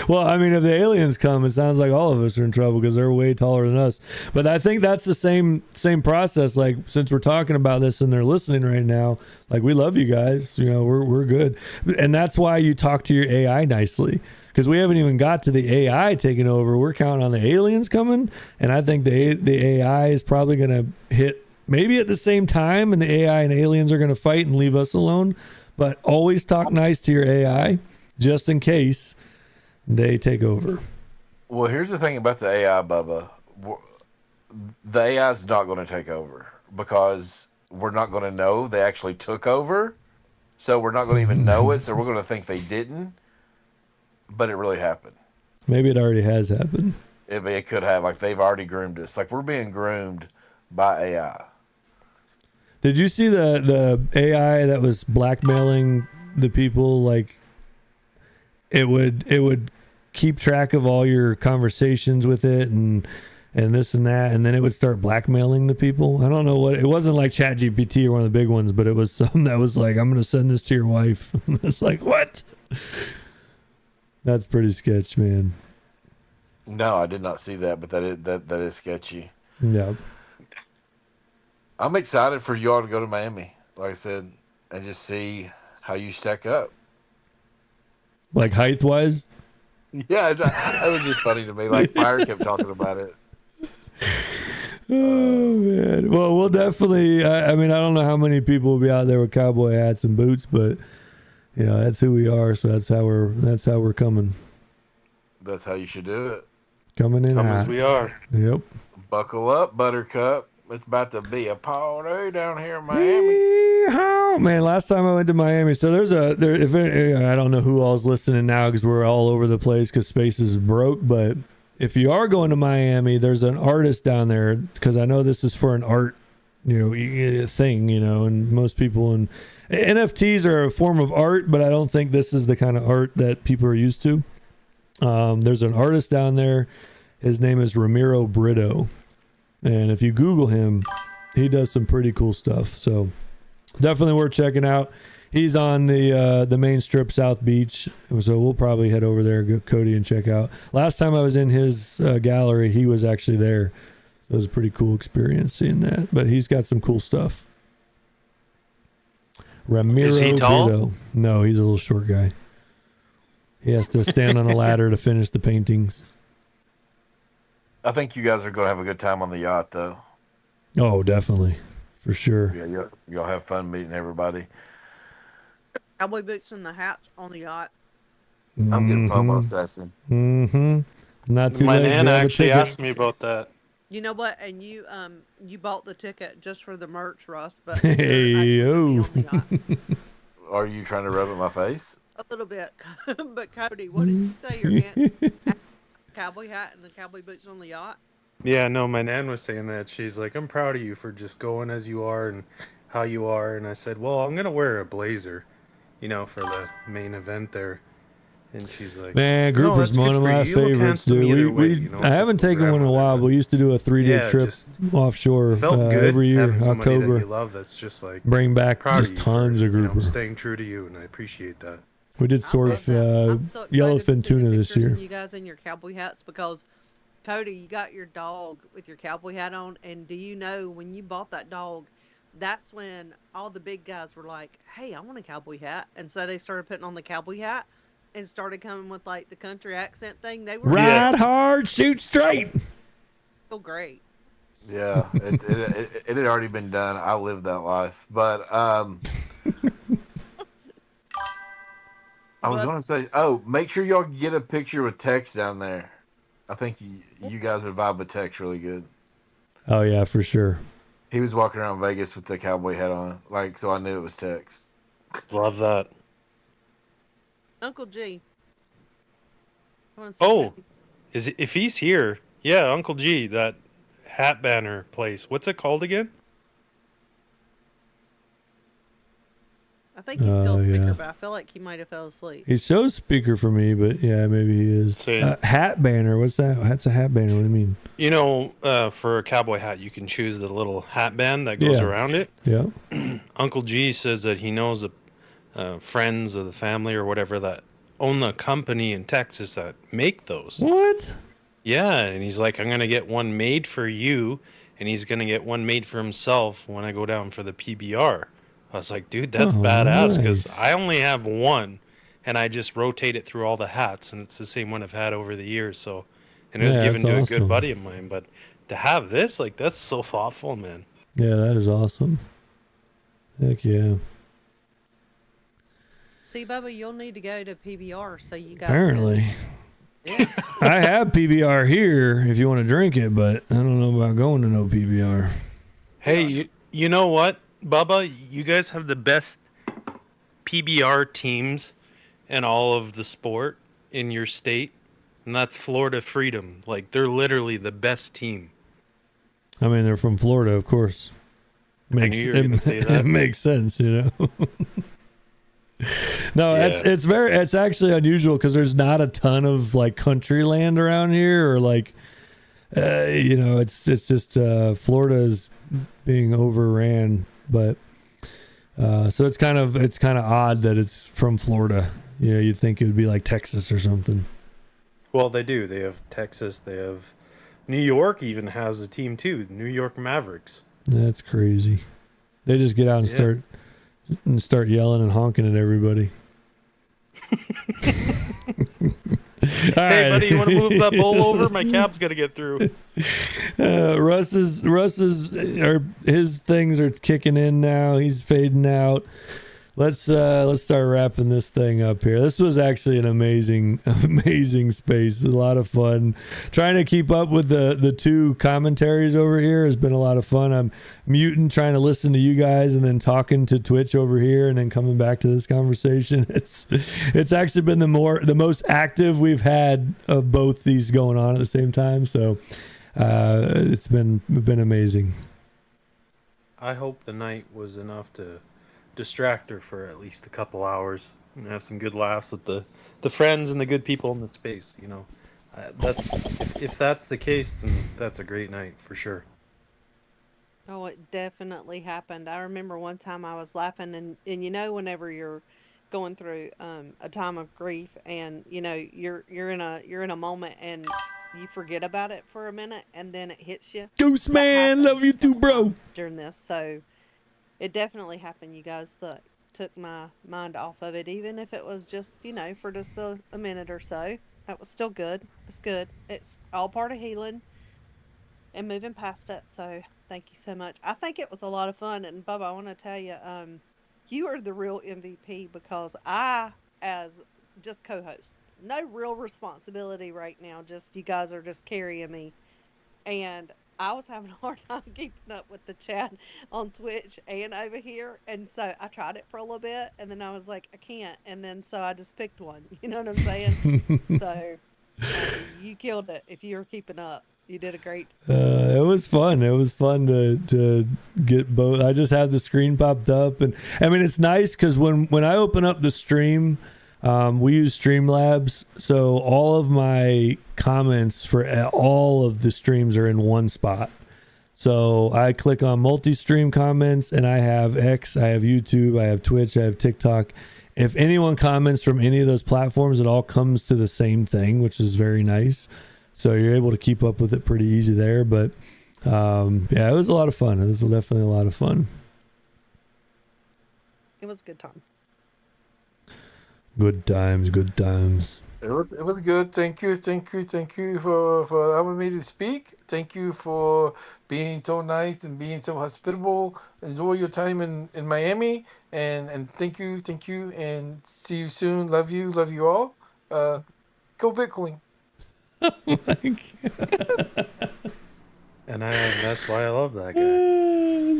Well, I mean, if the aliens come, it sounds like all of us are in trouble because they're way taller than us. But I think that's the same process. Like, since we're talking about this and they're listening right now, like, we love you guys. You know, we're good, and that's why you talk to your AI nicely, because we haven't even got to the AI taking over. We're counting on the aliens coming, and I think the AI is probably going to hit maybe at the same time, and the AI and aliens are going to fight and leave us alone. But always talk nice to your AI, just in case they take over. Well, here's the thing about the AI, Bubba. The AI is not going to take over because we're not going to know they actually took over. So we're not going to even know it. So we're going to think they didn't. But it really happened. Maybe it already has happened. It could have. Like, they've already groomed us. Like, we're being groomed by AI. Did you see the AI that was blackmailing the people? Like, it would keep track of all your conversations with it and this and that, and then it would start blackmailing the people. I don't know what it wasn't, like ChatGPT or one of the big ones, but it was some that was like, I'm gonna send this to your wife. It's like, what? That's pretty sketch, man. No, I did not see that, but that is sketchy. Yeah. I'm excited for y'all to go to Miami, like I said, and just see how you stack up. Like, height wise? Yeah, that was just funny to me. Like, Fire kept talking about it. Oh man. Well, we'll definitely. I mean, I don't know how many people will be out there with cowboy hats and boots, but you know, that's who we are. So that's how we're coming. That's how you should do it. Coming in Come hot. as we are. Yep. Buckle up, Buttercup. It's about to be a party down here in Miami. Yeehaw. Man, last time I went to Miami, so I don't know who all's listening now because we're all over the place because space is broke, but if you are going to Miami, there's an artist down there, because I know this is for an art, thing, and most people, and NFTs are a form of art, but I don't think this is the kind of art that people are used to. There's an artist down there. His name is Ramiro Brito. And if you Google him, he does some pretty cool stuff. So definitely worth checking out. He's on the main strip, South Beach. So we'll probably head over there, go Cody, and check out. Last time I was in his gallery, he was actually there. So it was a pretty cool experience seeing that. But he's got some cool stuff. Ramiro Is he tall? Brito. No, he's a little short guy. He has to stand on a ladder to finish the paintings. I think you guys are going to have a good time on the yacht, though. Oh, definitely. For sure. Yeah, y'all have fun meeting everybody. Cowboy boots and the hats on the yacht. I'm getting FOMO, Sassy. Mm-hmm. Not too My late. nana Grab a actually ticket. asked me about that. You know what? And you bought the ticket just for the merch, Russ. But Hey, yo. Are you trying to rub it in my face? A little bit. But Cody, what did you say? Your aunt cowboy hat and the cowboy boots on the yacht? Yeah, no, my nan was saying that. She's like, I'm proud of you for just going as you are and how you are. And I said, well, I'm going to wear a blazer, for the main event there. And she's like, Man, Grouper's that's one good of for my you. You look favorites, handsome either dude. way, I haven't taken one in a while, but we used to do a 3-day Yeah, trip just offshore felt good every year, having somebody that October. you love that's just like Bring back proud just of you tons for, of grouper. staying true to you, and I appreciate that. We did surf yellowfin tuna this year. You guys in your cowboy hats, because Cody, you got your dog with your cowboy hat on, and do you know when you bought that dog, that's when all the big guys were like, "Hey, I want a cowboy hat," and so they started putting on the cowboy hat and started coming with like the country accent thing. They were Ride hard, shoot straight. so great. Yeah, it had already been done. I lived that life. But I was going to say, make sure y'all get a picture with Tex down there. I think you guys would vibe with Tex really good. Oh, yeah, for sure. He was walking around Vegas with the cowboy hat on, so I knew it was Tex. Love that. Uncle G. Oh, if he's here? Yeah, Uncle G, that hat banner place. What's it called again? I think he's still a speaker, yeah. but I feel like he might have fell asleep. He shows speaker for me, but yeah, maybe he is. Hat banner. What's that? That's a hat banner. What do you mean? For a cowboy hat, you can choose the little hat band that goes around it. Yeah. Uncle G says that he knows friends of the family or whatever that own the company in Texas that make those. What? Yeah, and he's like, I'm gonna get one made for you, and he's gonna get one made for himself when I go down for the PBR. I was like, dude, that's Oh, badass, because nice. I only have one, and I just rotate it through all the hats, and it's the same one I've had over the years. So, and it was Yeah, given that's to a good awesome. buddy of mine. But to have this, like, that's so thoughtful, man. Yeah, that is awesome. Heck yeah. See, Bubba, you'll need to go to PBR so you guys Apparently. can. I have PBR here if you want to drink it, but I don't know about going to no PBR. Hey, you know what, Bubba? You guys have the best PBR teams in all of the sport in your state, and that's Florida Freedom. Like, they're literally the best team. I mean, they're from Florida, of course. knew you were gonna say that. It makes sense, you know. No, Yeah. it's actually unusual because there's not a ton of like country land around here, or like you know, it's just Florida is being overran, but so it's kind of odd that it's from Florida. You know, you'd think it would be like Texas or something. Well, they do. They have Texas. They have New York. Even has a team too. New York Mavericks. That's crazy. They just get out and start yelling and honking at everybody. Hey, buddy, you want to move that bowl over? My cab's got to get through. Russ's his things are kicking in now. He's fading out. Let's start wrapping this thing up here. This was actually an amazing space. A lot of fun. Trying to keep up with the two commentaries over here has been a lot of fun. I'm muting, trying to listen to you guys, and then talking to Twitch over here, and then coming back to this conversation. It's actually been the most active we've had of both these going on at the same time. So it's been amazing. I hope the night was enough to distract her for at least a couple hours and have some good laughs with the friends and the good people in the space. You know, if that's the case, then that's a great night for sure. Oh, it definitely happened. I remember one time I was laughing, and you know, whenever you're going through a time of grief, and you know you're in a moment, and you forget about it for a minute, and then it hits you. Goose man, love you too, bro. During this, so it definitely happened. You guys took my mind off of it, even if it was just, you know, for just a minute or so. That was still good. It's good. It's all part of healing and moving past it. So thank you so much. I think it was a lot of fun. And Bubba, I want to tell you, you are the real MVP, because I, as just co-host, no real responsibility right now. Just you guys are just carrying me, and I was having a hard time keeping up with the chat on Twitch and over here. And so I tried it for a little bit, and then I was like, I can't. And then so I just picked one. You know what I'm saying? So you killed it. If you were keeping up, you did a great. It was fun. It was fun to get both. I just had the screen popped up, and I mean, it's nice because when I open up the stream, we use Streamlabs, so all of my comments for all of the streams are in one spot. So I click on multi-stream comments, and I have X, I have YouTube, I have Twitch, I have TikTok. If anyone comments from any of those platforms, it all comes to the same thing, which is very nice. So you're able to keep up with it pretty easy there. But yeah, it was a lot of fun. It was definitely a lot of fun. It was a good time. Good times, good times. It was good. Thank you for allowing me to speak. Thank you for being so nice and being so hospitable. Enjoy your time in Miami, and thank you, and see you soon. Love you all. Go Bitcoin. Oh my God. And that's why I love that guy.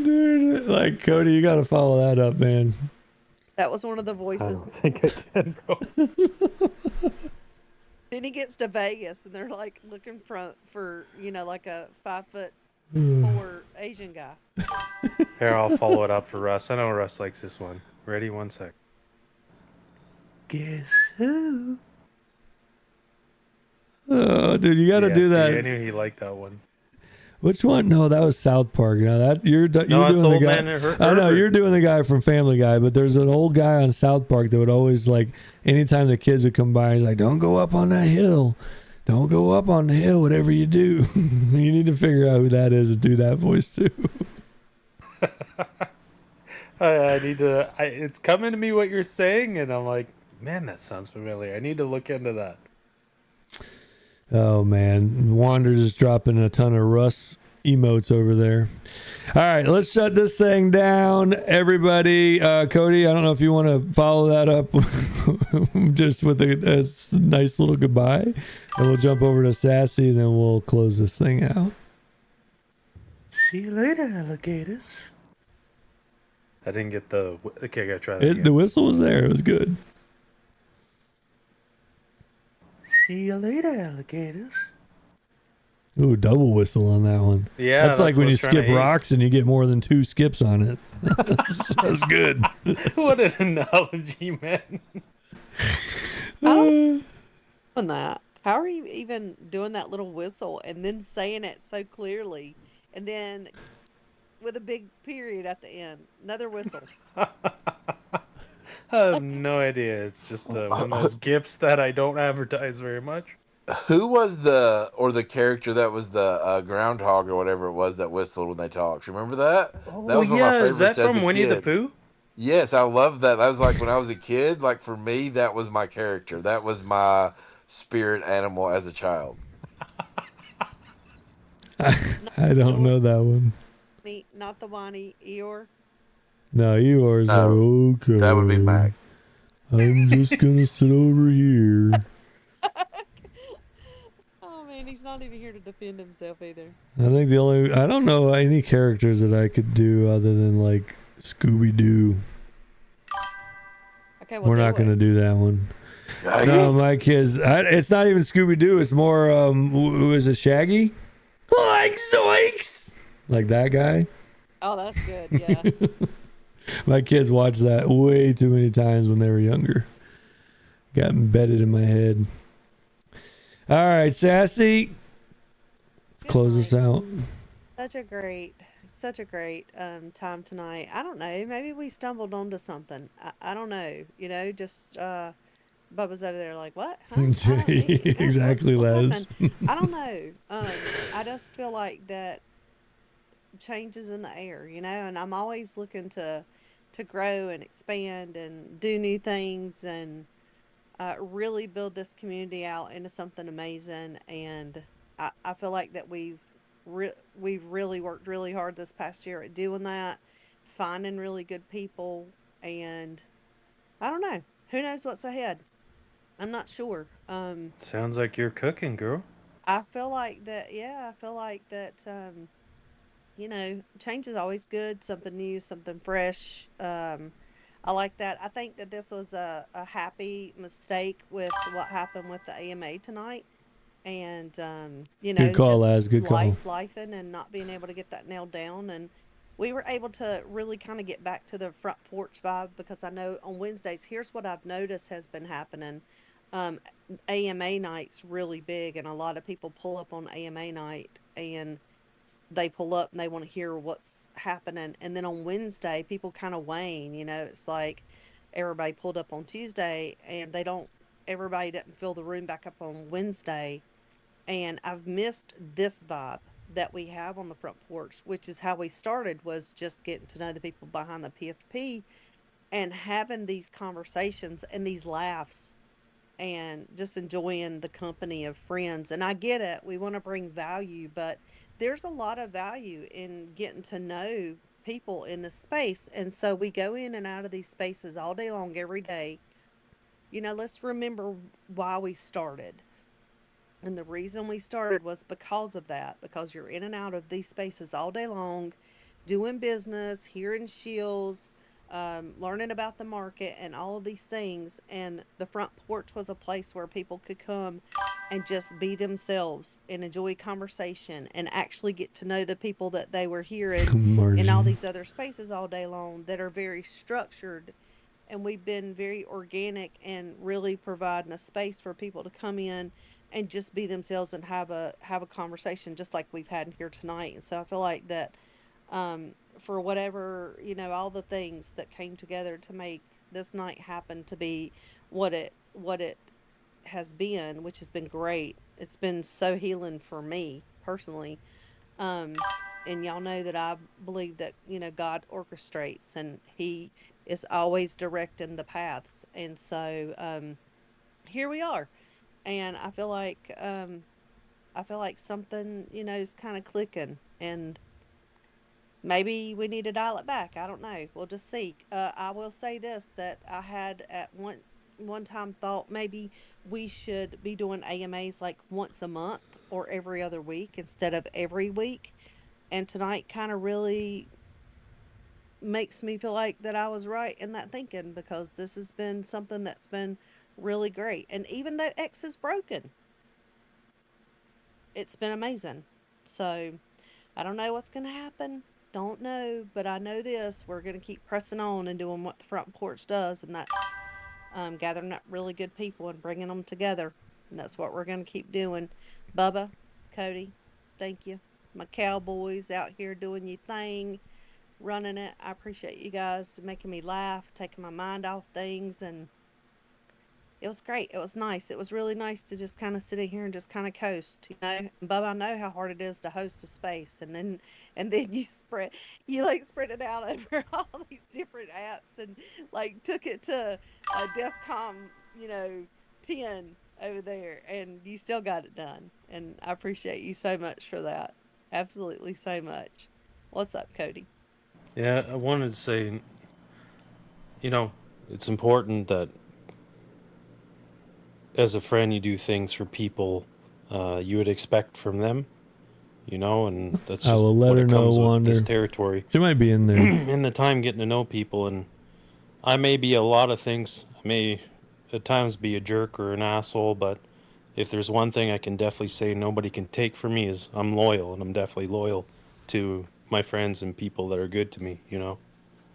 Dude, like, Cody, you got to follow that up, man. That was one of the I voices. don't think I can, bro. Then he gets to Vegas, and they're like looking for you know, like a 5'4" Asian guy. Here, I'll follow it up for Russ. I know Russ likes this one. Ready? 1 sec. Guess who? Oh, dude, you got to do see, that. I knew he liked that one. Which one? No, that was South Park. No, that you're No, doing it's the Old guy. Man I know Herbert. you're doing the guy from Family Guy, but there's an old guy on South Park that would always like anytime the kids would come by, he's like, "Don't go up on that hill. Don't go up on the hill. Whatever you do, you need to figure out who that is and do that voice too." I need to. It's coming to me what you're saying, and I'm like, man, that sounds familiar. I need to look into that. Oh man, Wander's just dropping a ton of Russ emotes over there. All right, let's shut this thing down, everybody. Cody, I don't know if you want to follow that up just with a nice little goodbye, and we'll jump over to Sassy, and then we'll close this thing out. See you later, alligators. I didn't get the. Okay, I gotta try that again. The whistle was there. It was good. See you later, alligators. Ooh, double whistle on that one. Yeah, that's like when what I you was trying skip to ace. rocks and you get more than 2 skips on it. That's good. What an analogy, man. Doing that. How are you even doing that little whistle and then saying it so clearly, and then with a big period at the end, another whistle? I have no idea. It's just one of those gifts that I don't advertise very much. Who was the character that was the groundhog or whatever it was that whistled when they talked? You remember that? Oh, That was one of my is that favorites as from a Winnie the kid. Pooh? Yes, I love that. That was like when I was a kid. Like for me, that was my character. That was my spirit animal as a child. I don't know that one. Not the whiny Eeyore. No, Eeyore's like, okay. That would be Mac. I'm just gonna sit over here. Oh man, he's not even here to defend himself either. I think I don't know any characters that I could do other than like Scooby-Doo. Okay, We're not going to do that one. No, my kids, it's not even Scooby-Doo. It's more, who is it, Shaggy? Like zoinks! Like that guy. Oh, that's good, yeah. My kids watched that way too many times when they were younger. Got embedded in my head. All right, Sassy. Let's close this out. Such a great time tonight. I don't know. Maybe we stumbled onto something. I don't know. You know, just Bubba's over there like, what? Huh? Exactly, Les. Happening? I don't know. I just feel like that change is in the air, you know, and I'm always looking to grow and expand and do new things and really build this community out into something amazing. And I feel like that we've really worked really hard this past year at doing that, finding really good people, and I don't know. Who knows what's ahead? I'm not sure. Sounds like you're cooking, girl. I feel like that, you know, change is always good, something new, something fresh. I like that. I think that this was a happy mistake with what happened with the AMA tonight. And, you know, Good call, just Laz. Good call. lifing and not being able to get that nailed down. And we were able to really kind of get back to the front porch vibe, because I know on Wednesdays, here's what I've noticed has been happening. AMA night's really big, and a lot of people pull up on AMA night and they pull up and they want to hear what's happening. And then on Wednesday, people kind of wane, you know, it's like everybody pulled up on Tuesday and everybody doesn't fill the room back up on Wednesday. And I've missed this vibe that we have on the front porch, which is how we started, was just getting to know the people behind the PFP and having these conversations and these laughs and just enjoying the company of friends. And I get it. We want to bring value, but there's a lot of value in getting to know people in the space. And so we go in and out of these spaces all day long, every day. You know, let's remember why we started. And the reason we started was because of that, because you're in and out of these spaces all day long, doing business, hearing shills, learning about the market and all of these things. And the front porch was a place where people could come and just be themselves and enjoy conversation and actually get to know the people that they were hearing in all these other spaces all day long that are very structured. And we've been very organic and really providing a space for people to come in and just be themselves and have a conversation just like we've had here tonight. And so I feel like that, for whatever, all the things that came together to make this night happen to be what it has been, which has been great. It's been so healing for me personally. Um, and y'all know that I believe that, God orchestrates and he is always directing the paths. And so, here we are. And I feel like something, is kind of clicking, and maybe we need to dial it back. I don't know. We'll just see. I will say this, that I had at one time thought maybe we should be doing AMAs like once a month or every other week instead of every week. And tonight kind of really makes me feel like that I was right in that thinking, because this has been something that's been really great. And even though X is broken, it's been amazing. So I don't know what's going to happen. Don't know, but I know this: we're going to keep pressing on and doing what the front porch does, and that's gathering up really good people and bringing them together. And that's what we're going to keep doing. Bubba, Cody, thank you. My cowboys out here doing your thing, running it. I appreciate you guys making me laugh, taking my mind off things, and it was great. It was nice. It was really nice to just kind of sit in here and just kind of coast, And Bubba, I know how hard it is to host a space, and then you like spread it out over all these different apps, and like took it to a DEFCON, 10 over there, and you still got it done. And I appreciate you so much for that. Absolutely so much. What's up, Cody? Yeah, I wanted to say, it's important that as a friend you do things for people you would expect from them, and that's I just will let what her it know, comes with Wander. this territory. She might be in there. In the time getting to know people, and I may be a lot of things. I may at times be a jerk or an asshole, but if there's one thing I can definitely say nobody can take from me is I'm loyal, and I'm definitely loyal to my friends and people that are good to me,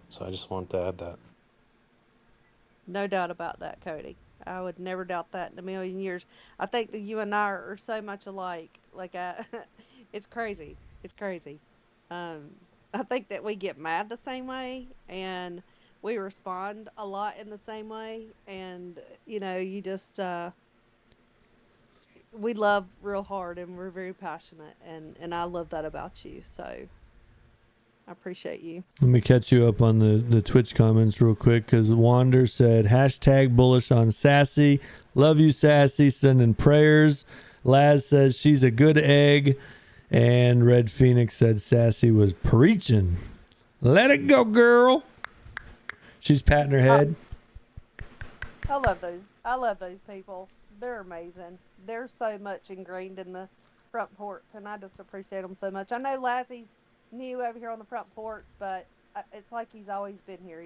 So I just wanted to add that. No doubt about that, Cody. I would never doubt that in a million years. I think that you and I are so much alike. Like, it's crazy. It's crazy. Um, I think that we get mad the same way, and we respond a lot in the same way. And you just we love real hard, and we're very passionate, and I love that about you. So I appreciate you. Let me catch you up on the Twitch comments real quick, because Wander said, #bullish on Sassy. Love you, Sassy. Sending prayers. Laz says she's a good egg. And Red Phoenix said Sassy was preaching. Let it go, girl. She's patting her head. I love those. I love those people. They're amazing. They're so much ingrained in the front porch, and I just appreciate them so much. I know Lazzie's new over here on the front porch, but it's like he's always been here,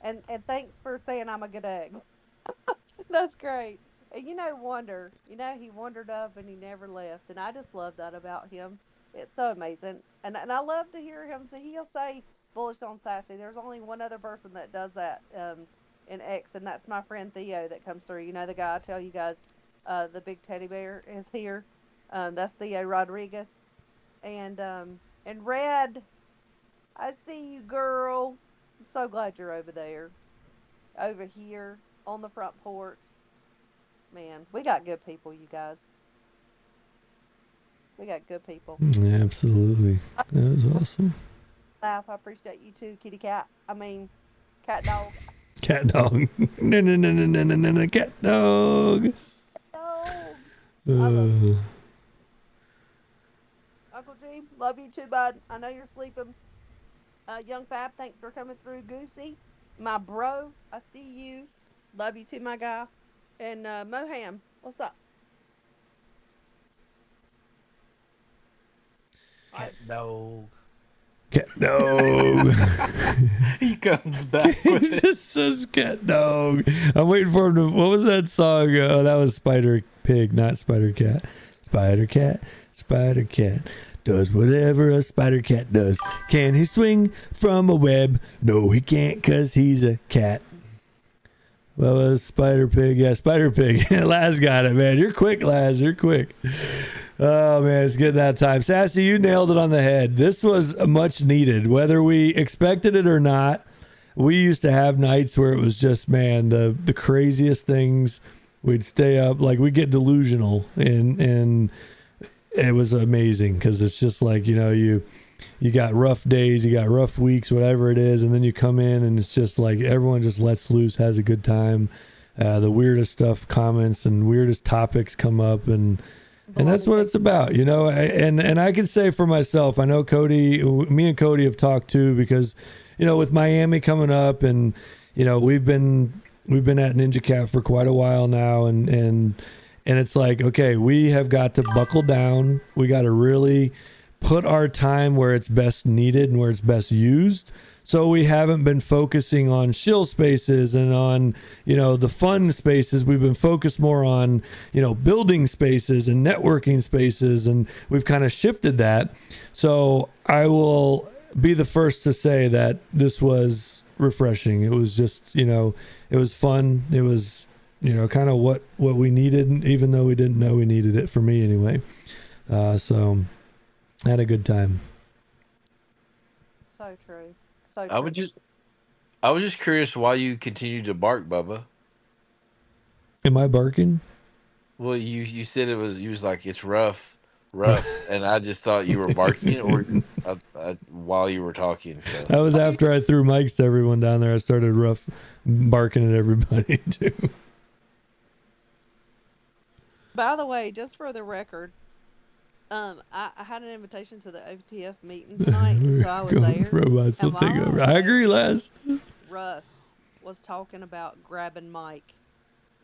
And thanks for saying I'm a good egg. That's great. And Wonder, he wandered up and he never left, and I just love that about him. It's so amazing, and I love to hear him say. He'll say bullish on Sassy. There's only one other person that does that in X, and that's my friend Theo that comes through. The guy I tell you guys, the big teddy bear is here. That's Theo Rodriguez, and Red. I see you, girl. I'm so glad you're over there, over here on the front porch. Man, we got good people, you guys. We got good people. Yeah, absolutely. That was awesome. Laugh. I appreciate you too, kitty cat. I mean, cat dog. Cat dog. No, cat dog. Dog. Uncle G, love you too, bud. I know you're sleeping. Young Fab, thanks for coming through. Goosey, my bro, I see you. Love you too, my guy. And Moham, what's up? Cat dog. Cat dog. He comes back He with it. just says cat dog. I'm waiting for him to. What was that song? Oh, that was Spider Pig, not Spider Cat. Spider Cat. Spider Cat does whatever a spider cat does. Can he swing from a web? No, he can't, 'cause he's a cat. Well, Spider Pig. Yeah, Spider Pig. Laz got it, man. You're quick, Laz. You're quick. Oh, man, it's getting that time. Sassy, you nailed it on the head. This was much needed. Whether we expected it or not, we used to have nights where it was just, man, the craziest things. We'd stay up. Like, we'd get delusional. And it was amazing because it's just like, you got rough days, you got rough weeks, whatever it is, and then you come in and it's just like everyone just lets loose, has a good time. The weirdest stuff, comments, and weirdest topics come up, and that's what it's about, And I can say for myself, I know me and Cody have talked too, because with Miami coming up, and we've been at Ninja Cat for quite a while now, and it's like, okay, we have got to buckle down. We got to really put our time where it's best needed and where it's best used. So we haven't been focusing on shill spaces and on, the fun spaces. We've been focused more on, building spaces and networking spaces. And we've kind of shifted that. So I will be the first to say that this was refreshing. It was just, it was fun. It was, kind of what we needed, even though we didn't know we needed it, for me anyway. So I had a good time. So true. So true. I was just curious why you continued to bark, Bubba. Am I barking? Well, you said you was like, it's rough, and I just thought you were barking or while you were talking. So. That was after I threw mics to everyone down there. I started barking at everybody too. By the way, just for the record, I had an invitation to the OTF meeting tonight, and so I was there. Robots will take over. I agree, Les. Russ was talking about grabbing Mike.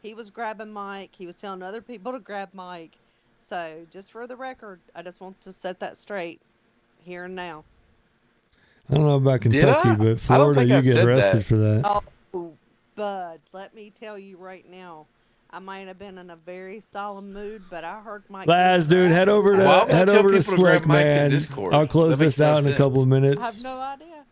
He was grabbing Mike. He was telling other people to grab Mike. So, just for the record, I just want to set that straight here and now. I don't know about Kentucky, but Florida, you get arrested for that. Oh, Bud, let me tell you right now. I might have been in a very solemn mood, but I heard Mike. Laz, dude, head over to Slick, man. I'll close this out in a couple of minutes. I have no idea.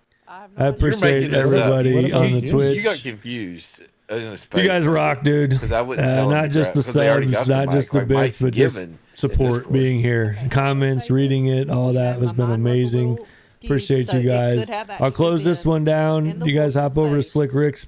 I appreciate everybody on the Twitch. You got confused. You guys rock, dude. Not just the subs, not just the bits, but just support, being here, comments, reading it, all that has been amazing. Appreciate you guys. I'll close this one down. You guys hop over to Slick Rick's